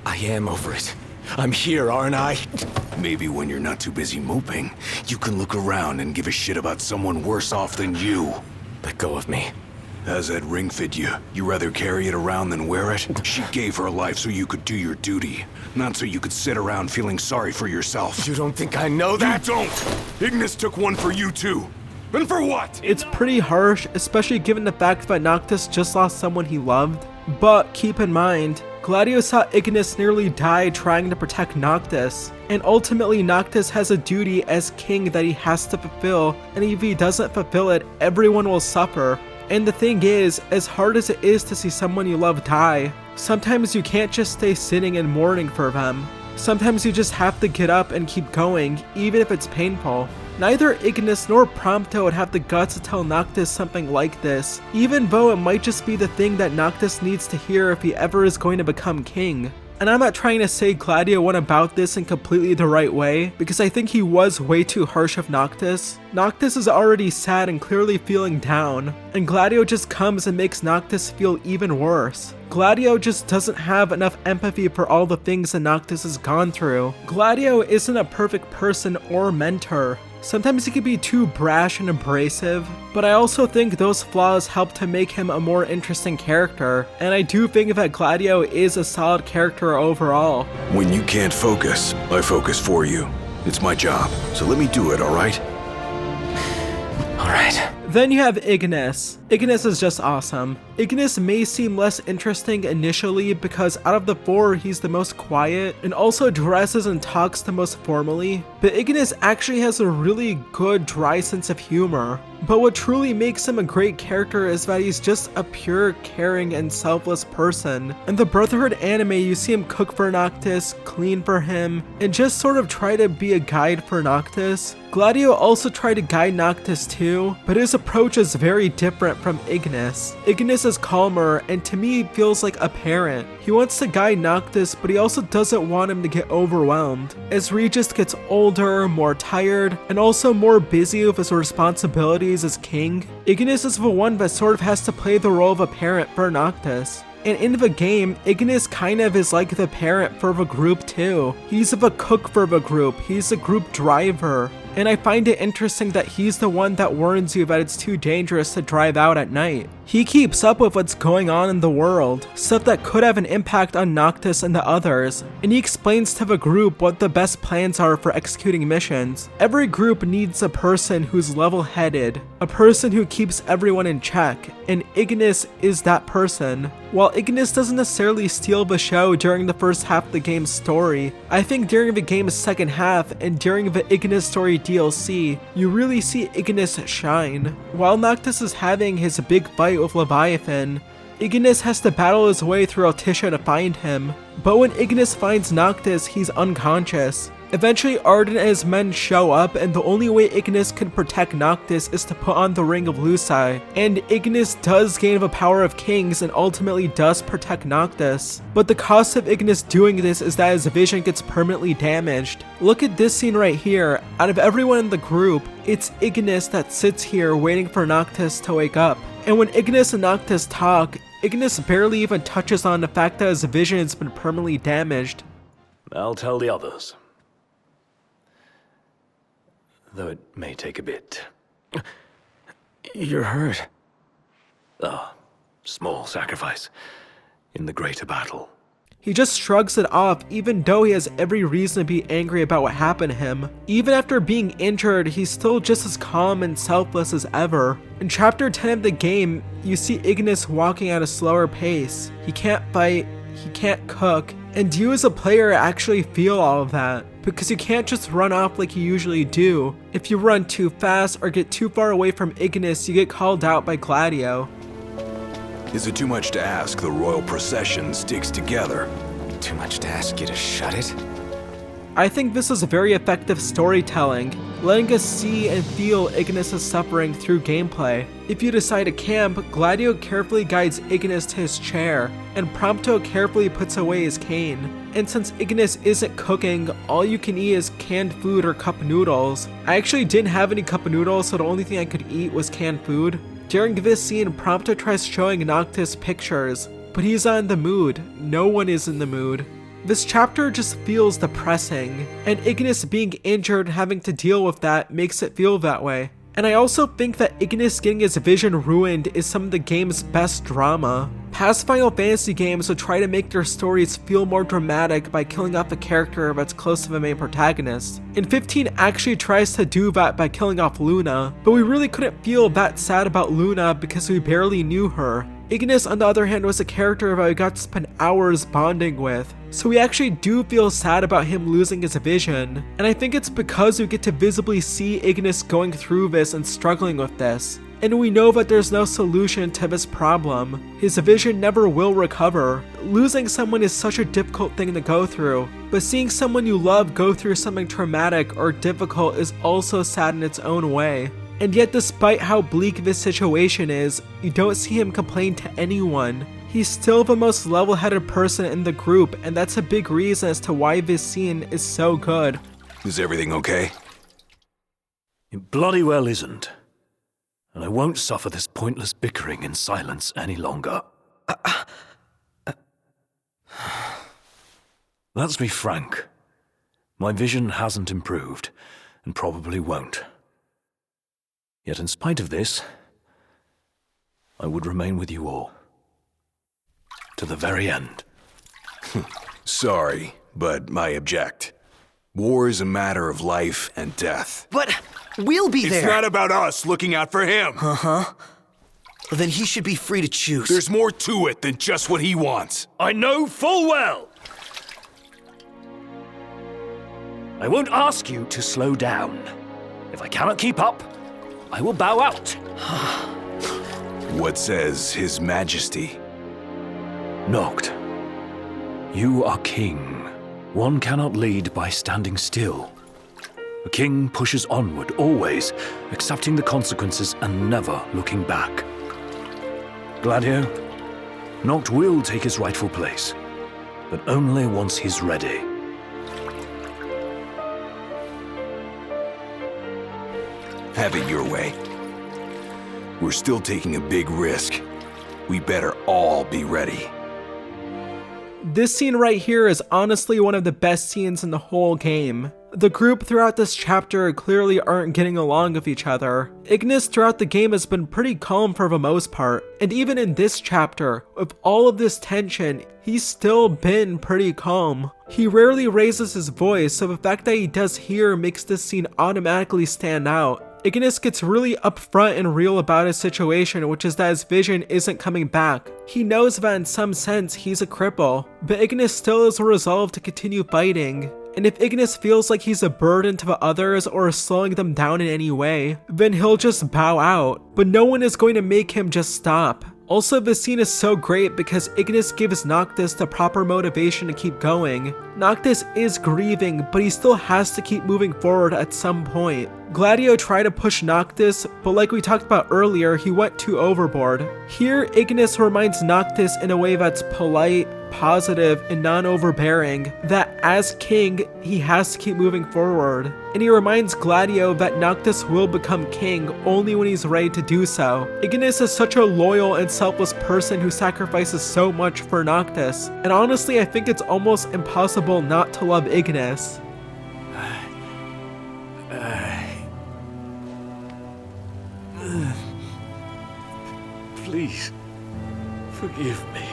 I am over it. I'm here, aren't I? Maybe when you're not too busy moping, you can look around and give a shit about someone worse off than you. Let go of me. How's that ring fit you? You rather carry it around than wear it? She gave her life so you could do your duty, not so you could sit around feeling sorry for yourself. You don't think I know that? You don't! Ignis took one for you too. And for what? It's pretty harsh, especially given the fact that Noctis just lost someone he loved. But keep in mind, Gladio saw Ignis nearly die trying to protect Noctis, and ultimately Noctis has a duty as king that he has to fulfill, and if he doesn't fulfill it, everyone will suffer. And the thing is, as hard as it is to see someone you love die, sometimes you can't just stay sitting and mourning for them. Sometimes you just have to get up and keep going, even if it's painful. Neither Ignis nor Prompto would have the guts to tell Noctis something like this, even though it might just be the thing that Noctis needs to hear if he ever is going to become king. And I'm not trying to say Gladio went about this in completely the right way, because I think he was way too harsh of Noctis. Noctis is already sad and clearly feeling down, and Gladio just comes and makes Noctis feel even worse. Gladio just doesn't have enough empathy for all the things that Noctis has gone through. Gladio isn't a perfect person or mentor. Sometimes he can be too brash and abrasive, but I also think those flaws help to make him a more interesting character, and I do think that Gladio is a solid character overall. When you can't focus, I focus for you. It's my job, so let me do it, alright? Alright. Then you have Ignis. Ignis is just awesome. Ignis may seem less interesting initially because out of the four, he's the most quiet and also dresses and talks the most formally, but Ignis actually has a really good dry sense of humor. But what truly makes him a great character is that he's just a pure, caring, and selfless person. In the Brotherhood anime, you see him cook for Noctis, clean for him, and just sort of try to be a guide for Noctis. Gladio also tried to guide Noctis too, but his approach is very different from Ignis. Ignis is calmer, and to me feels like a parent. He wants to guide Noctis, but he also doesn't want him to get overwhelmed. As Regis gets older, more tired, and also more busy with his responsibilities as king, Ignis is the one that sort of has to play the role of a parent for Noctis. And in the game, Ignis kind of is like the parent for the group too. He's the cook for the group, he's the group driver. And I find it interesting that he's the one that warns you that it's too dangerous to drive out at night. He keeps up with what's going on in the world, stuff that could have an impact on Noctis and the others, and he explains to the group what the best plans are for executing missions. Every group needs a person who's level-headed, a person who keeps everyone in check, and Ignis is that person. While Ignis doesn't necessarily steal the show during the first half of the game's story, I think during the game's second half and during the Ignis story DLC, you really see Ignis shine. While Noctis is having his big fight with Leviathan, Ignis has to battle his way through Altissia to find him. But when Ignis finds Noctis, he's unconscious. Eventually, Arden and his men show up, and the only way Ignis can protect Noctis is to put on the Ring of Luci. And Ignis does gain the power of kings and ultimately does protect Noctis. But the cost of Ignis doing this is that his vision gets permanently damaged. Look at this scene right here. Out of everyone in the group, it's Ignis that sits here waiting for Noctis to wake up. And when Ignis and Noctis talk, Ignis barely even touches on the fact that his vision has been permanently damaged. I'll tell the others. Though it may take a bit. You're hurt. Ah, small sacrifice in the greater battle. He just shrugs it off, even though he has every reason to be angry about what happened to him. Even after being injured, he's still just as calm and selfless as ever. In chapter 10 of the game, you see Ignis walking at a slower pace. He can't fight, he can't cook, and you as a player actually feel all of that, because you can't just run off like you usually do. If you run too fast or get too far away from Ignis, you get called out by Gladio. Is it too much to ask the royal procession sticks together? Too much to ask you to shut it? I think this is very effective storytelling, letting us see and feel Ignis' suffering through gameplay. If you decide to camp, Gladio carefully guides Ignis to his chair, and Prompto carefully puts away his cane. And since Ignis isn't cooking, all you can eat is canned food or cup noodles. I actually didn't have any cup noodles, so the only thing I could eat was canned food. During this scene, Prompto tries showing Noctis pictures, but he's not in the mood. No one is in the mood. This chapter just feels depressing, and Ignis being injured and having to deal with that makes it feel that way. And I also think that Ignis getting his vision ruined is some of the game's best drama. Past Final Fantasy games would try to make their stories feel more dramatic by killing off a character that's close to the main protagonist. And 15 actually tries to do that by killing off Luna, but we really couldn't feel that sad about Luna because we barely knew her. Ignis, on the other hand, was a character that we got to spend hours bonding with, so we actually do feel sad about him losing his vision, and I think it's because we get to visibly see Ignis going through this and struggling with this. And we know that there's no solution to this problem. His vision never will recover. Losing someone is such a difficult thing to go through, but seeing someone you love go through something traumatic or difficult is also sad in its own way. And yet, despite how bleak this situation is, you don't see him complain to anyone. He's still the most level-headed person in the group, and that's a big reason as to why this scene is so good. Is everything okay? It bloody well isn't. And I won't suffer this pointless bickering in silence any longer. Let's be frank. My vision hasn't improved, and probably won't. Yet in spite of this, I would remain with you all. To the very end. Sorry, but I object. War is a matter of life and death. But we'll be there. It's not about us looking out for him. Uh-huh. Then he should be free to choose. There's more to it than just what he wants. I know full well. I won't ask you to slow down. If I cannot keep up, I will bow out. What says His Majesty? Noct, you are king. One cannot lead by standing still. A king pushes onward, always, accepting the consequences and never looking back. Gladio, Noct will take his rightful place, but only once he's ready. Have it your way. We're still taking a big risk. We better all be ready. This scene right here is honestly one of the best scenes in the whole game. The group throughout this chapter clearly aren't getting along with each other. Ignis throughout the game has been pretty calm for the most part, and even in this chapter, with all of this tension, he's still been pretty calm. He rarely raises his voice, so the fact that he does here makes this scene automatically stand out. Ignis gets really upfront and real about his situation, which is that his vision isn't coming back. He knows that in some sense he's a cripple, but Ignis still has a resolve to continue fighting. And if Ignis feels like he's a burden to the others or is slowing them down in any way, then he'll just bow out, but no one is going to make him just stop. Also, this scene is so great because Ignis gives Noctis the proper motivation to keep going. Noctis is grieving, but he still has to keep moving forward at some point. Gladio tried to push Noctis, but like we talked about earlier, he went too overboard. Here, Ignis reminds Noctis in a way that's polite, positive, and non-overbearing, that as king, he has to keep moving forward. And he reminds Gladio that Noctis will become king only when he's ready to do so. Ignis is such a loyal and selfless person who sacrifices so much for Noctis, and honestly I think it's almost impossible not to love Ignis. Please, forgive me.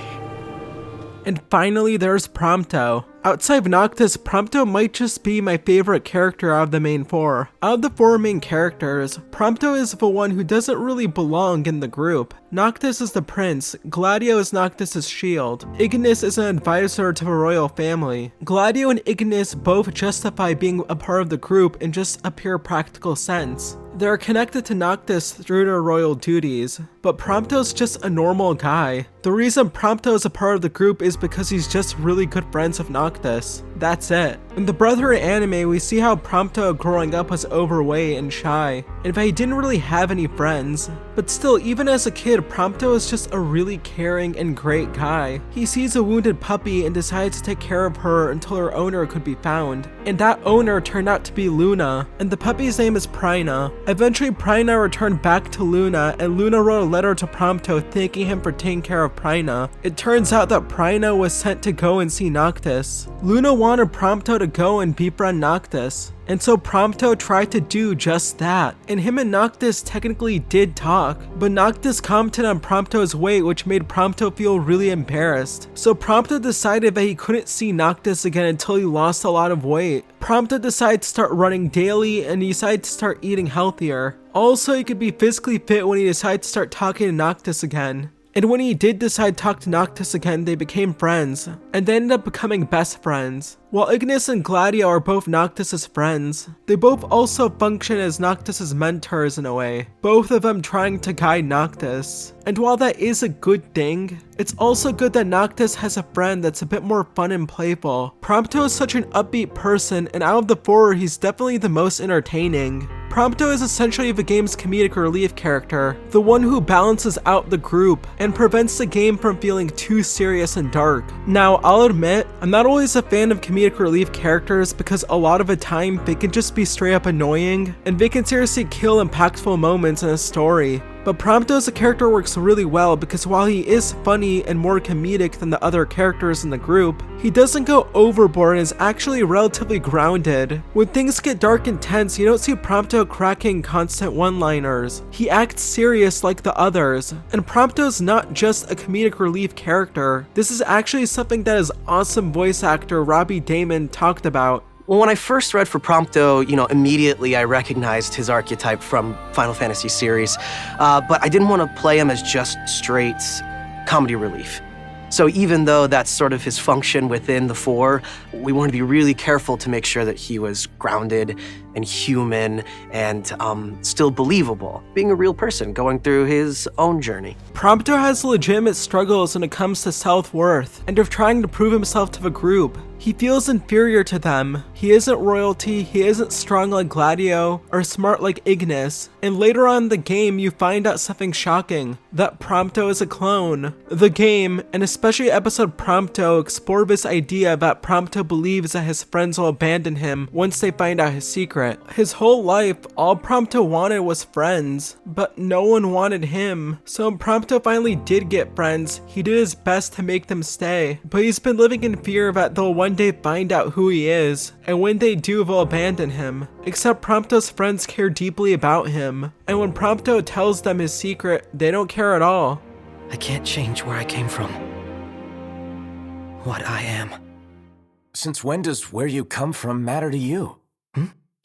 And finally, there's Prompto. Outside of Noctis, Prompto might just be my favorite character out of the main four. Out of the four main characters, Prompto is the one who doesn't really belong in the group. Noctis is the prince, Gladio is Noctis' shield, Ignis is an advisor to the royal family. Gladio and Ignis both justify being a part of the group in just a pure practical sense. They're connected to Noctis through their royal duties, but Prompto's just a normal guy. The reason Prompto is a part of the group is because he's just really good friends with Noctis. That's it. In the Brotherhood anime, we see how Prompto growing up was overweight and shy, and that he didn't really have any friends. But still, even as a kid, Prompto is just a really caring and great guy. He sees a wounded puppy and decides to take care of her until her owner could be found. And that owner turned out to be Luna, and the puppy's name is Prina. Eventually, Prina returned back to Luna, and Luna wrote a letter to Prompto thanking him for taking care of Prina. It turns out that Prina was sent to go and see Noctis. Luna wanted Prompto to go and befriend Noctis, and so Prompto tried to do just that. And him and Noctis technically did talk, but Noctis commented on Prompto's weight, which made Prompto feel really embarrassed. So Prompto decided that he couldn't see Noctis again until he lost a lot of weight. Prompto decided to start running daily and he decided to start eating healthier. Also, he could be physically fit when he decided to start talking to Noctis again. And when he did decide to talk to Noctis again, they became friends, and they ended up becoming best friends. While Ignis and Gladio are both Noctis' friends, they both also function as Noctis' mentors in a way, both of them trying to guide Noctis. And while that is a good thing, it's also good that Noctis has a friend that's a bit more fun and playful. Prompto is such an upbeat person, and out of the four, he's definitely the most entertaining. Prompto is essentially the game's comedic relief character, the one who balances out the group and prevents the game from feeling too serious and dark. Now, I'll admit, I'm not always a fan of comedic relief characters because a lot of the time they can just be straight up annoying and they can seriously kill impactful moments in a story. But Prompto as a character works really well because while he is funny and more comedic than the other characters in the group, he doesn't go overboard and is actually relatively grounded. When things get dark and tense, you don't see Prompto cracking constant one-liners. He acts serious like the others. And Prompto's not just a comedic relief character. This is actually something that his awesome voice actor Robbie Damon talked about. Well, when I first read for Prompto, immediately I recognized his archetype from Final Fantasy series, but I didn't want to play him as just straight comedy relief. So even though that's sort of his function within the four, we wanted to be really careful to make sure that he was grounded and human and still believable, being a real person going through his own journey. Prompto has legitimate struggles when it comes to self-worth and of trying to prove himself to the group. He feels inferior to them. He isn't royalty, he isn't strong like Gladio, or smart like Ignis. And later on in the game, you find out something shocking, that Prompto is a clone. The game, and especially episode Prompto, explore this idea that Prompto believes that his friends will abandon him once they find out his secret. His whole life, all Prompto wanted was friends, but no one wanted him. So when Prompto finally did get friends, he did his best to make them stay. But he's been living in fear that they'll one day find out who he is, and when they do, they'll abandon him. Except Prompto's friends care deeply about him, and when Prompto tells them his secret, they don't care at all. I can't change where I came from. What I am. Since when does where you come from matter to you?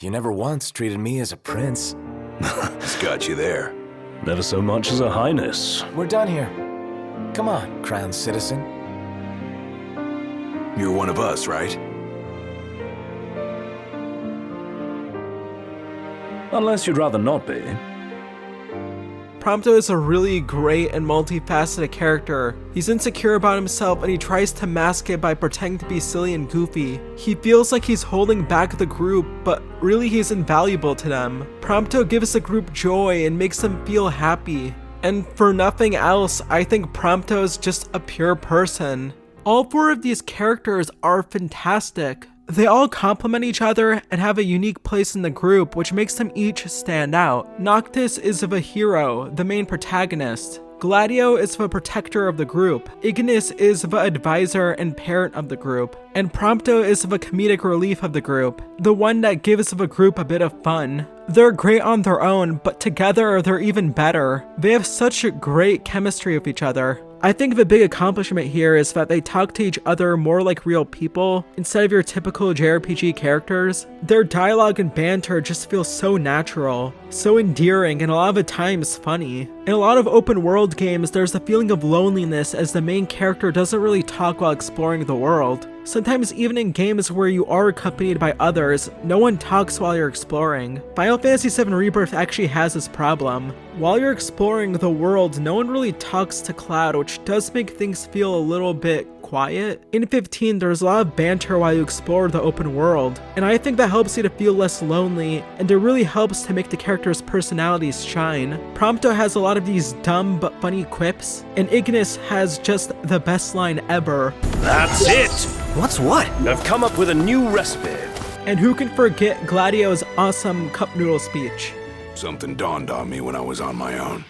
You never once treated me as a prince. It's got you there. Never so much as a highness. We're done here. Come on, crowned citizen. You're one of us, right? Unless you'd rather not be. Prompto is a really great and multifaceted character. He's insecure about himself and he tries to mask it by pretending to be silly and goofy. He feels like he's holding back the group, but really he's invaluable to them. Prompto gives the group joy and makes them feel happy. And for nothing else, I think Prompto is just a pure person. All four of these characters are fantastic. They all complement each other and have a unique place in the group, which makes them each stand out. Noctis is the hero, the main protagonist. Gladio is the protector of the group. Ignis is the advisor and parent of the group. And Prompto is the comedic relief of the group, the one that gives the group a bit of fun. They're great on their own, but together they're even better. They have such a great chemistry with each other. I think the big accomplishment here is that they talk to each other more like real people instead of your typical JRPG characters. Their dialogue and banter just feel so natural, so endearing, and a lot of the times funny. In a lot of open world games, there's a feeling of loneliness as the main character doesn't really talk while exploring the world. Sometimes even in games where you are accompanied by others, no one talks while you're exploring. Final Fantasy VII Rebirth actually has this problem. While you're exploring the world, no one really talks to Cloud, which does make things feel a little bit quiet. In 15, there's a lot of banter while you explore the open world, and I think that helps you to feel less lonely, and it really helps to make the characters' personalities shine. Prompto has a lot of these dumb but funny quips, and Ignis has just the best line ever. That's it! What's what? I've come up with a new recipe. And who can forget Gladio's awesome cup noodle speech? Something dawned on me when I was on my own.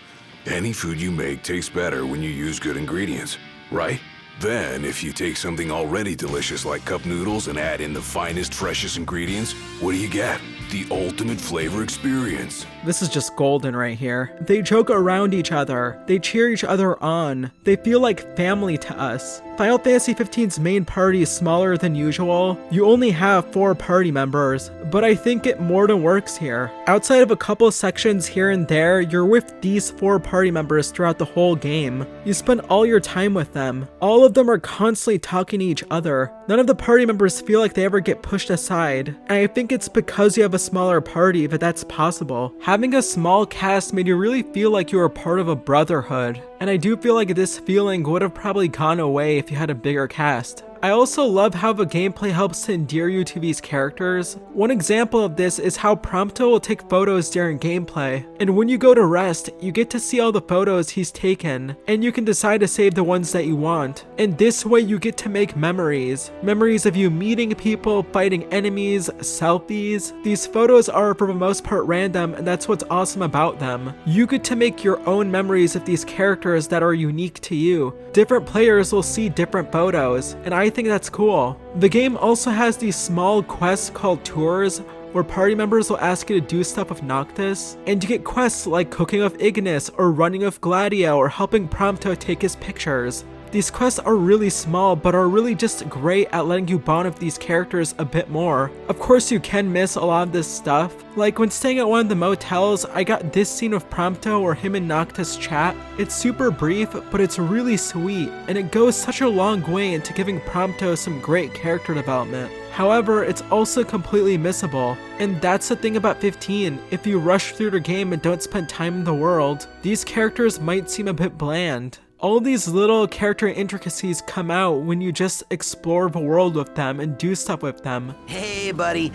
Any food you make tastes better when you use good ingredients, right? Then, if you take something already delicious like cup noodles and add in the finest, freshest ingredients, what do you get? The ultimate flavor experience. This is just golden right here. They joke around each other. They cheer each other on. They feel like family to us. Final Fantasy XV's main party is smaller than usual. You only have 4 party members, but I think it more than works here. Outside of a couple sections here and there, you're with these 4 party members throughout the whole game. You spend all your time with them. All of them are constantly talking to each other. None of the party members feel like they ever get pushed aside, and I think it's because you have a smaller party that that's possible. Having a small cast made you really feel like you were part of a brotherhood, and I do feel like this feeling would have probably gone away if you had a bigger cast. I also love how the gameplay helps to endear you to these characters. One example of this is how Prompto will take photos during gameplay, and when you go to rest, you get to see all the photos he's taken, and you can decide to save the ones that you want. And this way you get to make memories. Memories of you meeting people, fighting enemies, selfies. These photos are for the most part random, and that's what's awesome about them. You get to make your own memories of these characters that are unique to you. Different players will see different photos, and I think that's cool. The game also has these small quests called tours, where party members will ask you to do stuff with Noctis, and you get quests like cooking with Ignis, or running with Gladio, or helping Prompto take his pictures. These quests are really small, but are really just great at letting you bond with these characters a bit more. Of course, you can miss a lot of this stuff. Like when staying at one of the motels, I got this scene with Prompto where him and Noctis chat. It's super brief, but it's really sweet, and it goes such a long way into giving Prompto some great character development. However, it's also completely missable, and that's the thing about 15. If you rush through the game and don't spend time in the world, these characters might seem a bit bland. All these little character intricacies come out when you just explore the world with them and do stuff with them. Hey, buddy.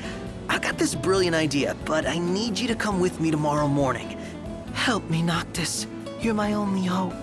I've got this brilliant idea, but I need you to come with me tomorrow morning. Help me, Noctis. You're my only hope.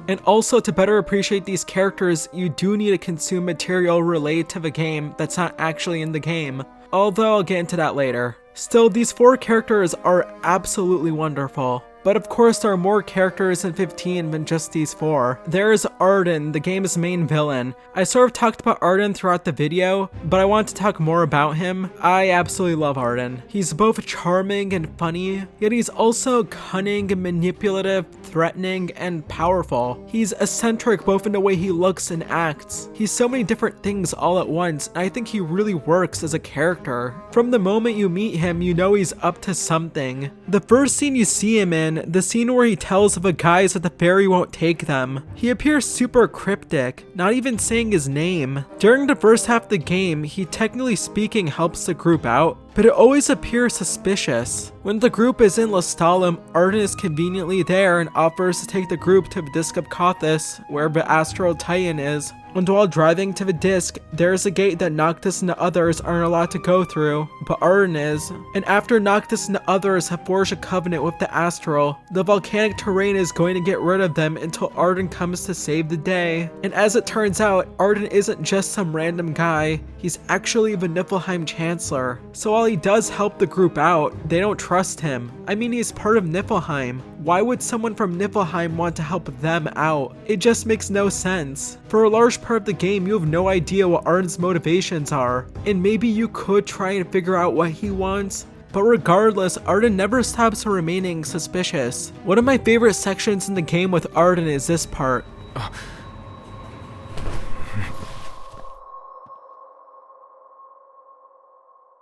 And also, to better appreciate these characters, you do need to consume material related to the game that's not actually in the game. Although I'll get into that later. Still, these 4 characters are absolutely wonderful. But of course there are more characters in 15 than just these 4. There's Arden, the game's main villain. I sort of talked about Arden throughout the video, but I want to talk more about him. I absolutely love Arden. He's both charming and funny, yet he's also cunning, manipulative, threatening, and powerful. He's eccentric both in the way he looks and acts. He's so many different things all at once, and I think he really works as a character. From the moment you meet him, you know he's up to something. The first scene you see him in, the scene where he tells the guys that the ferry won't take them, he appears super cryptic, not even saying his name. During the first half of the game, he technically speaking helps the group out, but it always appears suspicious. When the group is in Lestalem, Arden is conveniently there and offers to take the group to the Disc of Kothis, where the Astral Titan is. And while driving to the disc, there's a gate that Noctis and the others aren't allowed to go through, but Arden is. And after Noctis and the others have forged a covenant with the Astral, the volcanic terrain is going to get rid of them until Arden comes to save the day. And as it turns out, Arden isn't just some random guy, he's actually the Niflheim Chancellor. So while he does help the group out, they don't trust him. I mean, he's part of Niflheim. Why would someone from Niflheim want to help them out? It just makes no sense. For a large part of the game, you have no idea what Arden's motivations are, and maybe you could try and figure out what he wants, but regardless, Arden never stops remaining suspicious. One of my favorite sections in the game with Arden is this part.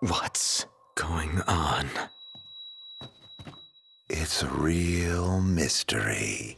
What's going on? It's a real mystery.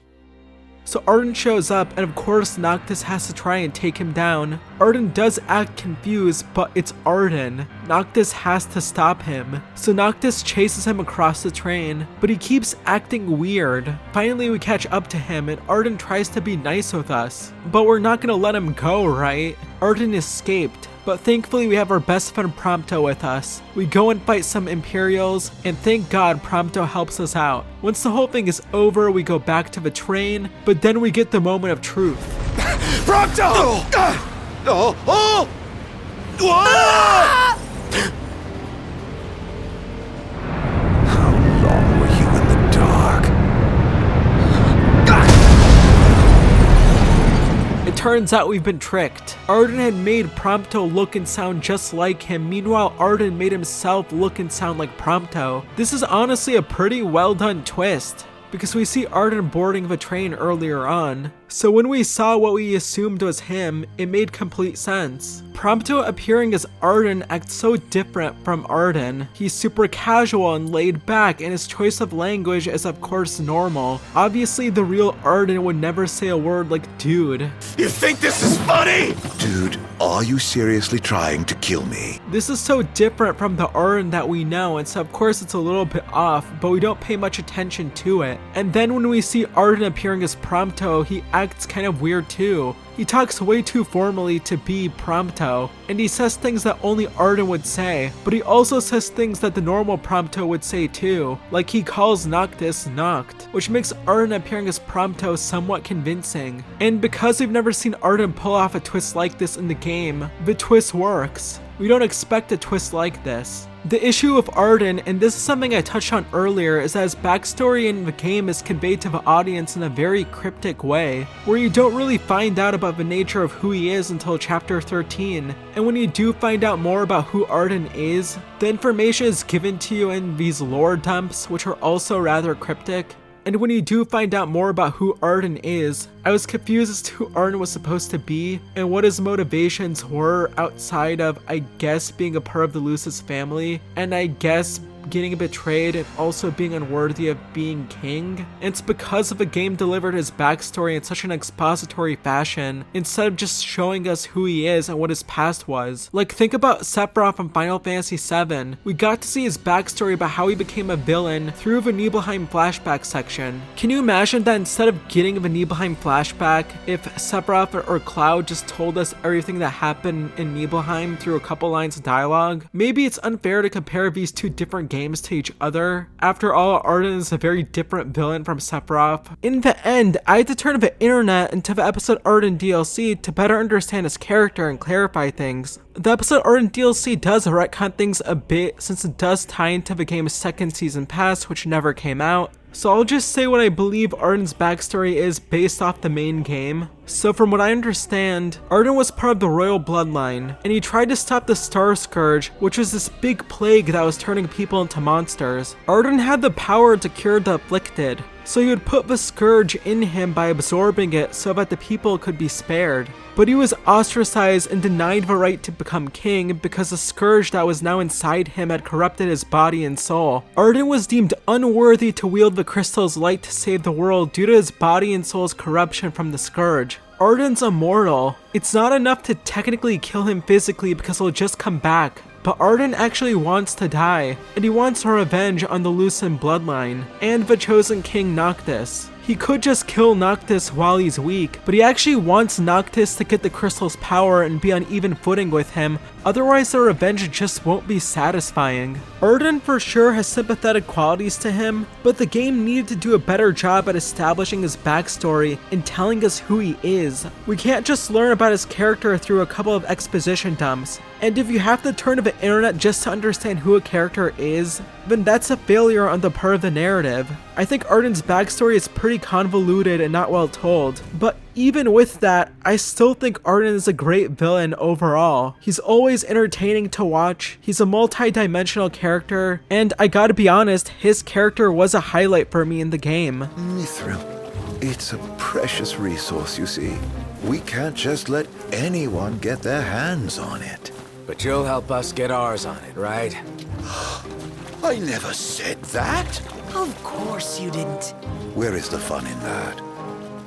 So Arden shows up, and of course Noctis has to try and take him down. Arden does act confused, but it's Arden. Noctis has to stop him. So Noctis chases him across the train, but he keeps acting weird. Finally we catch up to him, and Arden tries to be nice with us. But we're not gonna let him go, right? Arden escaped. But thankfully we have our best friend Prompto with us. We go and fight some Imperials, and thank God Prompto helps us out. Once the whole thing is over, we go back to the train, but then we get the moment of truth. Prompto! How long were you in the dark? turns out we've been tricked. Arden had made Prompto look and sound just like him, meanwhile Arden made himself look and sound like Prompto. This is honestly a pretty well done twist, because we see Arden boarding the train earlier on. So when we saw what we assumed was him, it made complete sense. Prompto appearing as Arden acts so different from Arden. He's super casual and laid back, and his choice of language is of course normal. Obviously the real Arden would never say a word like dude. You think this is funny? Dude, are you seriously trying to kill me? This is so different from the Arden that we know, and so of course it's a little bit off, but we don't pay much attention to it. And then when we see Arden appearing as Prompto, he acts kind of weird too. He talks way too formally to be Prompto, and he says things that only Arden would say, but he also says things that the normal Prompto would say too, like he calls Noctis Noct, which makes Arden appearing as Prompto somewhat convincing. And because we've never seen Arden pull off a twist like this in the game, the twist works. We don't expect a twist like this. The issue with Arden, and this is something I touched on earlier, is that his backstory in the game is conveyed to the audience in a very cryptic way, where you don't really find out about the nature of who he is until chapter 13. And when you do find out more about who Arden is, the information is given to you in these lore dumps, which are also rather cryptic. And when you do find out more about who Arden is, I was confused as to who Arden was supposed to be and what his motivations were outside of, I guess, being a part of the Lucis family, and I guess getting betrayed and also being unworthy of being king. And it's because of the game delivered his backstory in such an expository fashion instead of just showing us who he is and what his past was. Like, think about Sephiroth from Final Fantasy VII. We got to see his backstory about how he became a villain through the Nibelheim flashback section. Can you imagine that instead of getting the Nibelheim flashback, if Sephiroth or Cloud just told us everything that happened in Nibelheim through a couple lines of dialogue? Maybe it's unfair to compare these two different games to each other. After all, Arden is a very different villain from Sephiroth. In the end, I had to turn the internet into the episode Arden DLC to better understand his character and clarify things. The episode Arden DLC does retcon things a bit since it does tie into the game's second season pass, which never came out. So I'll just say what I believe Arden's backstory is based off the main game. So from what I understand, Arden was part of the royal bloodline, and he tried to stop the Star Scourge, which was this big plague that was turning people into monsters. Arden had the power to cure the afflicted, so he would put the Scourge in him by absorbing it so that the people could be spared. But he was ostracized and denied the right to become king because the Scourge that was now inside him had corrupted his body and soul. Arden was deemed unworthy to wield the crystal's light to save the world due to his body and soul's corruption from the Scourge. Arden's immortal. It's not enough to technically kill him physically because he'll just come back. But Arden actually wants to die, and he wants revenge on the Lucen bloodline, and the chosen king Noctis. He could just kill Noctis while he's weak, but he actually wants Noctis to get the crystal's power and be on even footing with him, otherwise the revenge just won't be satisfying. Arden for sure has sympathetic qualities to him, but the game needed to do a better job at establishing his backstory and telling us who he is. We can't just learn about his character through a couple of exposition dumps, and if you have to turn to the internet just to understand who a character is, then that's a failure on the part of the narrative. I think Arden's backstory is pretty convoluted and not well told, but even with that, I still think Arden is a great villain overall. He's always entertaining to watch, he's a multi-dimensional character, and I gotta be honest, his character was a highlight for me in the game. Mithril, it's a precious resource, you see. We can't just let anyone get their hands on it. But you'll help us get ours on it, right? I never said that. Of course you didn't. Where is the fun in that?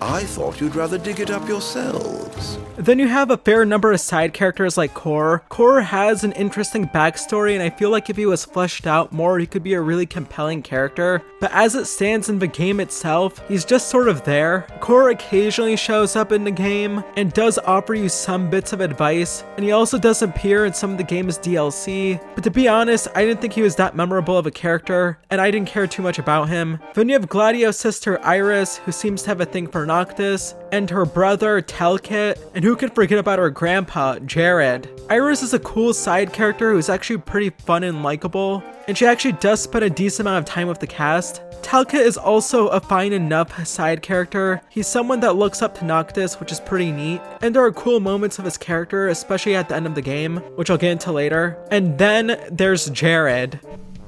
I thought you'd rather dig it up yourselves. Then you have a fair number of side characters like Kor. Kor has an interesting backstory, and I feel like if he was fleshed out more, he could be a really compelling character. But as it stands in the game itself, he's just sort of there. Kor occasionally shows up in the game and does offer you some bits of advice, and he also does appear in some of the game's DLC. But to be honest, I didn't think he was that memorable of a character, and I didn't care too much about him. Then you have Gladio's sister Iris, who seems to have a thing for Noctis, and her brother, Telkit, and who can forget about her grandpa, Jared. Iris is a cool side character who's actually pretty fun and likable, and she actually does spend a decent amount of time with the cast. Telkit is also a fine enough side character. He's someone that looks up to Noctis, which is pretty neat, and there are cool moments of his character, especially at the end of the game, which I'll get into later. And then there's Jared.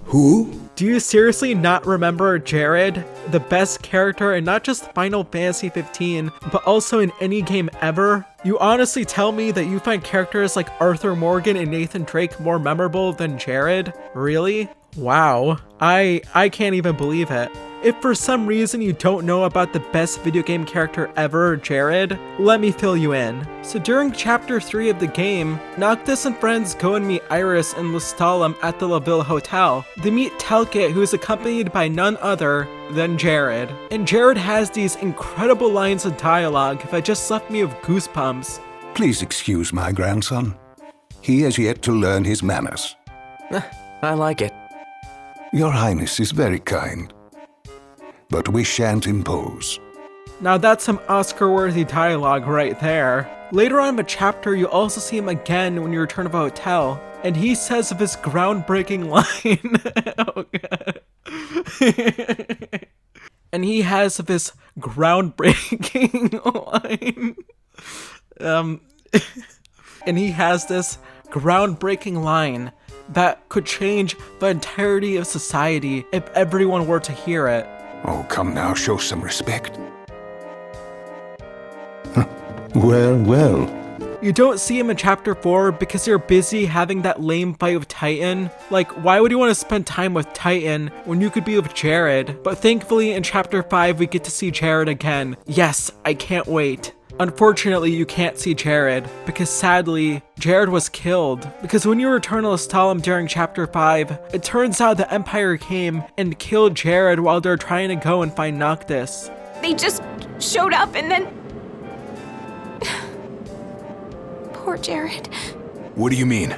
Who? Do you seriously not remember Jared? The best character in not just Final Fantasy 15, but also in any game ever? You honestly tell me that you find characters like Arthur Morgan and Nathan Drake more memorable than Jared? Really? Wow. I can't even believe it. If for some reason you don't know about the best video game character ever, Jared, let me fill you in. So during chapter 3 of the game, Noctis and friends go and meet Iris and Lestalem at the La Ville Hotel. They meet Telkit, who is accompanied by none other than Jared. And Jared has these incredible lines of dialogue that just left me with goosebumps. Please excuse my grandson. He has yet to learn his manners. I like it. Your Highness is very kind. But we shan't impose. Now that's some Oscar-worthy dialogue right there. Later on in the chapter, you also see him again when you return to the hotel, and he says of his groundbreaking line. Oh god. And he has this groundbreaking line. And he has this groundbreaking line that could change the entirety of society if everyone were to hear it. Oh, come now, show some respect. Well. You don't see him in chapter 4 because you're busy having that lame fight with Titan. Like, why would you want to spend time with Titan when you could be with Jared? But thankfully in chapter 5 we get to see Jared again. Yes, I can't wait. Unfortunately, you can't see Jared, because sadly, Jared was killed. Because when you return to Lestalem during chapter 5, it turns out the Empire came and killed Jared while they're trying to go and find Noctis. They just showed up and then... Poor Jared. What do you mean?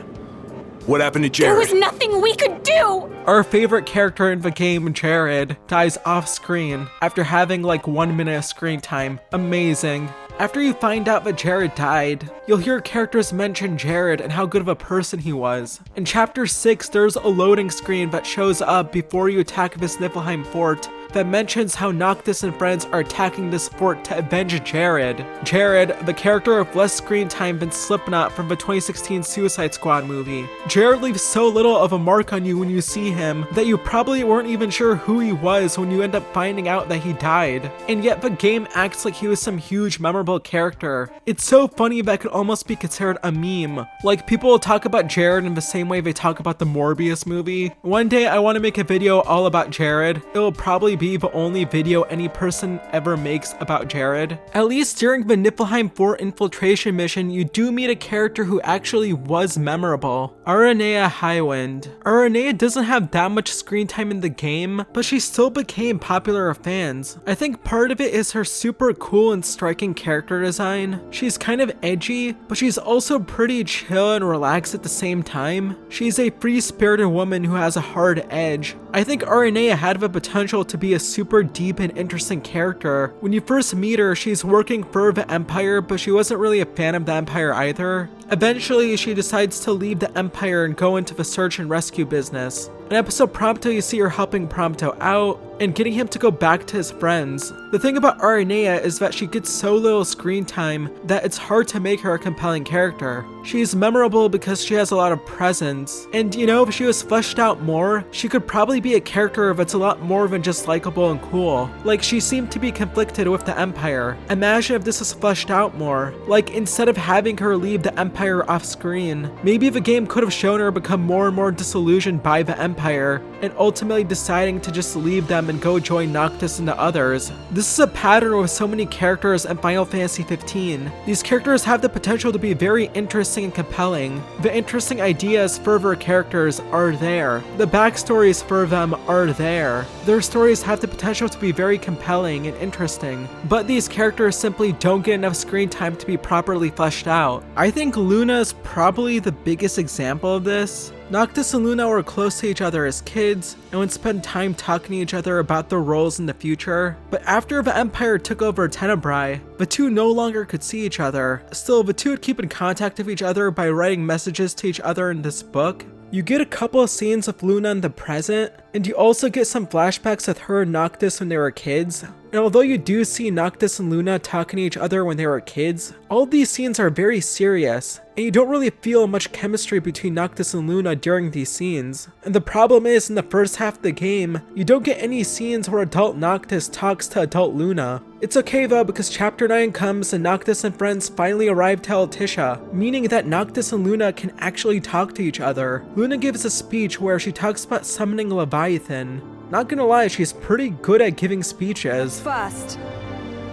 What happened to Jared? There was nothing we could do! Our favorite character in the game, Jared, dies off screen after having like 1 minute of screen time. Amazing. After you find out that Jared died, you'll hear characters mention Jared and how good of a person he was. In chapter 6, there's a loading screen that shows up before you attack this Niflheim fort that mentions how Noctis and friends are attacking this fort to avenge Jared. Jared, the character of less screen time than Slipknot from the 2016 Suicide Squad movie. Jared leaves so little of a mark on you when you see him that you probably weren't even sure who he was when you end up finding out that he died. And yet the game acts like he was some huge memorable character. It's so funny that it could almost be considered a meme. Like, people will talk about Jared in the same way they talk about the Morbius movie. One day I want to make a video all about Jared. It will probably be the only video any person ever makes about Jared. At least during the Niflheim 4 infiltration mission, you do meet a character who actually was memorable. Aranea Highwind. Aranea doesn't have that much screen time in the game, but she still became popular with fans. I think part of it is her super cool and striking character design. She's kind of edgy, but she's also pretty chill and relaxed at the same time. She's a free-spirited woman who has a hard edge. I think Aranea had the potential to be a super deep and interesting character. When you first meet her, she's working for the Empire, but she wasn't really a fan of the Empire either. Eventually, she decides to leave the Empire and go into the search and rescue business. In episode Prompto, you see her helping Prompto out and getting him to go back to his friends. The thing about Aranea is that she gets so little screen time that it's hard to make her a compelling character. She's memorable because she has a lot of presence, and you know, if she was fleshed out more, she could probably be a character that's a lot more than just likable and cool. Like, she seemed to be conflicted with the Empire. Imagine if this was fleshed out more. Like, instead of having her leave the Empire off screen, maybe the game could have shown her become more and more disillusioned by the Empire, and ultimately deciding to just leave them and go join Noctis and the others. This is a pattern with so many characters in Final Fantasy 15. These characters have the potential to be very interesting and compelling. The interesting ideas for their characters are there. The backstories for them are there. Their stories have the potential to be very compelling and interesting, but these characters simply don't get enough screen time to be properly fleshed out. I think Luna is probably the biggest example of this. Noctis and Luna were close to each other as kids and would spend time talking to each other about their roles in the future, but after the Empire took over Tenebrae, the two no longer could see each other. Still, the two would keep in contact with each other by writing messages to each other in this book. You get a couple of scenes of Luna in the present, and you also get some flashbacks with her and Noctis when they were kids. And although you do see Noctis and Luna talking to each other when they were kids, all of these scenes are very serious, and you don't really feel much chemistry between Noctis and Luna during these scenes. And the problem is, in the first half of the game, you don't get any scenes where adult Noctis talks to adult Luna. It's okay though, because Chapter 9 comes and Noctis and friends finally arrive to Altissia, meaning that Noctis and Luna can actually talk to each other. Luna gives a speech where she talks about summoning Leviathan. Not gonna lie, she's pretty good at giving speeches. First,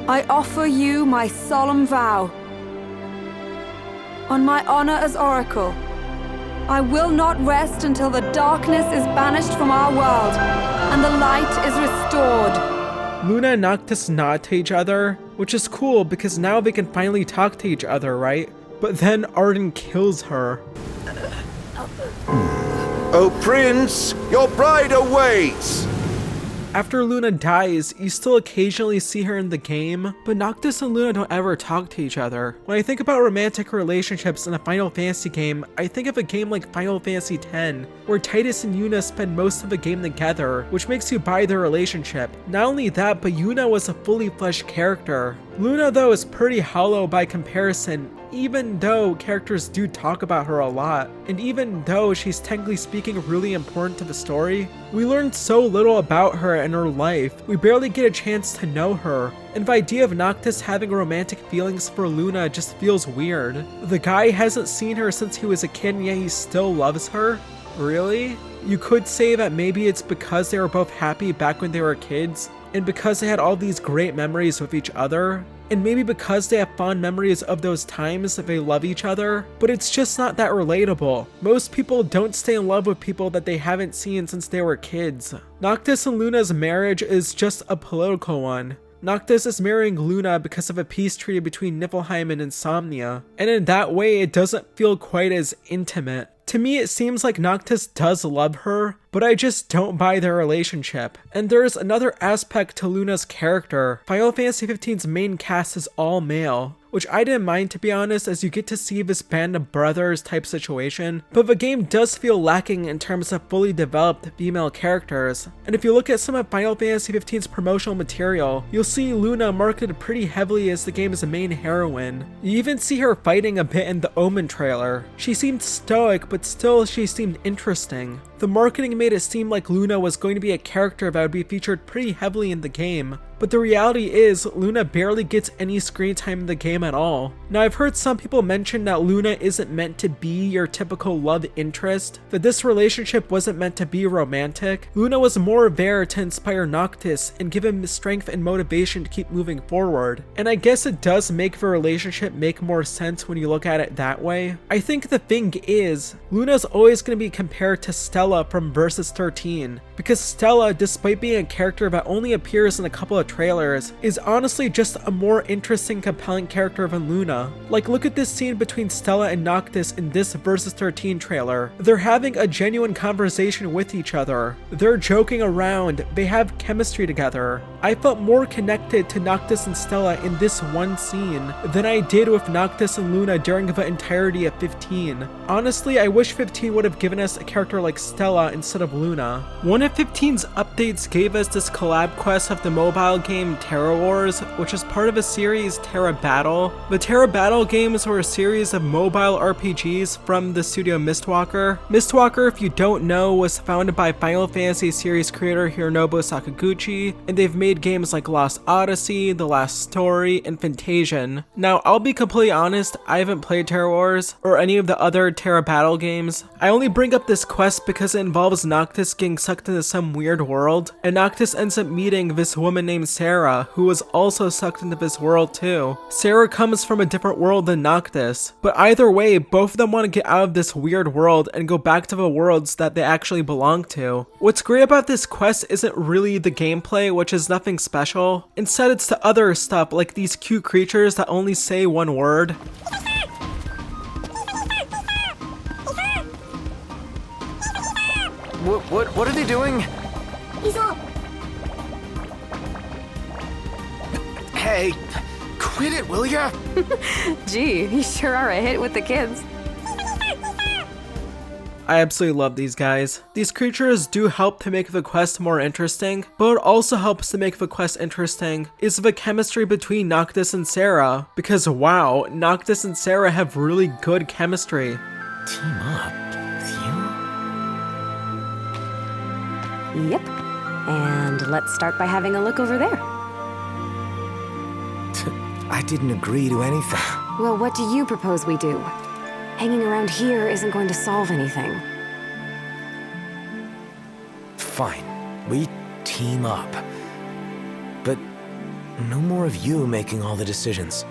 I offer you my solemn vow. On my honor as Oracle, I will not rest until the darkness is banished from our world and the light is restored. Luna and Noctis nod to each other, which is cool because now they can finally talk to each other, right? But then Arden kills her. Oh, Prince, your bride awaits! After Luna dies, you still occasionally see her in the game, but Noctis and Luna don't ever talk to each other. When I think about romantic relationships in a Final Fantasy game, I think of a game like Final Fantasy X, where Titus and Yuna spend most of the game together, which makes you buy their relationship. Not only that, but Yuna was a fully fleshed character. Luna though is pretty hollow by comparison, even though characters do talk about her a lot, and even though she's technically speaking really important to the story, we learned so little about her and her life, we barely get a chance to know her, and the idea of Noctis having romantic feelings for Luna just feels weird. The guy hasn't seen her since he was a kid and yet he still loves her? Really? You could say that maybe it's because they were both happy back when they were kids, and because they had all these great memories with each other, and maybe because they have fond memories of those times that they love each other, but it's just not that relatable. Most people don't stay in love with people that they haven't seen since they were kids. Noctis and Luna's marriage is just a political one. Noctis is marrying Luna because of a peace treaty between Niflheim and Insomnia, and in that way it doesn't feel quite as intimate. To me, it seems like Noctis does love her, but I just don't buy their relationship. And there's another aspect to Luna's character. Final Fantasy XV's main cast is all male, which I didn't mind to be honest, as you get to see this band of brothers type situation, but the game does feel lacking in terms of fully developed female characters. And if you look at some of Final Fantasy XV's promotional material, you'll see Luna marketed pretty heavily as the game's main heroine. You even see her fighting a bit in the Omen trailer. She seemed stoic, but still she seemed interesting. The marketing made it seem like Luna was going to be a character that would be featured pretty heavily in the game, but the reality is Luna barely gets any screen time in the game at all. Now I've heard some people mention that Luna isn't meant to be your typical love interest, that this relationship wasn't meant to be romantic. Luna was more there to inspire Noctis and give him strength and motivation to keep moving forward, and I guess it does make the relationship make more sense when you look at it that way. I think the thing is, Luna's always going to be compared to Stella from Versus 13, because Stella, despite being a character that only appears in a couple of trailers, is honestly just a more interesting, compelling character than Luna. Like, look at this scene between Stella and Noctis in this Versus 13 trailer. They're having a genuine conversation with each other. They're joking around, they have chemistry together. I felt more connected to Noctis and Stella in this one scene than I did with Noctis and Luna during the entirety of 15. Honestly, I wish 15 would have given us a character like Stella instead of Luna. One of 15's updates gave us this collab quest of the mobile game Terra Wars, which is part of a series Terra Battle. The Terra Battle games were a series of mobile RPGs from the studio Mistwalker. Mistwalker, if you don't know, was founded by Final Fantasy series creator Hironobu Sakaguchi, and they've made games like Lost Odyssey, The Last Story, and Fantasian. Now, I'll be completely honest, I haven't played Terra Wars or any of the other Terra Battle games. I only bring up this quest because it involves Noctis getting sucked into some weird world, and Noctis ends up meeting this woman named Sarah, who was also sucked into this world too. Sarah comes from a different world than Noctis, but either way, both of them want to get out of this weird world and go back to the worlds that they actually belong to. What's great about this quest isn't really the gameplay, which is nothing special. Instead, it's the other stuff, like these cute creatures that only say one word. What are they doing? He's up. Hey, quit it, will ya? Gee, you sure are a hit with the kids. I absolutely love these guys. These creatures do help to make the quest more interesting, but what also helps to make the quest interesting is the chemistry between Noctis and Sarah, because wow, Noctis and Sarah have really good chemistry. Team up with you? Yep. And let's start by having a look over there. I didn't agree to anything. Well, what do you propose we do? Hanging around here isn't going to solve anything. Fine, we team up. But no more of you making all the decisions.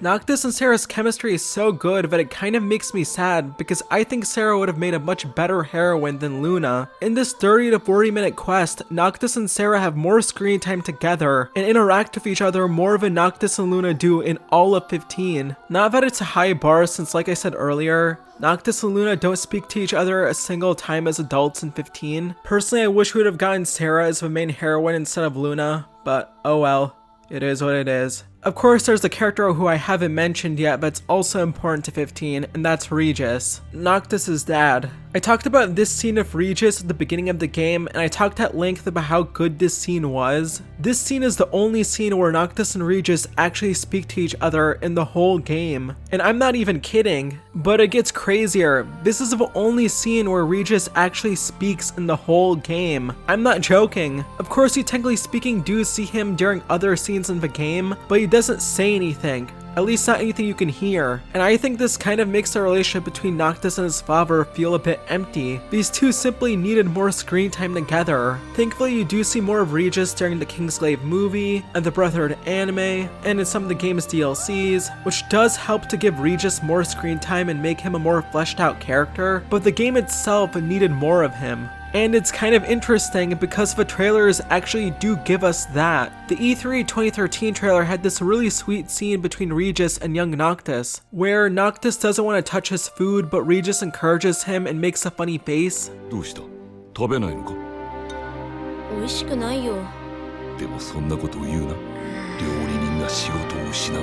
Noctis and Sarah's chemistry is so good that it kind of makes me sad because I think Sarah would have made a much better heroine than Luna. In this 30 to 40 minute quest, Noctis and Sarah have more screen time together and interact with each other more than Noctis and Luna do in all of 15. Not that it's a high bar since, like I said earlier, Noctis and Luna don't speak to each other a single time as adults in 15. Personally, I wish we would have gotten Sarah as the main heroine instead of Luna, but oh well, it is what it is. Of course, there's the character who I haven't mentioned yet, but it's also important to 15, and that's Regis, Noctis' dad. I talked about this scene of Regis at the beginning of the game, and I talked at length about how good this scene was. This scene is the only scene where Noctis and Regis actually speak to each other in the whole game. And I'm not even kidding, but it gets crazier. This is the only scene where Regis actually speaks in the whole game. I'm not joking. Of course, you technically speaking do see him during other scenes in the game, but he doesn't say anything. At least not anything you can hear. And I think this kind of makes the relationship between Noctis and his father feel a bit empty. These two simply needed more screen time together. Thankfully, you do see more of Regis during the Kingslave movie, and the Brotherhood anime, and in some of the game's DLCs, which does help to give Regis more screen time and make him a more fleshed out character, but the game itself needed more of him. And it's kind of interesting because the trailers actually do give us that. The E3 2013 trailer had this really sweet scene between Regis and young Noctis, where Noctis doesn't want to touch his food, but Regis encourages him and makes a funny face. どうした？食べないのか？美味しくないよ。でもそんなことを言うな。料理人が仕事を失う。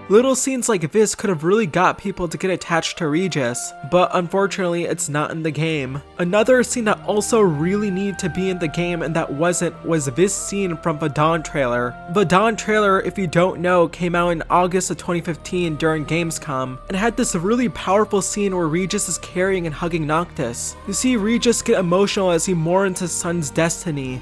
Little scenes like this could have really got people to get attached to Regis, but unfortunately it's not in the game. Another scene that also really needed to be in the game and that wasn't was this scene from the Dawn trailer. The Dawn trailer, if you don't know, came out in August of 2015 during Gamescom, and had this really powerful scene where Regis is carrying and hugging Noctis. You see Regis get emotional as he mourns his son's destiny.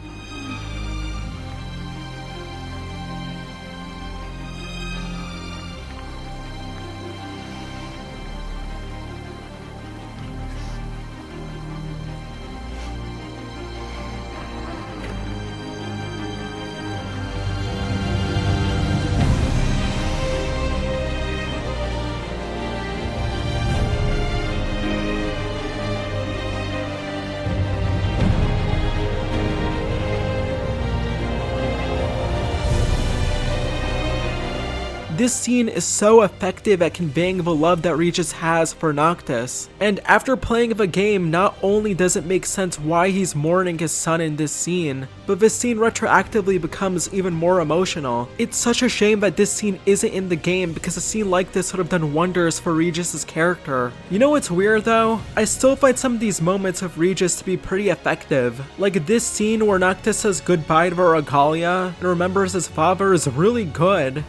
This scene is so effective at conveying the love that Regis has for Noctis. And after playing the game, not only does it make sense why he's mourning his son in this scene, but the scene retroactively becomes even more emotional. It's such a shame that this scene isn't in the game because a scene like this would have done wonders for Regis' character. You know what's weird though? I still find some of these moments of Regis to be pretty effective. Like this scene where Noctis says goodbye to Regalia and remembers his father is really good.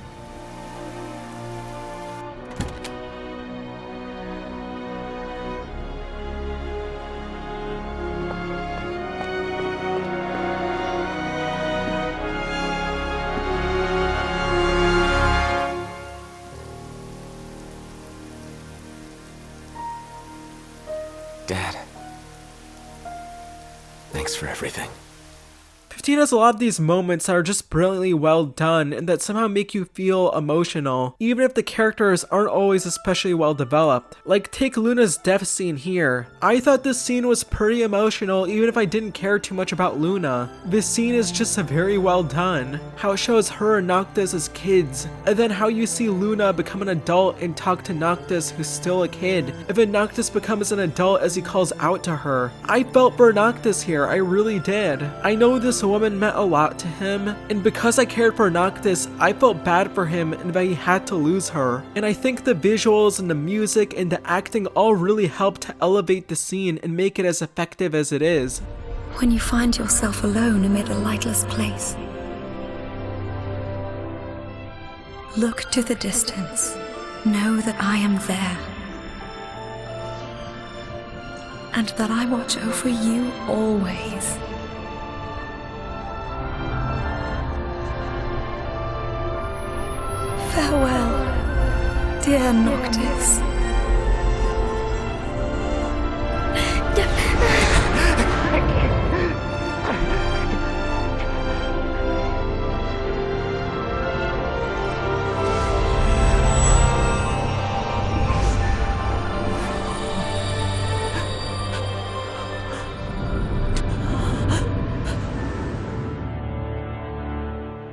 Dad. Thanks for everything. 15 has a lot of these moments that are just brilliantly well done and that somehow make you feel emotional, even if the characters aren't always especially well developed. Like, take Luna's death scene here. I thought this scene was pretty emotional even if I didn't care too much about Luna. This scene is just very well done. How it shows her and Noctis as kids, and then how you see Luna become an adult and talk to Noctis who's still a kid, and then Noctis becomes an adult as he calls out to her. I felt for Noctis here, I really did. I know this woman meant a lot to him, and because I cared for Noctis, I felt bad for him and that he had to lose her. And I think the visuals and the music and the acting all really helped to elevate the scene and make it as effective as it is. When you find yourself alone amid a lightless place, look to the distance. Know that I am there, and that I watch over you always. Farewell, dear Noctis.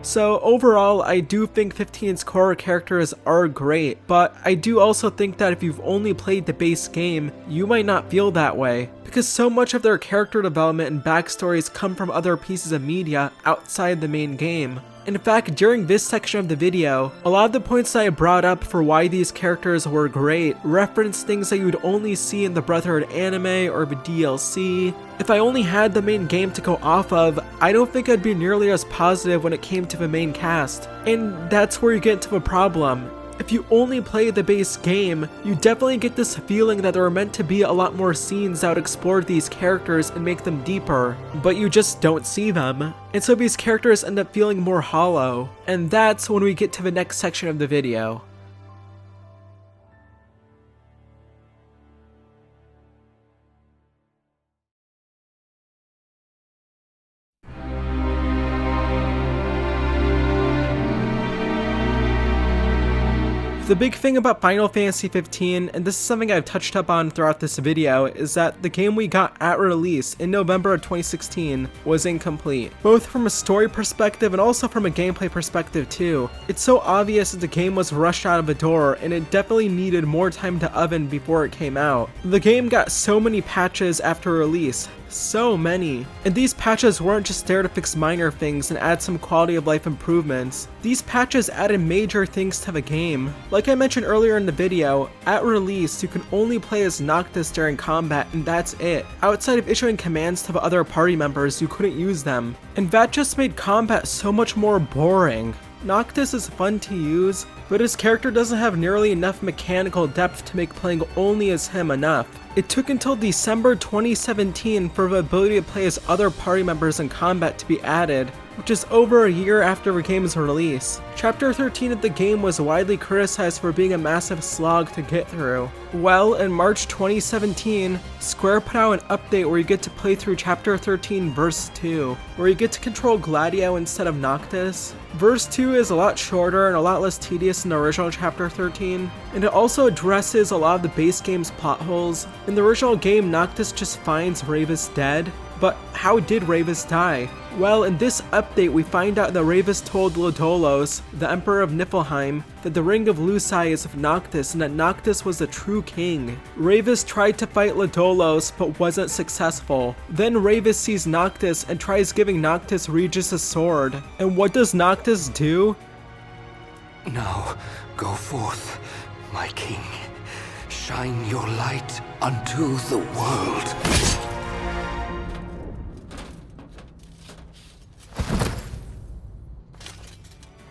So overall, I do think 15's core characters are great, but I do also think that if you've only played the base game, you might not feel that way, because so much of their character development and backstories come from other pieces of media outside the main game. In fact, during this section of the video, a lot of the points that I brought up for why these characters were great reference things that you would only see in the Brotherhood anime or the DLC. If I only had the main game to go off of, I don't think I'd be nearly as positive when it came to the main cast. And that's where you get into the problem. If you only play the base game, you definitely get this feeling that there are meant to be a lot more scenes that would explore these characters and make them deeper, but you just don't see them. And so these characters end up feeling more hollow. And that's when we get to the next section of the video. The big thing about Final Fantasy 15, and this is something I've touched up on throughout this video, is that the game we got at release in November of 2016 was incomplete, both from a story perspective and also from a gameplay perspective too. It's so obvious that the game was rushed out of the door, and it definitely needed more time to oven before it came out. The game got so many patches after release, so many. And these patches weren't just there to fix minor things and add some quality of life improvements. These patches added major things to the game. Like I mentioned earlier in the video, at release you can only play as Noctis during combat and that's it. Outside of issuing commands to the other party members, you couldn't use them. And that just made combat so much more boring. Noctis is fun to use, but his character doesn't have nearly enough mechanical depth to make playing only as him enough. It took until December 2017 for the ability to play as other party members in combat to be added, which is over a year after the game's release. Chapter 13 of the game was widely criticized for being a massive slog to get through. Well, in March 2017, Square put out an update where you get to play through Chapter 13 Verse 2, where you get to control Gladio instead of Noctis. Verse 2 is a lot shorter and a lot less tedious than the original Chapter 13, and it also addresses a lot of the base game's plot holes. In the original game, Noctis just finds Ravis dead, but how did Ravis die? Well, in this update we find out that Ravis told Lodolos, the Emperor of Niflheim, that the Ring of Luci is of Noctis and that Noctis was the true king. Ravis tried to fight Lodolos but wasn't successful. Then Ravis sees Noctis and tries giving Noctis Regis' sword. And what does Noctis do? Now go forth, my king. Shine your light unto the world.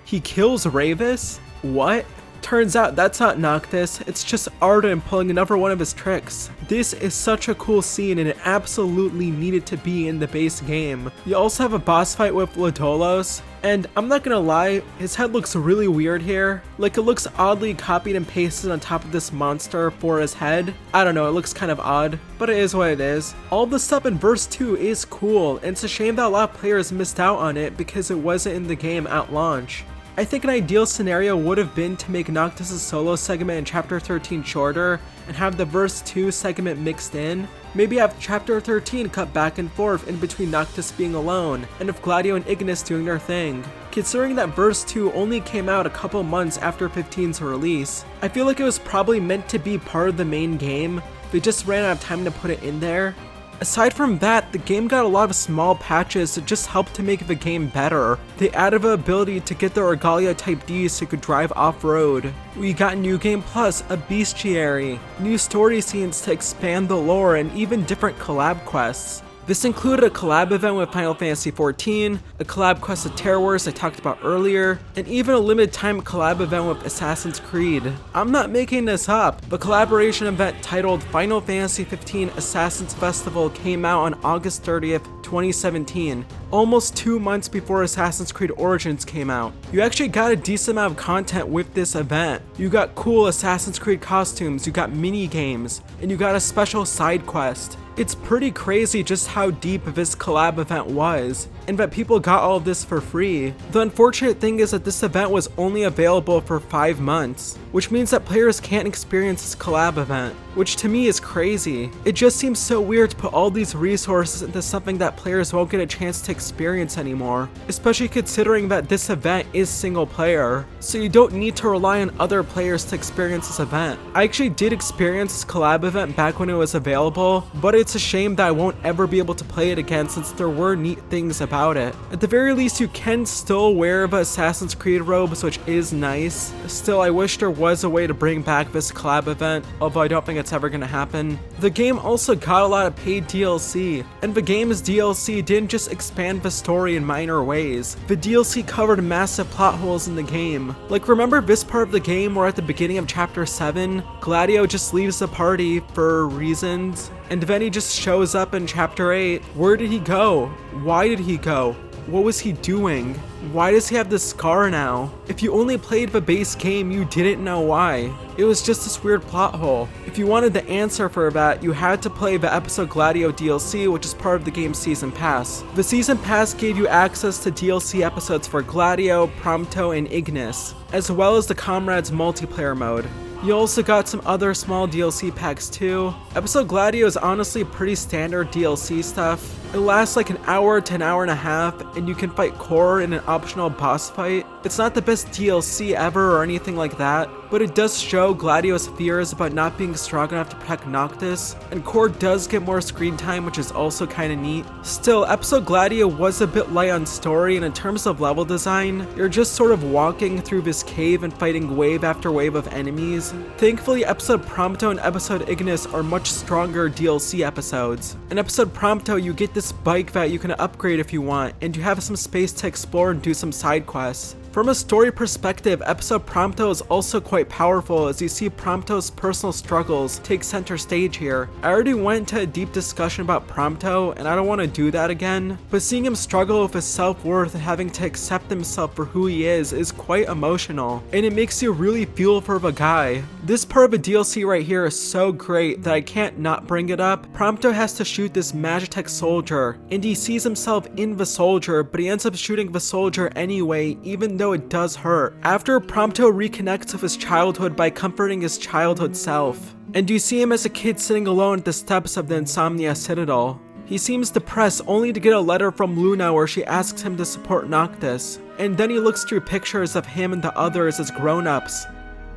He kills Ravis? What? Turns out that's not Noctis, it's just Arden pulling another one of his tricks. This is such a cool scene and it absolutely needed to be in the base game. You also have a boss fight with Lodolos, and I'm not gonna lie, his head looks really weird here. Like it looks oddly copied and pasted on top of this monster for his head. I don't know, it looks kind of odd, but it is what it is. All the stuff in verse 2 is cool, and it's a shame that a lot of players missed out on it because it wasn't in the game at launch. I think an ideal scenario would have been to make Noctis' solo segment in chapter 13 shorter and have the verse 2 segment mixed in. Maybe have chapter 13 cut back and forth in between Noctis being alone and of Gladio and Ignis doing their thing. Considering that verse 2 only came out a couple months after 15's release, I feel like it was probably meant to be part of the main game. They just ran out of time to put it in there. Aside from that, the game got a lot of small patches that just helped to make the game better. They added the ability to get the Regalia Type D so you could drive off-road. We got New Game Plus, a bestiary, new story scenes to expand the lore, and even different collab quests. This included a collab event with Final Fantasy XIV, a collab quest with Terror Wars I talked about earlier, and even a limited time collab event with Assassin's Creed. I'm not making this up. The collaboration event titled Final Fantasy XV Assassin's Festival came out on August 30th, 2017, almost 2 months before Assassin's Creed Origins came out. You actually got a decent amount of content with this event. You got cool Assassin's Creed costumes, you got mini games, and you got a special side quest. It's pretty crazy just how deep this collab event was, and that people got all of this for free. The unfortunate thing is that this event was only available for 5 months, which means that players can't experience this collab event, which to me is crazy. It just seems so weird to put all these resources into something that players won't get a chance to experience anymore, especially considering that this event is single player, so you don't need to rely on other players to experience this event. I actually did experience this collab event back when it was available, but it's a shame that I won't ever be able to play it again since there were neat things about it. At the very least, you can still wear the Assassin's Creed robes, which is nice. Still, I wish there was a way to bring back this collab event, although I don't think it's ever gonna happen. The game also got a lot of paid DLC, and the game's DLC didn't just expand the story in minor ways. The DLC covered massive plot holes in the game. Like, remember this part of the game where at the beginning of chapter 7, Gladio just leaves the party for reasons, and then he just shows up in chapter 8. Where did he go? Why did he go? What was he doing? Why does he have this scar now? If you only played the base game, you didn't know why. It was just this weird plot hole. If you wanted the answer for that, you had to play the episode Gladio DLC, which is part of the game's Season Pass. The Season Pass gave you access to DLC episodes for Gladio, Prompto, and Ignis, as well as the Comrades multiplayer mode. You also got some other small DLC packs too. Episode Gladio is honestly pretty standard DLC stuff. It lasts like an hour to an hour and a half, and you can fight Core in an optional boss fight. It's not the best DLC ever or anything like that, but it does show Gladio's fears about not being strong enough to protect Noctis, and Core does get more screen time, which is also kinda neat. Still, episode Gladio was a bit light on story, and in terms of level design, you're just sort of walking through this cave and fighting wave after wave of enemies. Thankfully, episode Prompto and episode Ignis are much stronger DLC episodes. In episode Prompto, you get this bike that you can upgrade if you want, and you have some space to explore and do some side quests. From a story perspective, episode Prompto is also quite powerful as you see Prompto's personal struggles take center stage here. I already went into a deep discussion about Prompto, and I don't want to do that again, but seeing him struggle with his self-worth and having to accept himself for who he is quite emotional, and it makes you really feel for the guy. This part of the DLC right here is so great that I can't not bring it up. Prompto has to shoot this Magitech soldier, and he sees himself in the soldier, but he ends up shooting the soldier anyway, even though it does hurt. After, Prompto reconnects with his childhood by comforting his childhood self, and you see him as a kid sitting alone at the steps of the Insomnia Citadel. He seems depressed only to get a letter from Luna where she asks him to support Noctis, and then he looks through pictures of him and the others as grown-ups.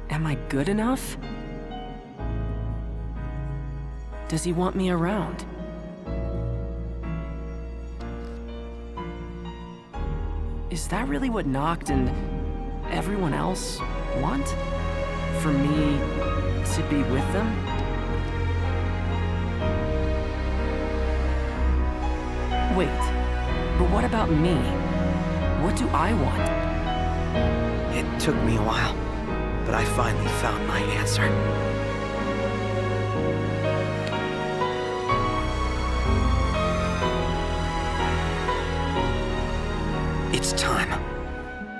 Am I good enough? Does he want me around? Is that really what Noct and everyone else want? For me to be with them? Wait, but what about me? What do I want? It took me a while, but I finally found my answer. It's time.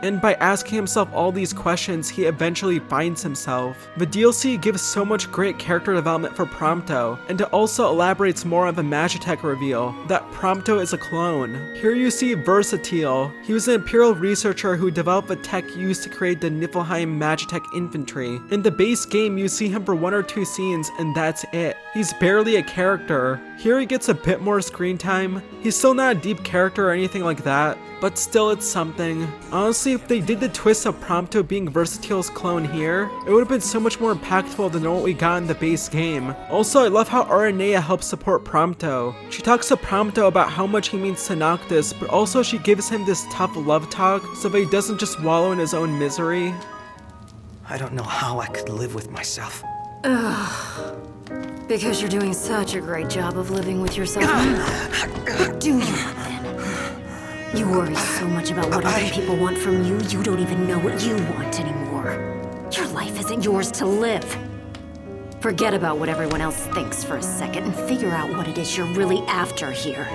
And by asking himself all these questions, he eventually finds himself. The DLC gives so much great character development for Prompto, and it also elaborates more on the Magitech reveal, that Prompto is a clone. Here you see Versatile. He was an Imperial researcher who developed the tech used to create the Niflheim Magitech infantry. In the base game, you see him for 1 or 2 scenes, and that's it. He's barely a character. Here he gets a bit more screen time. He's still not a deep character or anything like that, but still it's something. Honestly, if they did the twist of Prompto being Versatile's clone here, it would have been so much more impactful than what we got in the base game. Also, I love how Aranea helps support Prompto. She talks to Prompto about how much he means to Noctis, but also she gives him this tough love talk so that he doesn't just wallow in his own misery. I don't know how I could live with myself. Ugh. Because you're doing such a great job of living with yourself. What do you want then? You worry so much about what other people want from you, you don't even know what you want anymore. Your life isn't yours to live. Forget about what everyone else thinks for a second and figure out what it is you're really after here.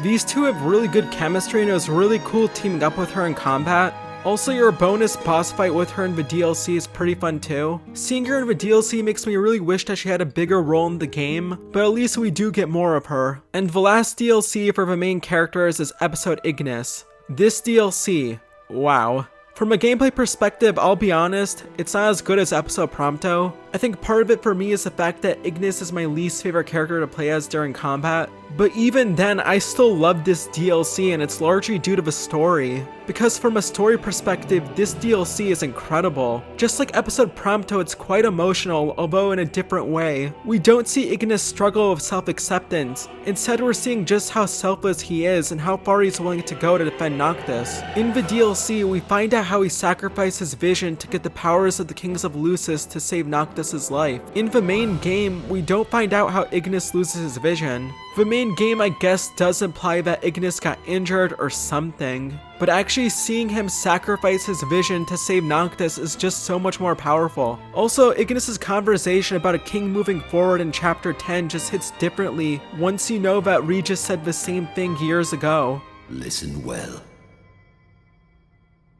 These two have really good chemistry, and it was really cool teaming up with her in combat. Also, your bonus boss fight with her in the DLC is pretty fun too. Seeing her in the DLC makes me really wish that she had a bigger role in the game, but at least we do get more of her. And the last DLC for the main characters is Episode Ignis. This DLC, wow. From a gameplay perspective, I'll be honest, it's not as good as Episode Prompto. I think part of it for me is the fact that Ignis is my least favorite character to play as during combat. But even then, I still love this DLC, and it's largely due to the story. Because from a story perspective, this DLC is incredible. Just like Episode Prompto, it's quite emotional, although in a different way. We don't see Ignis struggle with self-acceptance. Instead, we're seeing just how selfless he is and how far he's willing to go to defend Noctis. In the DLC, we find out how he sacrificed his vision to get the powers of the Kings of Lucis to save Noctis' life. In the main game, we don't find out how Ignis loses his vision. The main game, I guess, does imply that Ignis got injured or something, but actually seeing him sacrifice his vision to save Noctis is just so much more powerful. Also, Ignis' conversation about a king moving forward in chapter 10 just hits differently once you know that Regis said the same thing years ago. Listen well.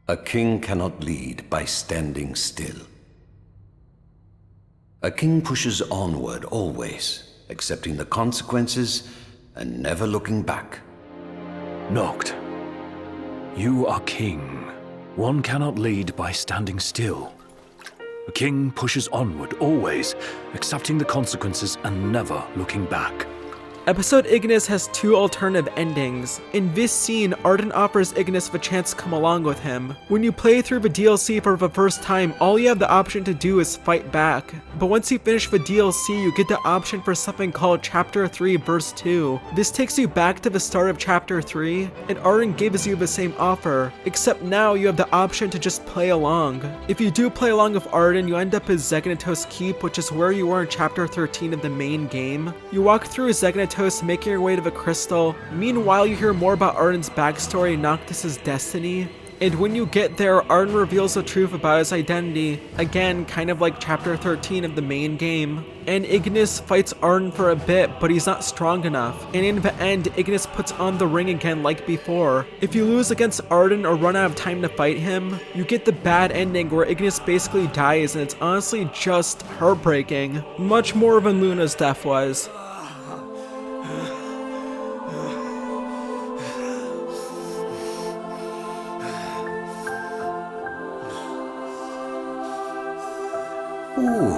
A king cannot lead by standing still. A king pushes onward always, accepting the consequences and never looking back. Noct, you are king. One cannot lead by standing still. A king pushes onward always, accepting the consequences and never looking back. Episode Ignis has 2 alternative endings. In this scene, Arden offers Ignis the chance to come along with him. When you play through the DLC for the first time, all you have the option to do is fight back. But once you finish the DLC, you get the option for something called Chapter 3 Verse 2. This takes you back to the start of Chapter 3, and Arden gives you the same offer, except now you have the option to just play along. If you do play along with Arden, you end up at Zegnatos Keep, which is where you were in Chapter 13 of the main game. You walk through Zegnatos, making your way to the crystal. Meanwhile, you hear more about Arden's backstory and Noctis' destiny. And when you get there, Arden reveals the truth about his identity, again, kind of like Chapter 13 of the main game. And Ignis fights Arden for a bit, but he's not strong enough. And in the end, Ignis puts on the ring again like before. If you lose against Arden or run out of time to fight him, you get the bad ending where Ignis basically dies, and it's honestly just heartbreaking. Much more than Luna's death was. Ooh,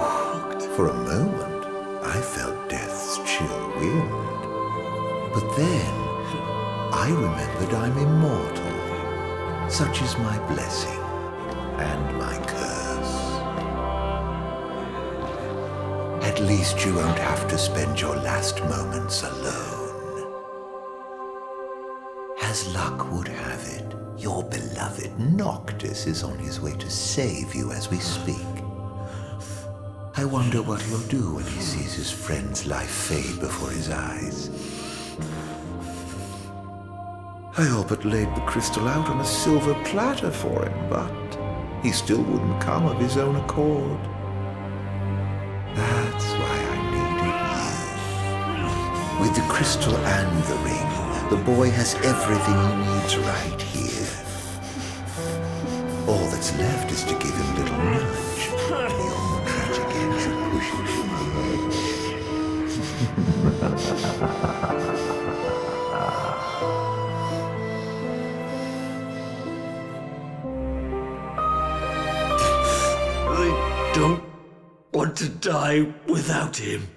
for a moment, I felt death's chill wind. But then, I remembered I'm immortal. Such is my blessing and my curse. At least you won't have to spend your last moments alone. As luck would have it, your beloved Noctis is on his way to save you as we speak. I wonder what he'll do when he sees his friend's life fade before his eyes. I all but laid the crystal out on a silver platter for him, but he still wouldn't come of his own accord. That's why I needed you. With the crystal and the ring, the boy has everything he needs right here. All that's left is to give him a little nudge. The old tragic ends of pushing him I don't want to die without him.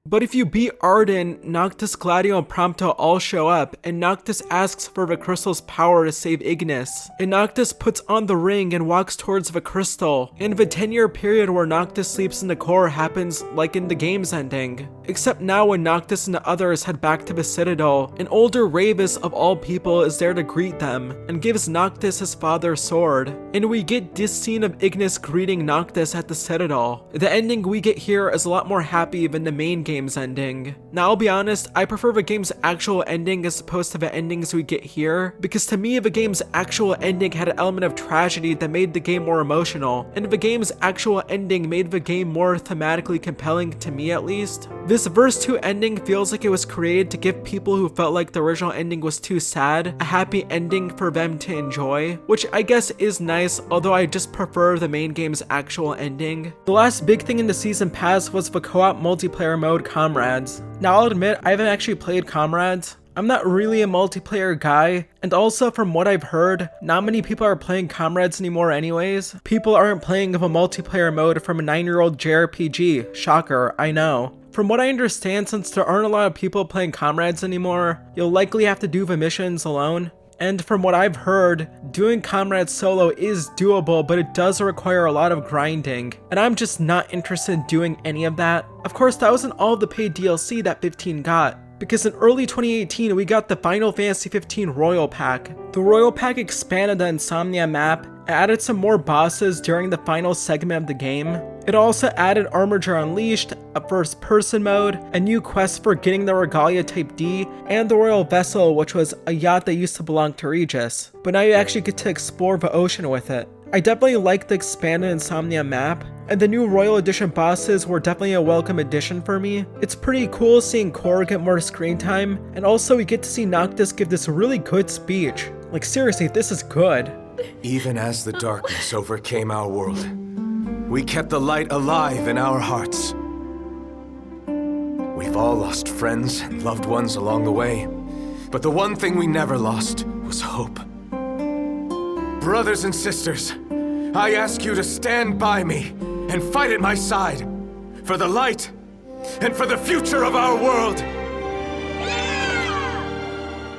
But if you beat Arden, Noctis, Gladio, and Prompto all show up, and Noctis asks for the crystal's power to save Ignis. And Noctis puts on the ring and walks towards the crystal. And the 10-year period where Noctis sleeps in the core happens like in the game's ending. Except now when Noctis and the others head back to the Citadel, an older Ravus of all people is there to greet them, and gives Noctis his father's sword. And we get this scene of Ignis greeting Noctis at the Citadel. The ending we get here is a lot more happy than the main game's ending. Now I'll be honest, I prefer the game's actual ending as opposed to the endings we get here, because to me the game's actual ending had an element of tragedy that made the game more emotional, and the game's actual ending made the game more thematically compelling, to me at least. This verse 2 ending feels like it was created to give people who felt like the original ending was too sad a happy ending for them to enjoy, which I guess is nice, although I just prefer the main game's actual ending. The last big thing in the season pass was the co-op multiplayer mode Comrades. Now I'll admit I haven't actually played Comrades. I'm not really a multiplayer guy, and also from what I've heard, not many people are playing Comrades anymore anyways. People aren't playing with a multiplayer mode from a 9-year-old JRPG. Shocker, I know. From what I understand, since there aren't a lot of people playing Comrades anymore, you'll likely have to do the missions alone. And from what I've heard, doing Comrades solo is doable, but it does require a lot of grinding, and I'm just not interested in doing any of that. Of course, that wasn't all of the paid DLC that 15 got, because in early 2018 we got the Final Fantasy 15 Royal Pack. The Royal Pack expanded the Insomnia map, added some more bosses during the final segment of the game. It also added Armiger Unleashed, a first-person mode, a new quest for getting the Regalia Type D, and the Royal Vessel, which was a yacht that used to belong to Regis. But now you actually get to explore the ocean with it. I definitely like the expanded Insomnia map, and the new Royal Edition bosses were definitely a welcome addition for me. It's pretty cool seeing Cor get more screen time, and also we get to see Noctis give this really good speech. Like seriously, this is good. Even as the darkness overcame our world, we kept the light alive in our hearts. We've all lost friends and loved ones along the way, but the one thing we never lost was hope. Brothers and sisters, I ask you to stand by me and fight at my side for the light and for the future of our world.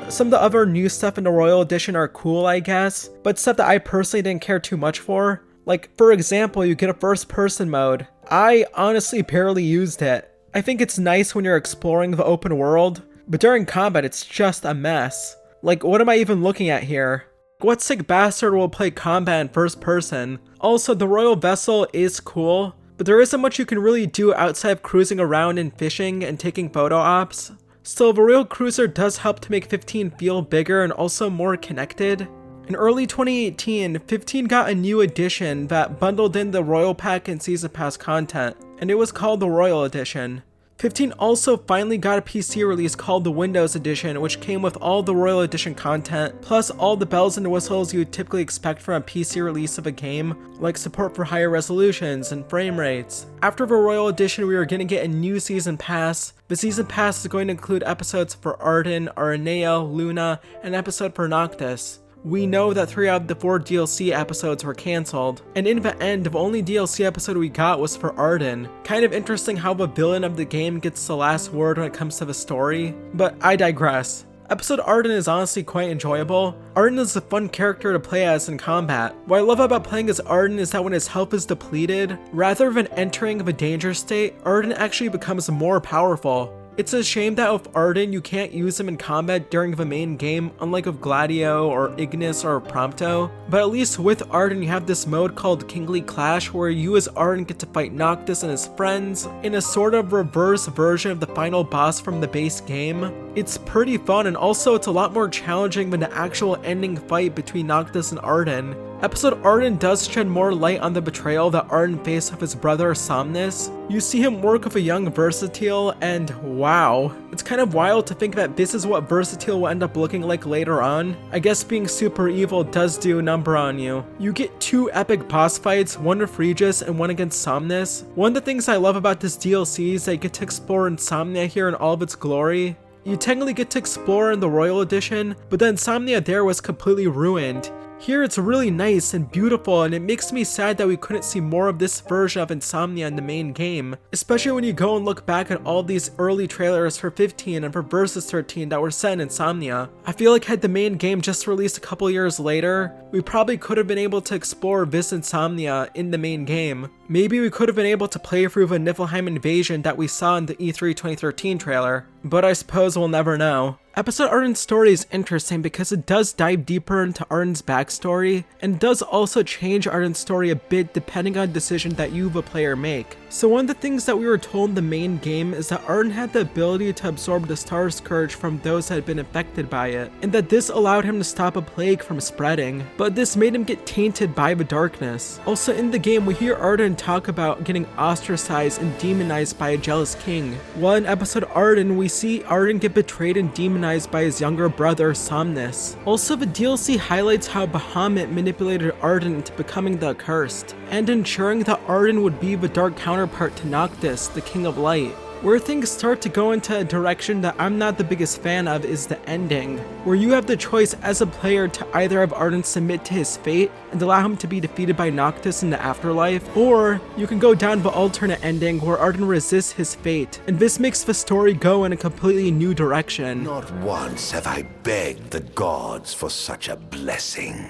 Some of the other new stuff in the Royal Edition are cool, I guess, but stuff that I personally didn't care too much for. Like, for example, you get a first-person mode. I honestly barely used it. I think it's nice when you're exploring the open world, but during combat it's just a mess. Like, what am I even looking at here? What sick bastard will play combat in first person? Also, the Royal Vessel is cool, but there isn't much you can really do outside of cruising around and fishing and taking photo ops. Still, the Royal Cruiser does help to make 15 feel bigger and also more connected. In early 2018, 15 got a new edition that bundled in the Royal Pack and Season Pass content, and it was called the Royal Edition. 15 also finally got a PC release called the Windows Edition, which came with all the Royal Edition content, plus all the bells and whistles you would typically expect from a PC release of a game, like support for higher resolutions and frame rates. After the Royal Edition, we were going to get a new Season Pass. The Season Pass is going to include episodes for Arden, Aranea, Luna, and an episode for Noctis. We know that 3 out of the 4 DLC episodes were cancelled, and in the end, the only DLC episode we got was for Arden. Kind of interesting how the villain of the game gets the last word when it comes to the story, but I digress. Episode Arden is honestly quite enjoyable. Arden is a fun character to play as in combat. What I love about playing as Arden is that when his health is depleted, rather than entering the danger state, Arden actually becomes more powerful. It's a shame that with Arden you can't use him in combat during the main game, unlike with Gladio or Ignis or Prompto, but at least with Arden you have this mode called Kingly Clash where you as Arden get to fight Noctis and his friends in a sort of reverse version of the final boss from the base game. It's pretty fun, and also it's a lot more challenging than the actual ending fight between Noctis and Arden. Episode Arden does shed more light on the betrayal that Arden faced with his brother Somnus. You see him work with a young Versatile, and wow, it's kind of wild to think that this is what Versatile will end up looking like later on. I guess being super evil does do a number on you. You get 2 epic boss fights, one with Regis and one against Somnus. One of the things I love about this DLC is that you get to explore Insomnia here in all of its glory. You technically get to explore in the Royal Edition, but the Insomnia there was completely ruined. Here it's really nice and beautiful, and it makes me sad that we couldn't see more of this version of Insomnia in the main game, especially when you go and look back at all these early trailers for 15 and for Versus 13 that were set in Insomnia. I feel like had the main game just released a couple years later, we probably could have been able to explore this Insomnia in the main game. Maybe we could have been able to play through the Niflheim invasion that we saw in the E3 2013 trailer, but I suppose we'll never know. Episode Arden's story is interesting because it does dive deeper into Arden's backstory, and does also change Arden's story a bit depending on the decision that you, the player, make. So one of the things that we were told in the main game is that Arden had the ability to absorb the Star Scourge from those that had been affected by it, and that this allowed him to stop a plague from spreading, but this made him get tainted by the darkness. Also in the game, we hear Arden talk about getting ostracized and demonized by a jealous king. While in episode Arden, we see Arden get betrayed and demonized by his younger brother Somnus. Also, the DLC highlights how Bahamut manipulated Arden into becoming the Accursed, and ensuring that Arden would be the dark counterpart to Noctis, the King of Light. Where things start to go into a direction that I'm not the biggest fan of is the ending, where you have the choice as a player to either have Arden submit to his fate and allow him to be defeated by Noctis in the afterlife, or you can go down the alternate ending where Arden resists his fate, and this makes the story go in a completely new direction. Not once have I begged the gods for such a blessing,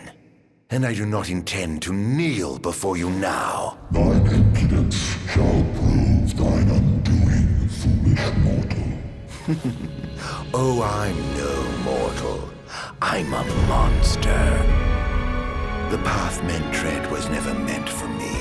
and I do not intend to kneel before you now. Thine impudence shall prove thine undoing, foolish mortal. Oh, I'm no mortal. I'm a monster. The path men tread was never meant for me.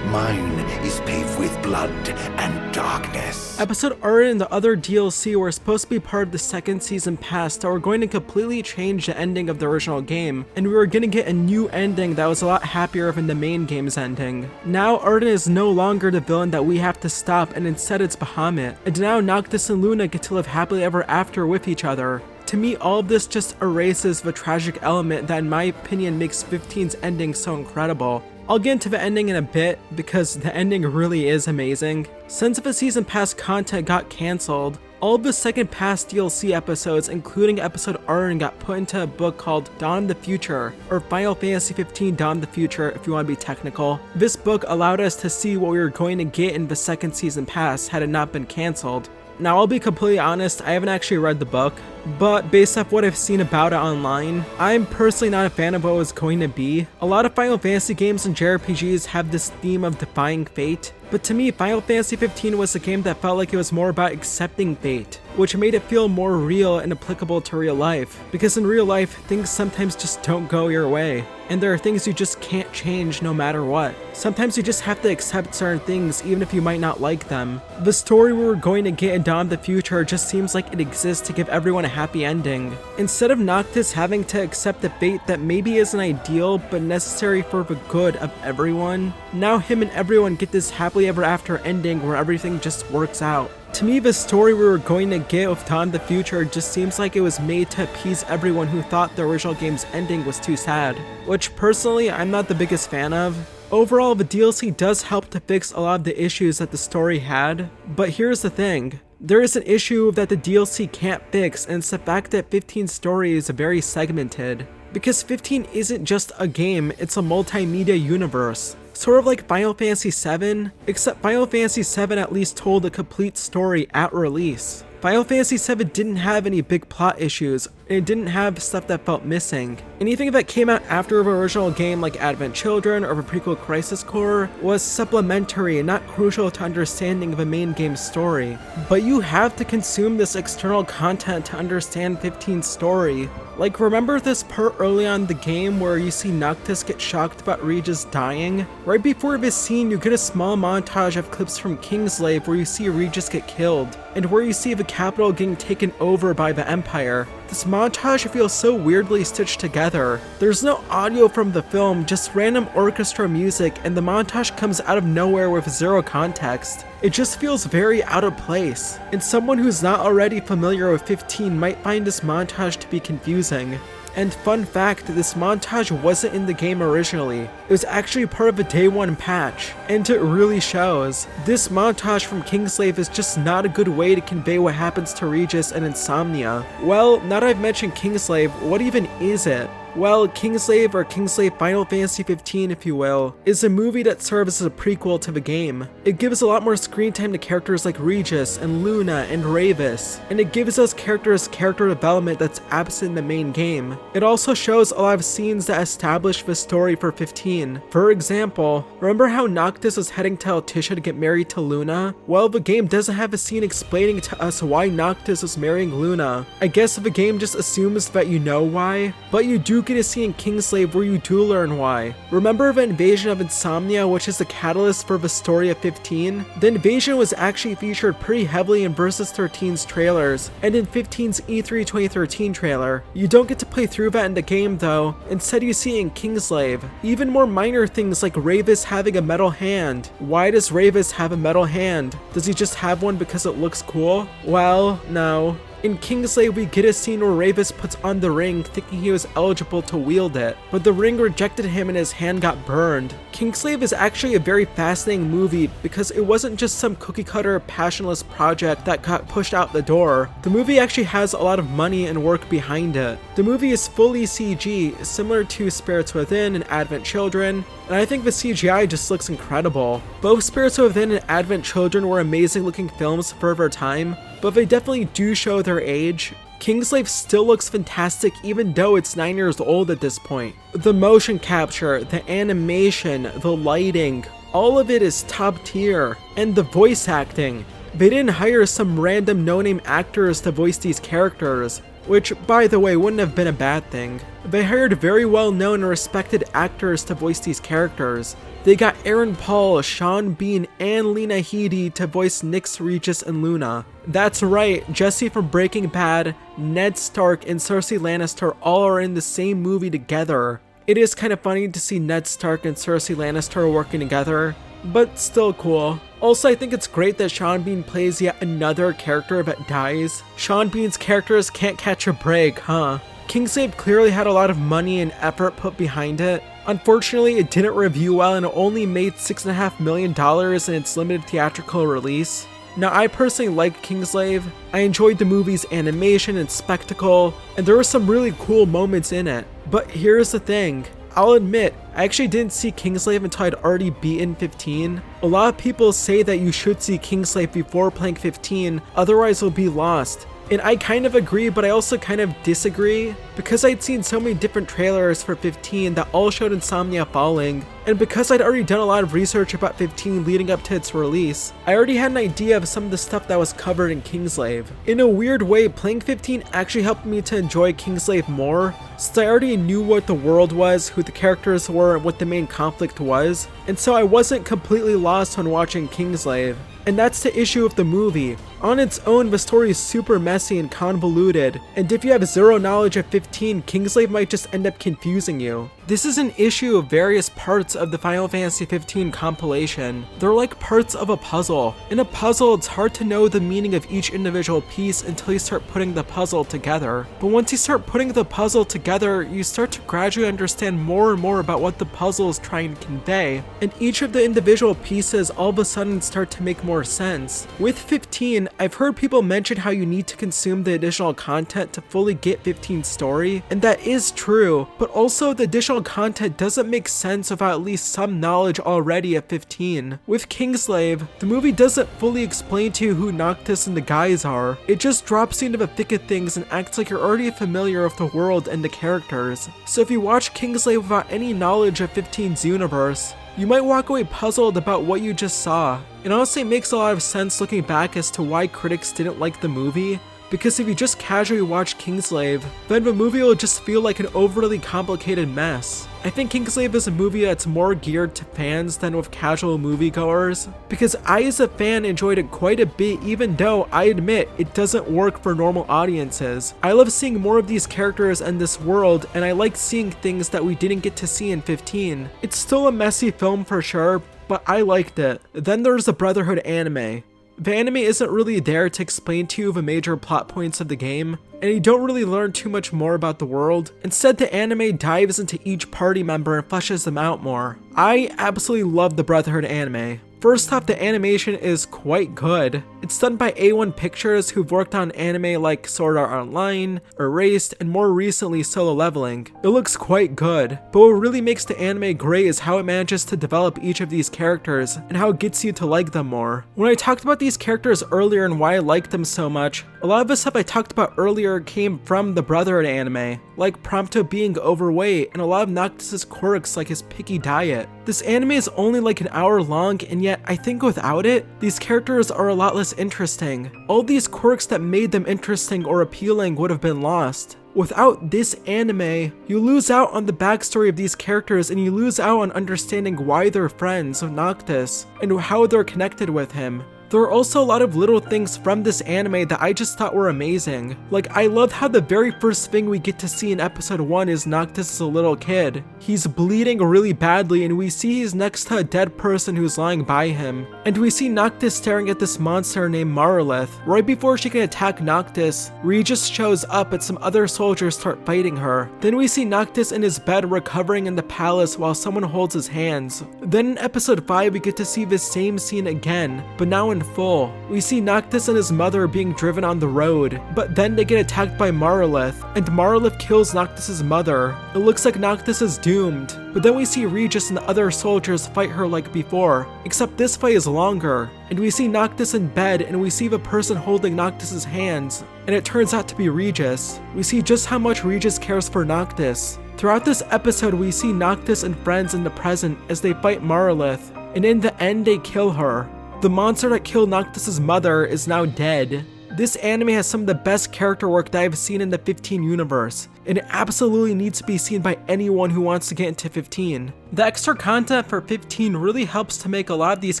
Mine is paved with blood and darkness. Episode Arden and the other DLC were supposed to be part of the second season pass that were going to completely change the ending of the original game, and we were going to get a new ending that was a lot happier than the main game's ending. Now Arden is no longer the villain that we have to stop, and instead it's Bahamut, and now Noctis and Luna get to live happily ever after with each other. To me, all of this just erases the tragic element that in my opinion makes 15's ending so incredible. I'll get into the ending in a bit, because the ending really is amazing. Since the season pass content got cancelled, all of the second pass DLC episodes, including episode Arden, got put into a book called Dawn of the Future, or Final Fantasy XV Dawn of the Future if you want to be technical. This book allowed us to see what we were going to get in the second season pass had it not been cancelled. Now, I'll be completely honest, I haven't actually read the book, but based off what I've seen about it online, I'm personally not a fan of what it was going to be. A lot of Final Fantasy games and JRPGs have this theme of defying fate, but to me, Final Fantasy XV was a game that felt like it was more about accepting fate, which made it feel more real and applicable to real life, because in real life, things sometimes just don't go your way, and there are things you just can't change no matter what. Sometimes you just have to accept certain things even if you might not like them. The story we were going to get in Dawn of the Future just seems like it exists to give everyone a happy ending. Instead of Noctis having to accept a fate that maybe isn't ideal but necessary for the good of everyone, now him and everyone get this happily ever after ending where everything just works out. To me, the story we were going to get with Dawn of the Future just seems like it was made to appease everyone who thought the original game's ending was too sad, which personally I'm not the biggest fan of. Overall, the DLC does help to fix a lot of the issues that the story had, but here's the thing. There is an issue that the DLC can't fix, and it's the fact that 15's story is very segmented. Because 15 isn't just a game, it's a multimedia universe. Sort of like Final Fantasy VII, except Final Fantasy VII at least told a complete story at release. Final Fantasy VII didn't have any big plot issues, and it didn't have stuff that felt missing. Anything that came out after the original game like Advent Children or the prequel Crisis Core was supplementary and not crucial to understanding the main game's story. But you have to consume this external content to understand 15's story. Like, remember this part early on in the game where you see Noctis get shocked about Regis dying? Right before this scene, you get a small montage of clips from Kingslave where you see Regis get killed, and where you see the capital getting taken over by the Empire. This montage feels so weirdly stitched together. There's no audio from the film, just random orchestra music, and the montage comes out of nowhere with zero context. It just feels very out of place, and someone who's not already familiar with 15 might find this montage to be confusing. And fun fact, this montage wasn't in the game originally. It was actually part of a day one patch, and it really shows. This montage from Kingslave is just not a good way to convey what happens to Regis and Insomnia. Well, now that I've mentioned Kingslave, what even is it? Well, Kingslave, or Kingslave Final Fantasy 15 if you will, is a movie that serves as a prequel to the game. It gives a lot more screen time to characters like Regis and Luna and Ravis, and it gives those characters character development that's absent in the main game. It also shows a lot of scenes that establish the story for 15. For example, remember how Noctis was heading to Altissia to get married to Luna? Well, the game doesn't have a scene explaining to us why Noctis was marrying Luna. I guess the game just assumes that you know why, but you do get a scene in Kingslave where you do learn why. Remember the invasion of Insomnia, which is the catalyst for the story of 15? The invasion was actually featured pretty heavily in Versus 13's trailers, and in 15's E3 2013 trailer. You don't get to play through that in the game though, instead you see it in Kingslave. Even more minor things like Ravis having a metal hand. Why does Ravis have a metal hand? Does he just have one because it looks cool? Well, no. In Kingslave, we get a scene where Ravis puts on the ring thinking he was eligible to wield it, but the ring rejected him and his hand got burned. Kingslave is actually a very fascinating movie because it wasn't just some cookie-cutter, passionless project that got pushed out the door. The movie actually has a lot of money and work behind it. The movie is fully CG, similar to Spirits Within and Advent Children, and I think the CGI just looks incredible. Both Spirits Within and Advent Children were amazing looking films for their time, but they definitely do show their age. Kingslave still looks fantastic even though it's 9 years old at this point. The motion capture, the animation, the lighting, all of it is top tier. And the voice acting. They didn't hire some random no-name actors to voice these characters, which, by the way, wouldn't have been a bad thing. They hired very well-known and respected actors to voice these characters. They got Aaron Paul, Sean Bean, and Lena Headey to voice Nyx, Regis, and Luna. That's right, Jesse from Breaking Bad, Ned Stark, and Cersei Lannister all are in the same movie together. It is kind of funny to see Ned Stark and Cersei Lannister working together, but still cool. Also, I think it's great that Sean Bean plays yet another character that dies. Sean Bean's characters can't catch a break, huh? Kingslave clearly had a lot of money and effort put behind it. Unfortunately, it didn't review well and it only made $6.5 million in its limited theatrical release. Now, I personally liked Kingslave. I enjoyed the movie's animation and spectacle, and there were some really cool moments in it. But here's the thing. I'll admit, I actually didn't see Kingslave until I'd already beaten 15. A lot of people say that you should see Kingslave before playing 15, otherwise you'll be lost. And I kind of agree, but I also kind of disagree, because I'd seen so many different trailers for 15 that all showed Insomnia falling, and because I'd already done a lot of research about 15 leading up to its release, I already had an idea of some of the stuff that was covered in Kingslave. In a weird way, playing 15 actually helped me to enjoy Kingslave more, since I already knew what the world was, who the characters were, and what the main conflict was, and so I wasn't completely lost when watching Kingslave. And that's the issue with the movie. On its own, the story is super messy and convoluted, and if you have zero knowledge of 15, Kingslave might just end up confusing you. This is an issue of various parts of the Final Fantasy 15 compilation. They're like parts of a puzzle. In a puzzle, it's hard to know the meaning of each individual piece until you start putting the puzzle together. But once you start putting the puzzle together, you start to gradually understand more and more about what the puzzle is trying to convey, and each of the individual pieces all of a sudden start to make more sense. With 15, I've heard people mention how you need to consume the additional content to fully get 15's story, and that is true, but also the additional content doesn't make sense without at least some knowledge already of 15. With Kingslave, the movie doesn't fully explain to you who Noctis and the guys are. It just drops you into the thick of things and acts like you're already familiar with the world and the characters. So if you watch Kingslave without any knowledge of 15's universe, you might walk away puzzled about what you just saw. It honestly makes a lot of sense looking back as to why critics didn't like the movie, because if you just casually watch Kingslave, then the movie will just feel like an overly complicated mess. I think Kingslave is a movie that's more geared to fans than with casual moviegoers, because I as a fan enjoyed it quite a bit, even though I admit it doesn't work for normal audiences. I love seeing more of these characters and this world, and I like seeing things that we didn't get to see in 15. It's still a messy film for sure, but I liked it. Then there's the Brotherhood anime. The anime isn't really there to explain to you the major plot points of the game, and you don't really learn too much more about the world. Instead, the anime dives into each party member and fleshes them out more. I absolutely love the Brotherhood anime. First off, the animation is quite good. It's done by A1 Pictures, who've worked on anime like Sword Art Online, Erased, and more recently Solo Leveling. It looks quite good, but what really makes the anime great is how it manages to develop each of these characters, and how it gets you to like them more. When I talked about these characters earlier and why I like them so much, a lot of the stuff I talked about earlier came from the Brotherhood anime, like Prompto being overweight, and a lot of Noctis' quirks like his picky diet. This anime is only like an hour long, and yet I think without it, these characters are a lot less interesting. All these quirks that made them interesting or appealing would have been lost. Without this anime, you lose out on the backstory of these characters, and you lose out on understanding why they're friends with Noctis and how they're connected with him. There are also a lot of little things from this anime that I just thought were amazing. Like, I loved how the very first thing we get to see in episode 1 is Noctis as a little kid. He's bleeding really badly, and we see he's next to a dead person who's lying by him. And we see Noctis staring at this monster named Marlith. Right before she can attack Noctis, Regis shows up and some other soldiers start fighting her. Then we see Noctis in his bed recovering in the palace while someone holds his hands. Then in episode 5 we get to see this same scene again, but now in full. We see Noctis and his mother being driven on the road, but then they get attacked by Marlith, and Marlith kills Noctis' mother. It looks like Noctis is doomed, but then we see Regis and the other soldiers fight her like before, except this fight is longer, and we see Noctis in bed, and we see the person holding Noctis' hands, and it turns out to be Regis. We see just how much Regis cares for Noctis. Throughout this episode, we see Noctis and friends in the present as they fight Marlith, and in the end they kill her. The monster that killed Noctis' mother is now dead. This anime has some of the best character work that I've seen in the 15 universe, and it absolutely needs to be seen by anyone who wants to get into 15. The extra content for 15 really helps to make a lot of these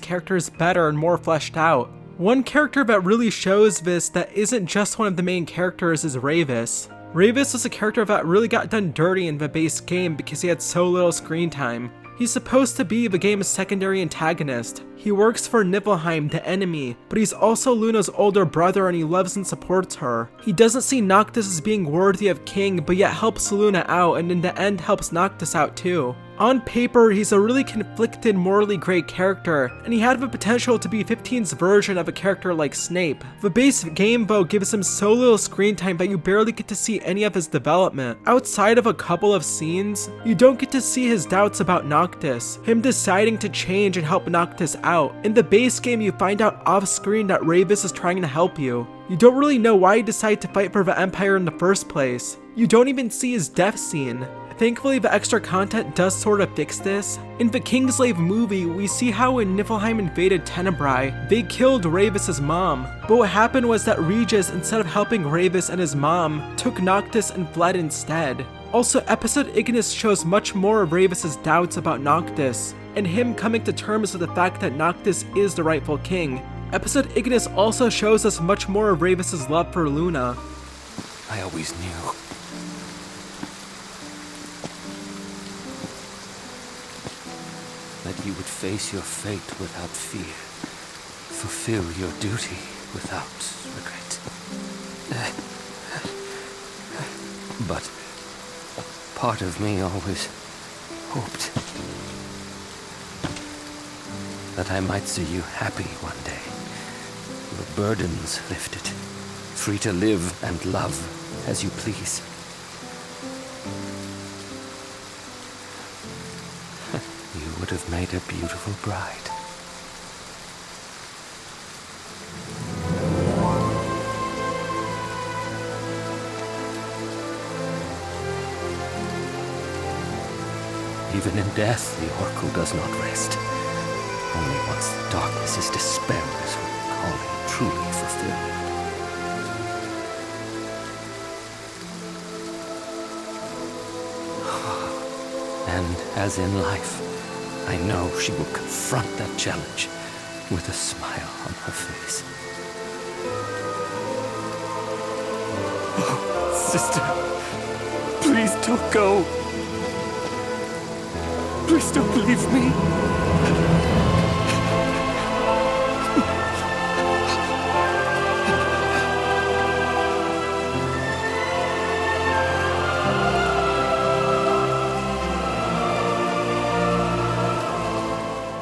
characters better and more fleshed out. One character that really shows this that isn't just one of the main characters is Ravis. Ravis was a character that really got done dirty in the base game because he had so little screen time. He's supposed to be the game's secondary antagonist. He works for Niflheim, the enemy, but he's also Luna's older brother and he loves and supports her. He doesn't see Noctis as being worthy of king, but yet helps Luna out, and in the end helps Noctis out too. On paper, he's a really conflicted, morally great character, and he had the potential to be 15's version of a character like Snape. The base game though gives him so little screen time that you barely get to see any of his development. Outside of a couple of scenes, you don't get to see his doubts about Noctis, him deciding to change and help Noctis out. In the base game, you find out off screen that Ravis is trying to help you. You don't really know why he decided to fight for the Empire in the first place. You don't even see his death scene. Thankfully, the extra content does sort of fix this. In the Kingslave movie, we see how when Niflheim invaded Tenebrae, they killed Ravis' mom. But what happened was that Regis, instead of helping Ravis and his mom, took Noctis and fled instead. Also, episode Ignis shows much more of Ravis' doubts about Noctis, and him coming to terms with the fact that Noctis is the rightful king. Episode Ignis also shows us much more of Ravis' love for Luna. I always knew. That you would face your fate without fear, fulfill your duty without regret. But part of me always hoped that I might see you happy one day, your burdens lifted, free to live and love as you please. You would have made a beautiful bride. Even in death, the Oracle does not rest. Only once the darkness is dispelled is her calling truly fulfilled. And as in life, I know she will confront that challenge with a smile on her face. Oh, sister, please don't go. Please don't leave me.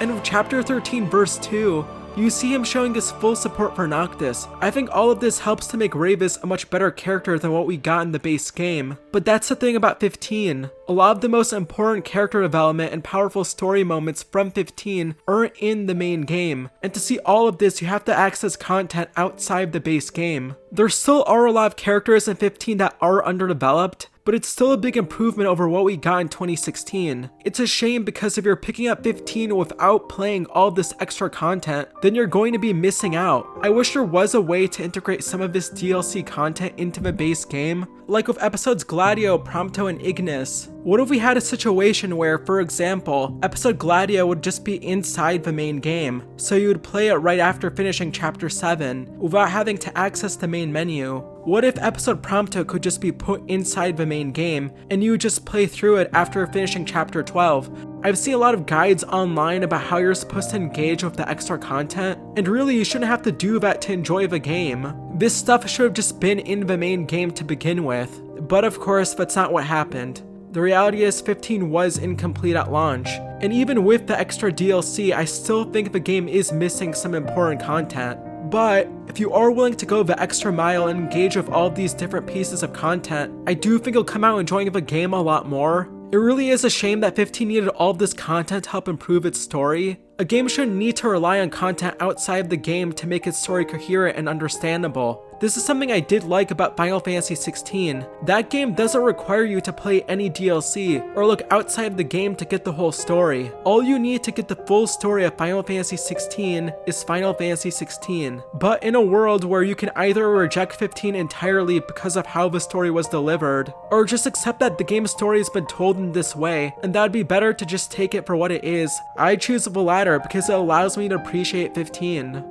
And with chapter 13 verse 2, you see him showing his full support for Noctis. I think all of this helps to make Ravis a much better character than what we got in the base game. But that's the thing about 15. A lot of the most important character development and powerful story moments from 15 aren't in the main game. And to see all of this, you have to access content outside the base game. There still are a lot of characters in 15 that are underdeveloped, but it's still a big improvement over what we got in 2016. It's a shame because if you're picking up 15 without playing all this extra content, then you're going to be missing out. I wish there was a way to integrate some of this DLC content into the base game, like with episodes Gladio, Prompto, and Ignis. What if we had a situation where, for example, episode Gladio would just be inside the main game, so you would play it right after finishing chapter 7, without having to access the main menu? What if episode Prompto could just be put inside the main game, and you would just play through it after finishing chapter 12? I've seen a lot of guides online about how you're supposed to engage with the extra content, and really you shouldn't have to do that to enjoy the game. This stuff should have just been in the main game to begin with, but of course that's not what happened. The reality is 15 was incomplete at launch, and even with the extra DLC, I still think the game is missing some important content. But if you are willing to go the extra mile and engage with all these different pieces of content, I do think you'll come out enjoying the game a lot more. It really is a shame that 15 needed all of this content to help improve its story. A game shouldn't need to rely on content outside of the game to make its story coherent and understandable. This is something I did like about Final Fantasy 16. That game doesn't require you to play any DLC or look outside of the game to get the whole story. All you need to get the full story of Final Fantasy 16 is Final Fantasy 16. But in a world where you can either reject 15 entirely because of how the story was delivered, or just accept that the game's story has been told in this way, and that would be better to just take it for what it is, I choose the latter because it allows me to appreciate 15.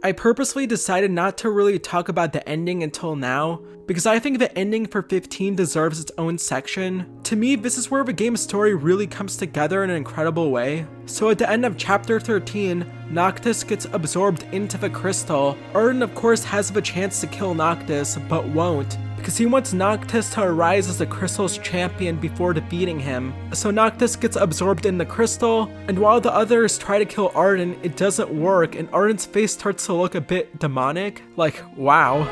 I purposely decided not to really talk about the ending until now, because I think the ending for 15 deserves its own section. To me, this is where the game's story really comes together in an incredible way. So at the end of chapter 13, Noctis gets absorbed into the crystal. Ardyn of course has the chance to kill Noctis, but won't, because he wants Noctis to arise as the crystal's champion before defeating him. So Noctis gets absorbed in the crystal, and while the others try to kill Ardyn, it doesn't work, and Ardyn's face starts to look a bit demonic. Like, wow.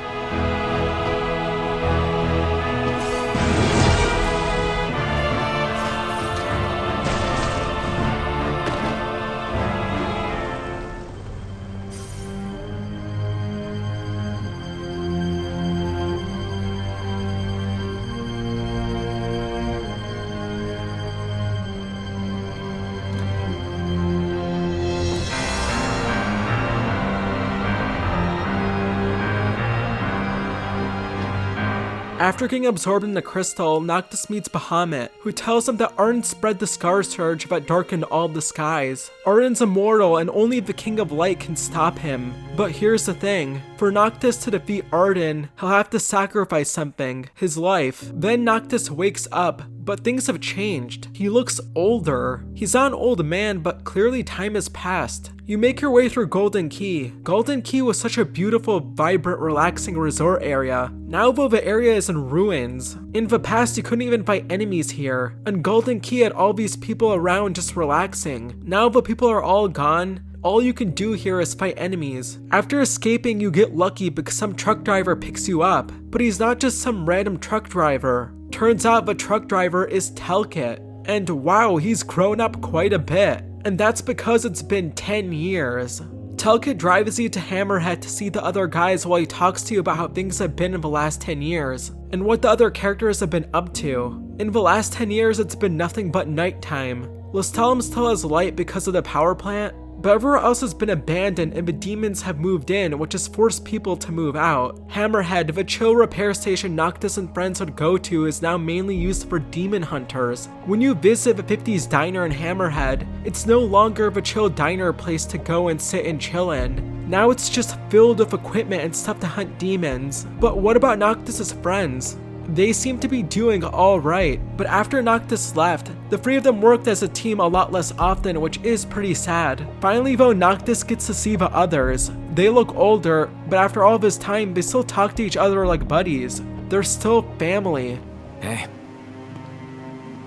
After getting absorbed in the crystal, Noctis meets Bahamut, who tells him that Ardyn spread the Scar Surge that darkened all the skies. Ardyn's immortal and only the King of Light can stop him. But here's the thing, for Noctis to defeat Ardyn, he'll have to sacrifice something, his life. Then Noctis wakes up, but things have changed. He looks older. He's not an old man, but clearly time has passed. You make your way through Golden Key. Golden Key was such a beautiful, vibrant, relaxing resort area. Now though the area is in ruins. In the past you couldn't even fight enemies here, and Golden Key had all these people around just relaxing. Now the people are all gone, all you can do here is fight enemies. After escaping, you get lucky because some truck driver picks you up, but he's not just some random truck driver. Turns out the truck driver is Telkit, and wow, he's grown up quite a bit. And that's because it's been 10 years. Telkit drives you to Hammerhead to see the other guys while he talks to you about how things have been in the last 10 years, and what the other characters have been up to. In the last 10 years, it's been nothing but nighttime. Lestalem still has light because of the power plant, but everywhere else has been abandoned and the demons have moved in, which has forced people to move out. Hammerhead, the chill repair station Noctis and friends would go to, is now mainly used for demon hunters. When you visit the 50s diner in Hammerhead, it's no longer the chill diner place to go and sit and chill in. Now it's just filled with equipment and stuff to hunt demons. But what about Noctis' friends? They seem to be doing alright, but after Noctis left, the three of them worked as a team a lot less often, which is pretty sad. Finally though, Noctis gets to see the others. They look older, but after all this time, they still talk to each other like buddies. They're still family. Hey.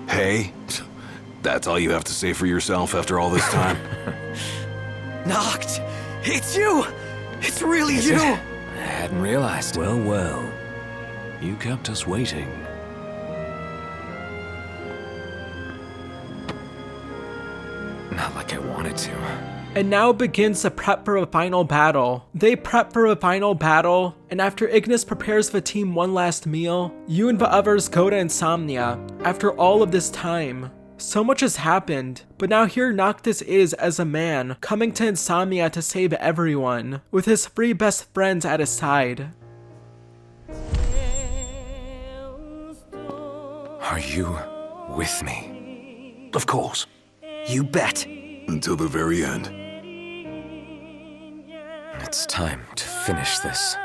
Hey? That's all you have to say for yourself after all this time? Noct! It's you! It's really you! I hadn't realized. Well, well. You kept us waiting. Not like I wanted to. And now begins the prep for a final battle. They prep for a final battle, and after Ignis prepares the team one last meal, you and the others go to Insomnia. After all of this time, so much has happened, but now here Noctis is as a man, coming to Insomnia to save everyone, with his three best friends at his side. Are you with me? Of course. You bet. Until the very end. It's time to finish this.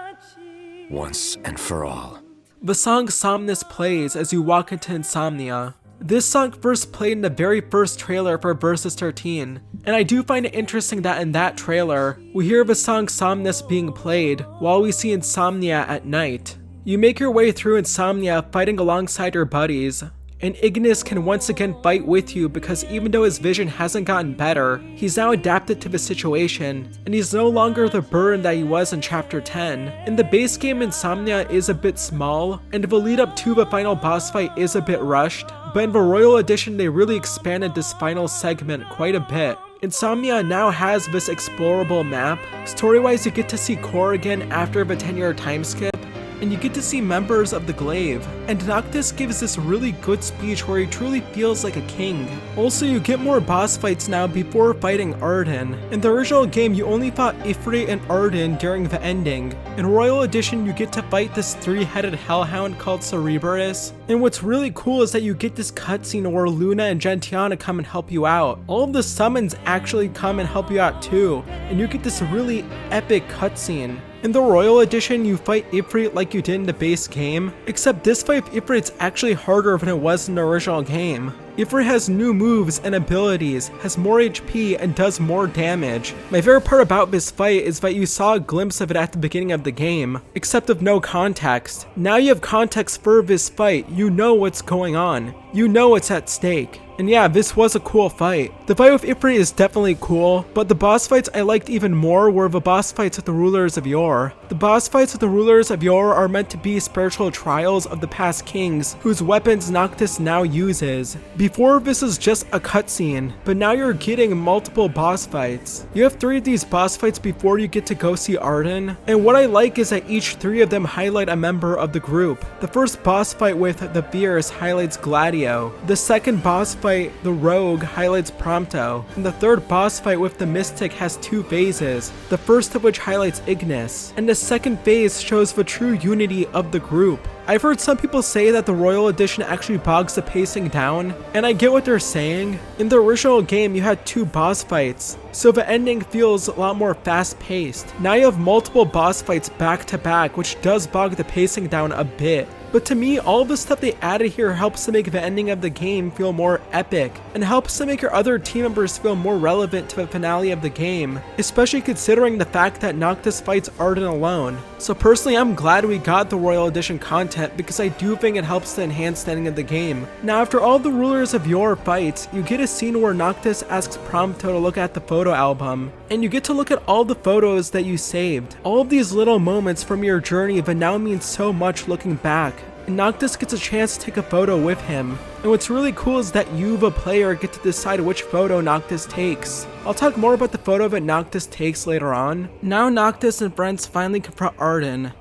Once and for all. The song Somnus plays as you walk into Insomnia. This song first played in the very first trailer for Versus 13, and I do find it interesting that in that trailer, we hear the song Somnus being played while we see Insomnia at night. You make your way through Insomnia fighting alongside your buddies, and Ignis can once again fight with you because even though his vision hasn't gotten better, he's now adapted to the situation, and he's no longer the burden that he was in Chapter 10. In the base game, Insomnia is a bit small, and the lead up to the final boss fight is a bit rushed, but in the Royal Edition they really expanded this final segment quite a bit. Insomnia now has this explorable map. Story-wise, you get to see Core again after the 10-year time skip, and you get to see members of the Glaive, and Noctis gives this really good speech where he truly feels like a king. Also, you get more boss fights now before fighting Arden. In the original game, you only fought Ifrit and Arden during the ending. In Royal Edition, you get to fight this three-headed hellhound called Cerebrus, and what's really cool is that you get this cutscene where Luna and Gentiana come and help you out. All of the summons actually come and help you out too, and you get this really epic cutscene. In the Royal Edition, you fight Ifrit like you did in the base game, except this fight with Ifrit's actually harder than it was in the original game. Ifrit has new moves and abilities, has more HP, and does more damage. My favorite part about this fight is that you saw a glimpse of it at the beginning of the game, except with no context. Now you have context for this fight, you know what's going on. You know what's at stake. And yeah, this was a cool fight. The fight with Ifrit is definitely cool, but the boss fights I liked even more were the boss fights with the Rulers of Yore. The boss fights with the Rulers of Yore are meant to be spiritual trials of the past kings, whose weapons Noctis now uses. Before, this is just a cutscene, but now you're getting multiple boss fights. You have 3 of these boss fights before you get to go see Arden, and what I like is that each 3 of them highlight a member of the group. The first boss fight with the Fierce highlights Gladio. The second boss fight, the Rogue, highlights Prompto. And the third boss fight with the Mystic has 2 phases, the first of which highlights Ignis, and the second phase shows the true unity of the group. I've heard some people say that the Royal Edition actually bogs the pacing down, and I get what they're saying. In the original game, you had 2 boss fights, so the ending feels a lot more fast-paced. Now you have multiple boss fights back to back, which does bog the pacing down a bit. But to me, all the stuff they added here helps to make the ending of the game feel more epic, and helps to make your other team members feel more relevant to the finale of the game, especially considering the fact that Noctis fights Arden alone. So personally, I'm glad we got the Royal Edition content because I do think it helps to enhance the ending of the game. Now, after all the Rulers of Yore fights, you get a scene where Noctis asks Prompto to look at the photo album, and you get to look at all the photos that you saved. All of these little moments from your journey that now mean so much looking back. And Noctis gets a chance to take a photo with him. And what's really cool is that you, the player, get to decide which photo Noctis takes. I'll talk more about the photo that Noctis takes later on. Now Noctis and friends finally confront Arden.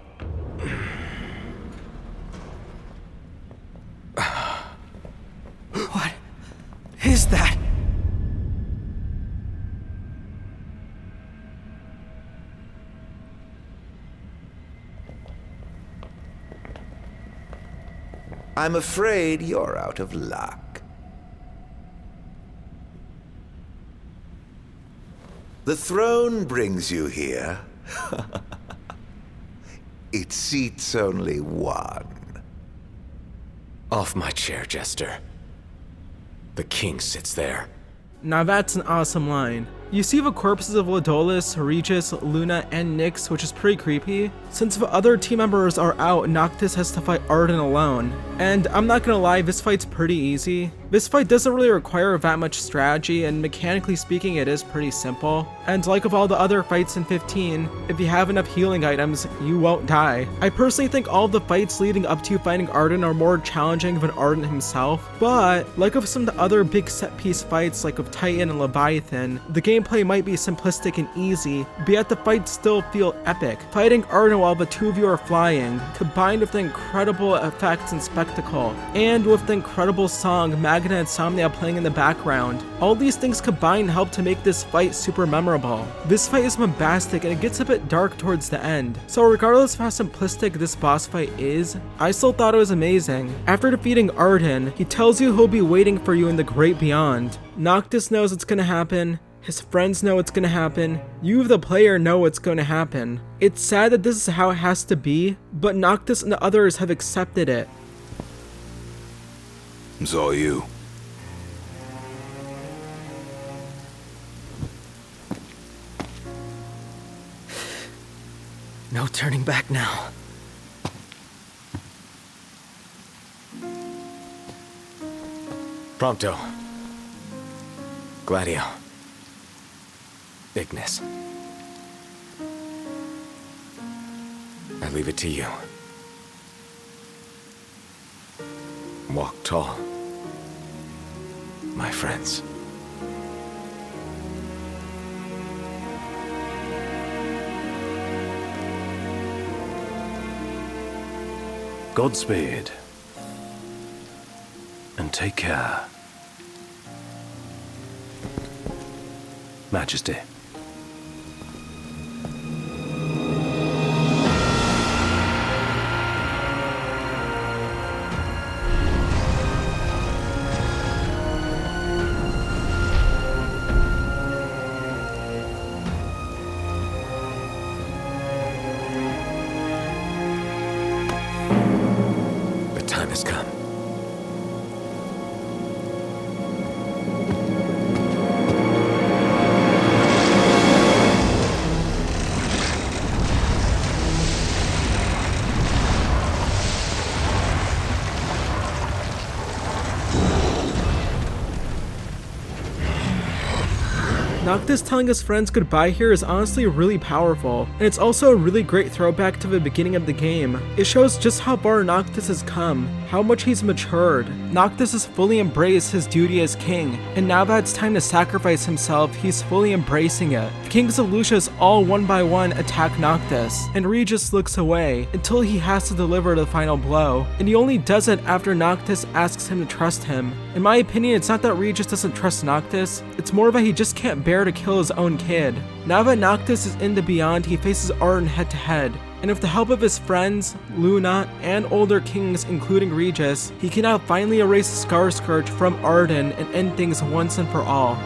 What is that? I'm afraid you're out of luck. The throne brings you here. It seats only one. Off my chair, Jester. The king sits there. Now that's an awesome line. You see the corpses of Ledolis, Regis, Luna, and Nyx, which is pretty creepy. Since the other team members are out, Noctis has to fight Arden alone. And I'm not gonna lie, this fight's pretty easy. This fight doesn't really require that much strategy, and mechanically speaking it is pretty simple. And like with all the other fights in 15, if you have enough healing items, you won't die. I personally think all the fights leading up to fighting Arden are more challenging than Arden himself, but like with some of the other big set piece fights like with Titan and Leviathan, the gameplay might be simplistic and easy, but yet the fights still feel epic. Fighting Arden while the two of you are flying, combined with the incredible effects and spectacle, and with the incredible song Magna Insomnia playing in the background. All these things combined help to make this fight super memorable. This fight is bombastic and it gets a bit dark towards the end, so regardless of how simplistic this boss fight is, I still thought it was amazing. After defeating Arden, he tells you he'll be waiting for you in the great beyond. Noctis knows it's gonna happen, his friends know it's gonna happen, you the player know what's gonna happen. It's sad that this is how it has to be, but Noctis and the others have accepted it. It's all you. No turning back now. Prompto. Gladio. Ignis. I leave it to you. Walk tall, my friends. Godspeed. And take care. Majesty. The time has come. Noctis telling his friends goodbye here is honestly really powerful, and it's also a really great throwback to the beginning of the game. It shows just how far Noctis has come, how much he's matured. Noctis has fully embraced his duty as king, and now that it's time to sacrifice himself, he's fully embracing it. The Kings of Lucius all one by one attack Noctis, and Regis looks away until he has to deliver the final blow, and he only does it after Noctis asks him to trust him. In my opinion, it's not that Regis doesn't trust Noctis, it's more that he just can't bear to kill his own kid. Now that Noctis is in the Beyond, he faces Arden head to head, and with the help of his friends, Luna, and older kings including Regis, he can now finally erase Skarsgård from Arden and end things once and for all.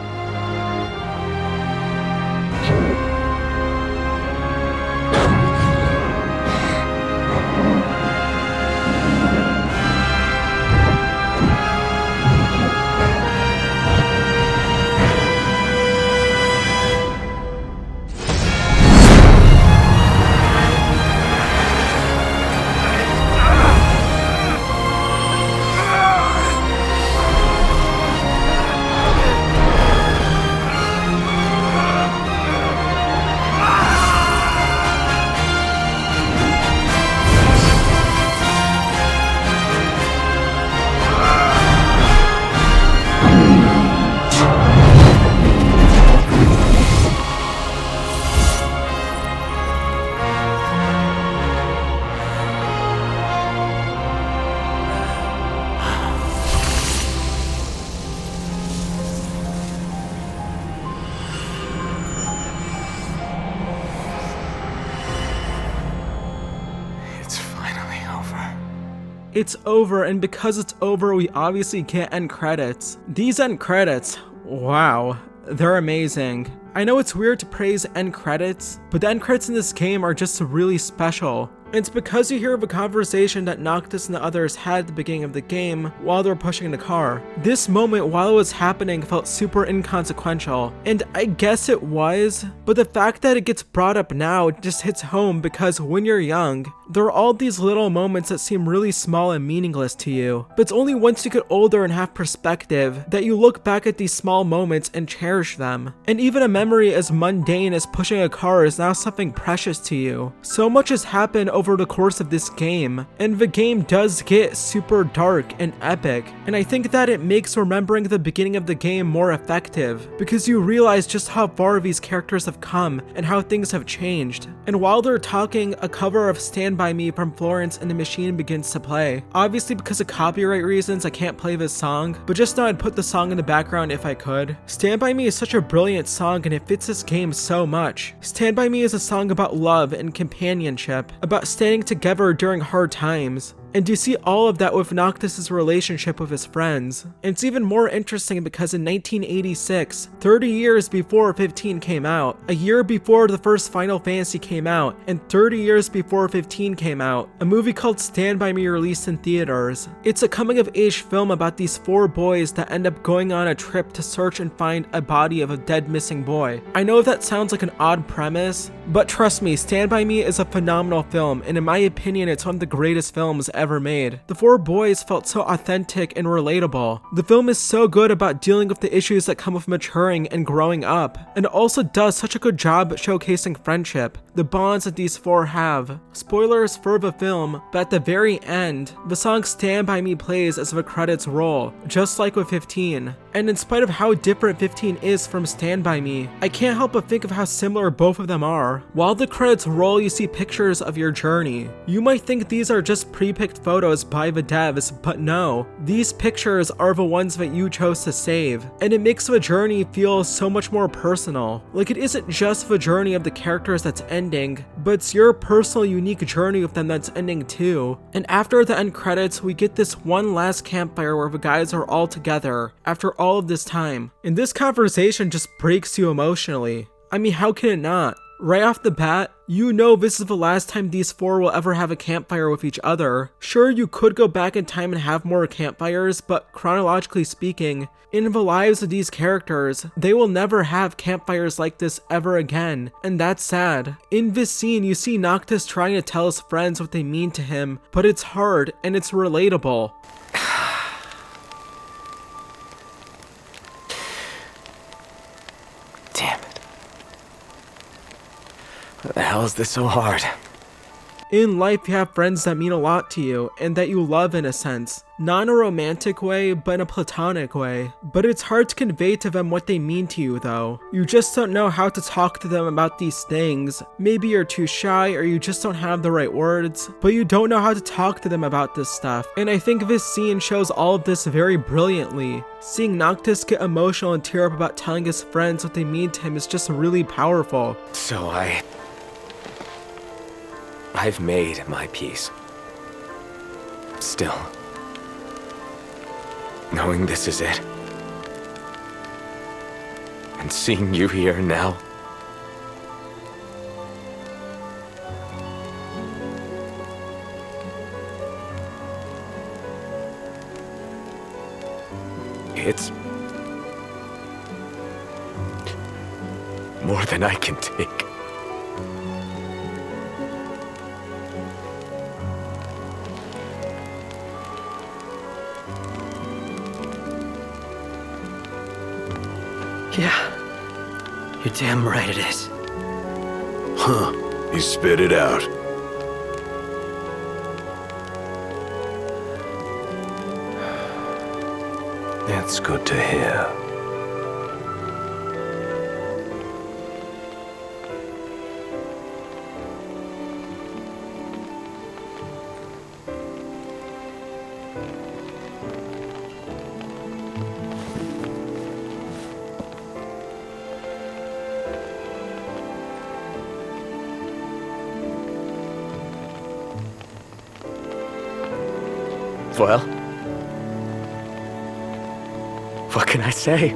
It's over, and because it's over, we obviously get end credits. These end credits, wow, they're amazing. I know it's weird to praise end credits, but the end credits in this game are just really special. It's because you hear of a conversation that Noctis and the others had at the beginning of the game while they were pushing the car. This moment while it was happening felt super inconsequential, and I guess it was, but the fact that it gets brought up now just hits home because when you're young, there are all these little moments that seem really small and meaningless to you, but it's only once you get older and have perspective that you look back at these small moments and cherish them. And even a memory as mundane as pushing a car is now something precious to you. So much has happened over the course of this game, and the game does get super dark and epic, and I think that it makes remembering the beginning of the game more effective, because you realize just how far these characters have come and how things have changed. And while they're talking, a cover of Stand By Me from Florence and the Machine begins to play. Obviously because of copyright reasons I can't play this song, but just thought I'd put the song in the background if I could. Stand By Me is such a brilliant song and it fits this game so much. Stand By Me is a song about love and companionship, about standing together during hard times. And you see all of that with Noctis' relationship with his friends. And it's even more interesting because in 1986, 30 years before 15 came out, a year before the first Final Fantasy came out, and 30 years before 15 came out, a movie called Stand By Me released in theaters. It's a coming-of-age film about these 4 boys that end up going on a trip to search and find a body of a dead missing boy. I know that sounds like an odd premise, but trust me, Stand By Me is a phenomenal film, and in my opinion, it's one of the greatest films ever made. The 4 boys felt so authentic and relatable. The film is so good about dealing with the issues that come with maturing and growing up, and it also does such a good job at showcasing friendship, the bonds that these 4 have. Spoilers for the film, but at the very end, the song Stand By Me plays as the credits roll, just like with 15. And in spite of how different 15 is from Stand By Me, I can't help but think of how similar both of them are. While the credits roll, you see pictures of your journey. You might think these are just pre-picked photos by the devs, but no, these pictures are the ones that you chose to save, and it makes the journey feel so much more personal. Like it isn't just the journey of the characters that's ending, but it's your personal unique journey with them that's ending too. And after the end credits, we get this one last campfire where the guys are all together after all of this time, and this conversation just breaks you emotionally. I mean, how can it not? Right off the bat, you know this is the last time these 4 will ever have a campfire with each other. Sure, you could go back in time and have more campfires, but chronologically speaking, in the lives of these characters, they will never have campfires like this ever again, and that's sad. In this scene, you see Noctis trying to tell his friends what they mean to him, but it's hard and it's relatable. Damn it. Why the hell is this so hard? In life, you have friends that mean a lot to you, and that you love in a sense. Not in a romantic way, but in a platonic way. But it's hard to convey to them what they mean to you though. You just don't know how to talk to them about these things. Maybe you're too shy, or you just don't have the right words, but you don't know how to talk to them about this stuff. And I think this scene shows all of this very brilliantly. Seeing Noctis get emotional and tear up about telling his friends what they mean to him is just really powerful. So I've made my peace. Still, knowing this is it, and seeing you here now, it's more than I can take. Yeah, you're damn right it is. Huh, you spit it out. That's good to hear. Well, what can I say?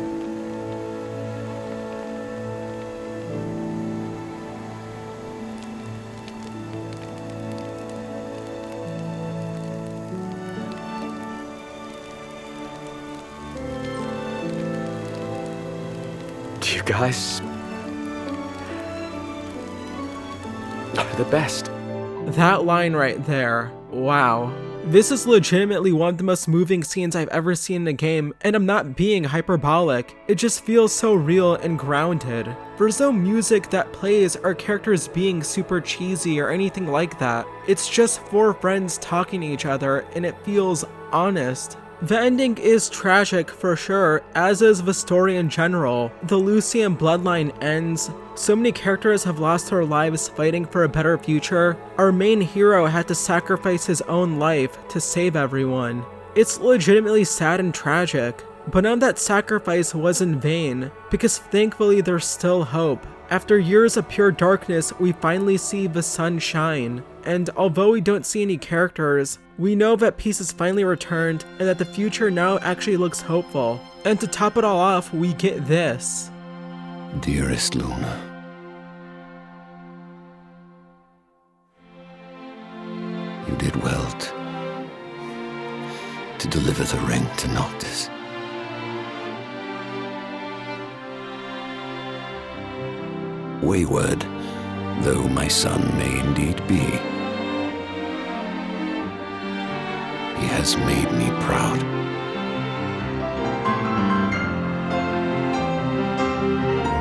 You guys are the best. That line right there, wow. This is legitimately one of the most moving scenes I've ever seen in a game, and I'm not being hyperbolic. It just feels so real and grounded. There's no music that plays or characters being super cheesy or anything like that. It's just four friends talking to each other, and it feels honest. The ending is tragic for sure, as is the story in general. The Lucian bloodline ends. So many characters have lost their lives fighting for a better future. Our main hero had to sacrifice his own life to save everyone. It's legitimately sad and tragic, but none of that sacrifice was in vain, because thankfully there's still hope. After years of pure darkness, we finally see the sun shine. And although we don't see any characters, we know that peace has finally returned and that the future now actually looks hopeful. And to top it all off, we get this. Dearest Luna, you did well to deliver the ring to Noctis. Wayward though my son may indeed be, he has made me proud.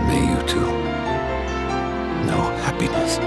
May you too know happiness.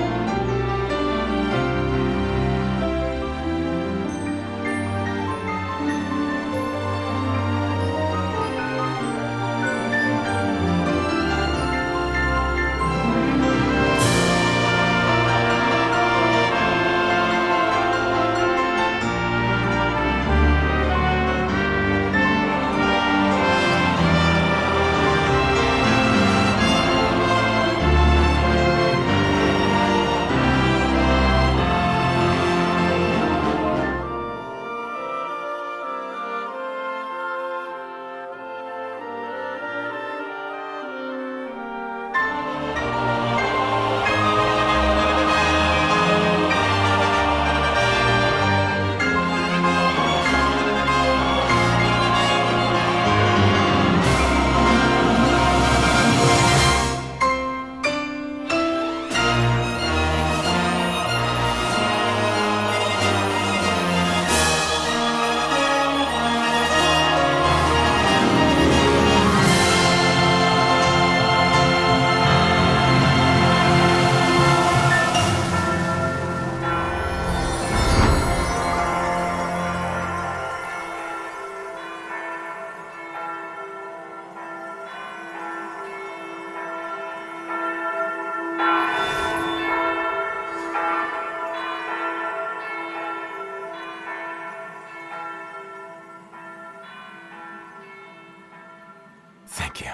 Thank you.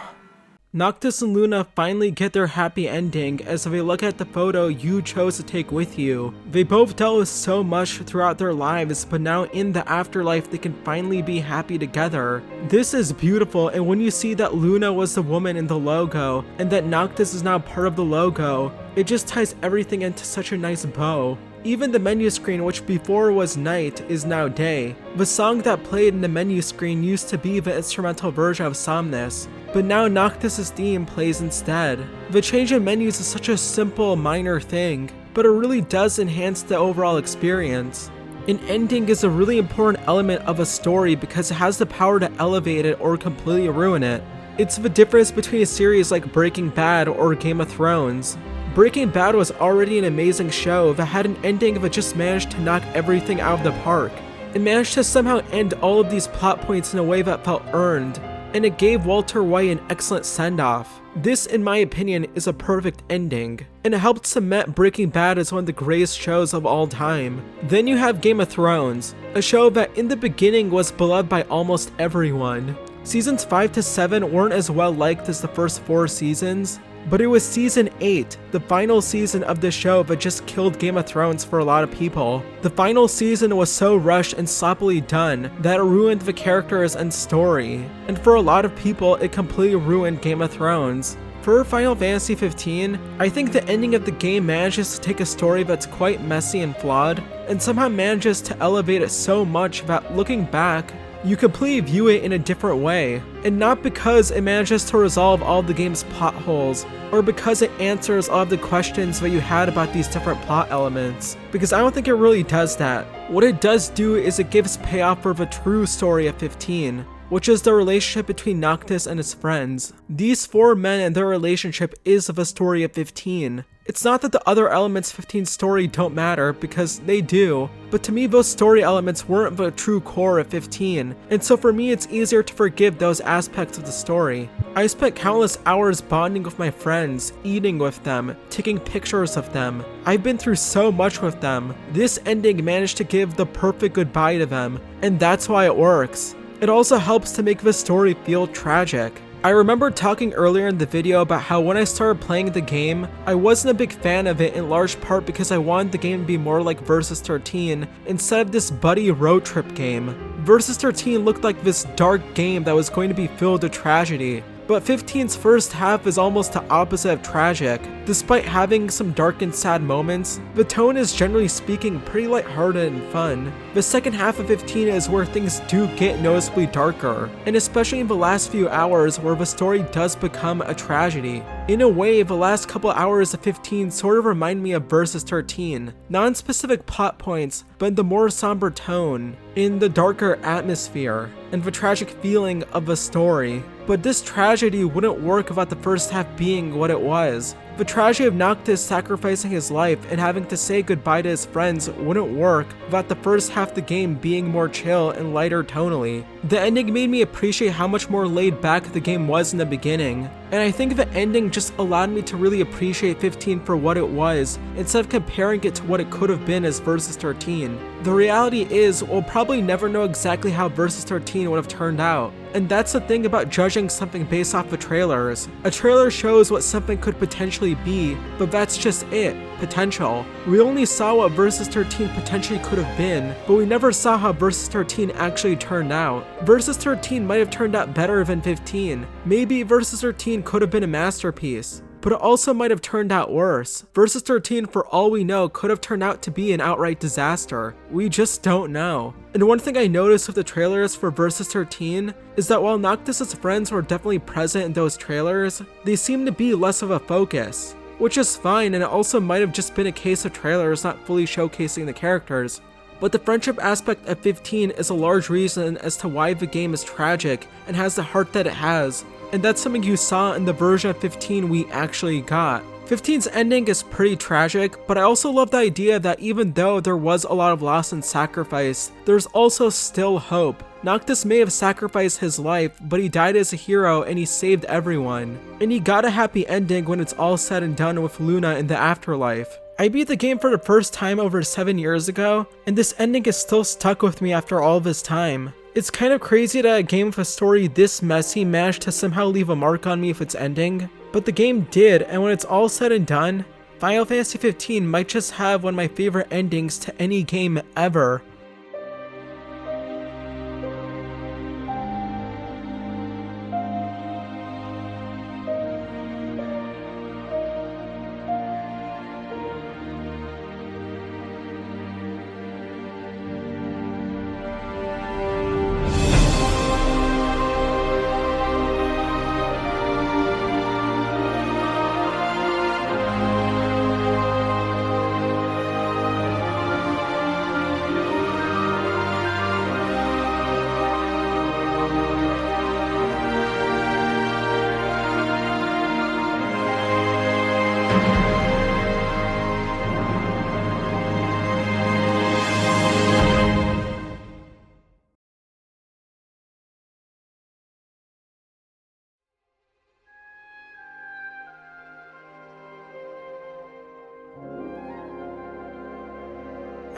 Noctis and Luna finally get their happy ending as they look at the photo you chose to take with you. They both dealt with so much throughout their lives, but now in the afterlife they can finally be happy together. This is beautiful, and when you see that Luna was the woman in the logo, and that Noctis is now part of the logo, it just ties everything into such a nice bow. Even the menu screen, which before was night, is now day. The song that played in the menu screen used to be the instrumental version of Somnus, but now Noctis' theme plays instead. The change in menus is such a simple, minor thing, but it really does enhance the overall experience. An ending is a really important element of a story because it has the power to elevate it or completely ruin it. It's the difference between a series like Breaking Bad or Game of Thrones. Breaking Bad was already an amazing show that had an ending that just managed to knock everything out of the park. It managed to somehow end all of these plot points in a way that felt earned, and it gave Walter White an excellent send-off. This, in my opinion, is a perfect ending, and it helped cement Breaking Bad as one of the greatest shows of all time. Then you have Game of Thrones, a show that in the beginning was beloved by almost everyone. Seasons 5 to 7 weren't as well liked as the first 4 seasons, but it was season 8, the final season of the show that just killed Game of Thrones for a lot of people. The final season was so rushed and sloppily done that it ruined the characters and story, and for a lot of people it completely ruined Game of Thrones. For Final Fantasy XV, I think the ending of the game manages to take a story that's quite messy and flawed, and somehow manages to elevate it so much that looking back, you completely view it in a different way, and not because it manages to resolve all of the game's plot holes, or because it answers all of the questions that you had about these different plot elements, because I don't think it really does that. What it does do is it gives payoff for the true story of 15, which is the relationship between Noctis and his friends. These 4 men and their relationship is the story of 15. It's not that the other elements of 15's story don't matter, because they do, but to me those story elements weren't the true core of 15, and so for me it's easier to forgive those aspects of the story. I spent countless hours bonding with my friends, eating with them, taking pictures of them. I've been through so much with them. This ending managed to give the perfect goodbye to them, and that's why it works. It also helps to make the story feel tragic. I remember talking earlier in the video about how when I started playing the game, I wasn't a big fan of it in large part because I wanted the game to be more like Versus 13 instead of this buddy road trip game. Versus 13 looked like this dark game that was going to be filled with tragedy, but 15's first half is almost the opposite of tragic. Despite having some dark and sad moments, the tone is generally speaking pretty lighthearted and fun. The second half of 15 is where things do get noticeably darker, and especially in the last few hours where the story does become a tragedy. In a way, the last couple hours of 15 sort of remind me of Versus 13, not in specific plot points, but in the more somber tone, in the darker atmosphere, and the tragic feeling of the story. But this tragedy wouldn't work without the first half being what it was. The tragedy of Noctis sacrificing his life and having to say goodbye to his friends wouldn't work without the first half of the game being more chill and lighter tonally. The ending made me appreciate how much more laid back the game was in the beginning, and I think the ending just allowed me to really appreciate 15 for what it was, instead of comparing it to what it could have been as Versus 13. The reality is, we'll probably never know exactly how Versus 13 would have turned out. And that's the thing about judging something based off the trailers. A trailer shows what something could potentially be, but that's just it, potential. We only saw what Versus 13 potentially could have been, but we never saw how Versus 13 actually turned out. Versus 13 might have turned out better than 15. Maybe Versus 13 could have been a masterpiece, but it also might have turned out worse. Versus 13, for all we know, could have turned out to be an outright disaster. We just don't know. And one thing I noticed with the trailers for Versus 13 is that while Noctis' friends were definitely present in those trailers, they seem to be less of a focus, which is fine, and it also might have just been a case of trailers not fully showcasing the characters. But the friendship aspect of 15 is a large reason as to why the game is tragic and has the heart that it has, and that's something you saw in the version of 15 we actually got. 15's ending is pretty tragic, but I also love the idea that even though there was a lot of loss and sacrifice, there's also still hope. Noctis may have sacrificed his life, but he died as a hero and he saved everyone. And he got a happy ending when it's all said and done with Luna in the afterlife. I beat the game for the first time over 7 years ago, and this ending is still stuck with me after all this time. It's kind of crazy that a game with a story this messy managed to somehow leave a mark on me with its ending, but the game did, and when it's all said and done, Final Fantasy XV might just have one of my favorite endings to any game ever.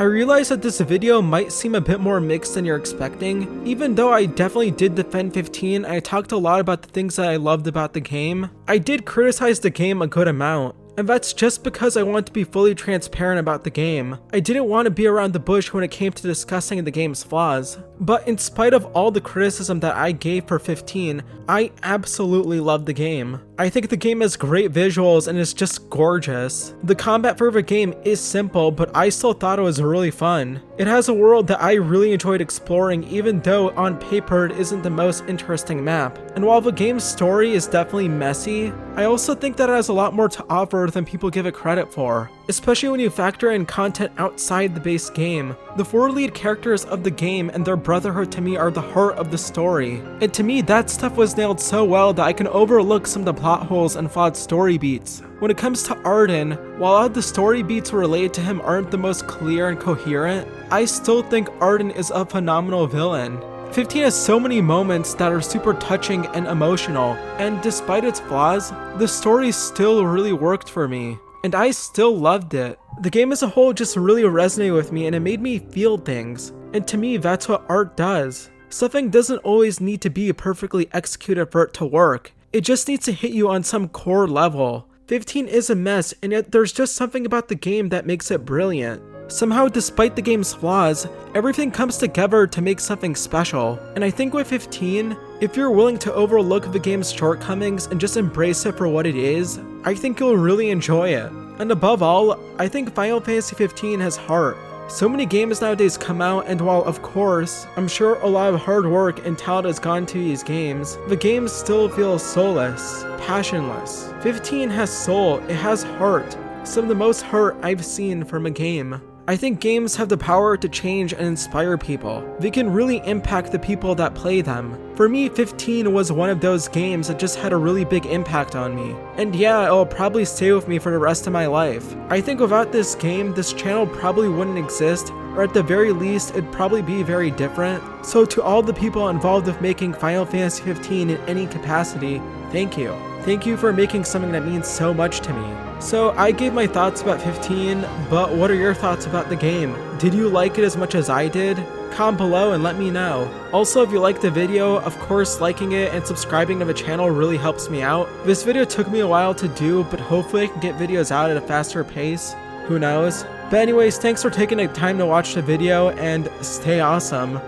I realize that this video might seem a bit more mixed than you're expecting. Even though I definitely did defend 15, I talked a lot about the things that I loved about the game. I did criticize the game a good amount. And that's just because I want to be fully transparent about the game. I didn't want to be around the bush when it came to discussing the game's flaws. But in spite of all the criticism that I gave for 15, I absolutely love the game. I think the game has great visuals and is just gorgeous. The combat for the game is simple, but I still thought it was really fun. It has a world that I really enjoyed exploring, even though on paper it isn't the most interesting map. And while the game's story is definitely messy, I also think that it has a lot more to offer than people give it credit for, especially when you factor in content outside the base game. The 4 lead characters of the game and their brotherhood to me are the heart of the story, and to me that stuff was nailed so well that I can overlook some of the plot holes and flawed story beats. When it comes to Arden, while all the story beats related to him aren't the most clear and coherent, I still think Arden is a phenomenal villain. 15 has so many moments that are super touching and emotional, and despite its flaws, the story still really worked for me, and I still loved it. The game as a whole just really resonated with me and it made me feel things, and to me that's what art does. Something doesn't always need to be perfectly executed for it to work, it just needs to hit you on some core level. 15 is a mess, and yet there's just something about the game that makes it brilliant. Somehow, despite the game's flaws, everything comes together to make something special. And I think with 15, if you're willing to overlook the game's shortcomings and just embrace it for what it is, I think you'll really enjoy it. And above all, I think Final Fantasy 15 has heart. So many games nowadays come out, and while of course, I'm sure a lot of hard work and talent has gone to these games, the games still feel soulless, passionless. 15 has soul, it has heart. Some of the most heart I've seen from a game. I think games have the power to change and inspire people. They can really impact the people that play them. For me, 15 was one of those games that just had a really big impact on me. And yeah, it will probably stay with me for the rest of my life. I think without this game, this channel probably wouldn't exist, or at the very least, it'd probably be very different. So to all the people involved with making Final Fantasy 15 in any capacity, thank you. Thank you for making something that means so much to me. So I gave my thoughts about 15, but what are your thoughts about the game? Did you like it as much as I did? Comment below and let me know. Also, if you liked the video, of course liking it and subscribing to the channel really helps me out. This video took me a while to do, but hopefully I can get videos out at a faster pace. Who knows? But anyways, thanks for taking the time to watch the video and stay awesome.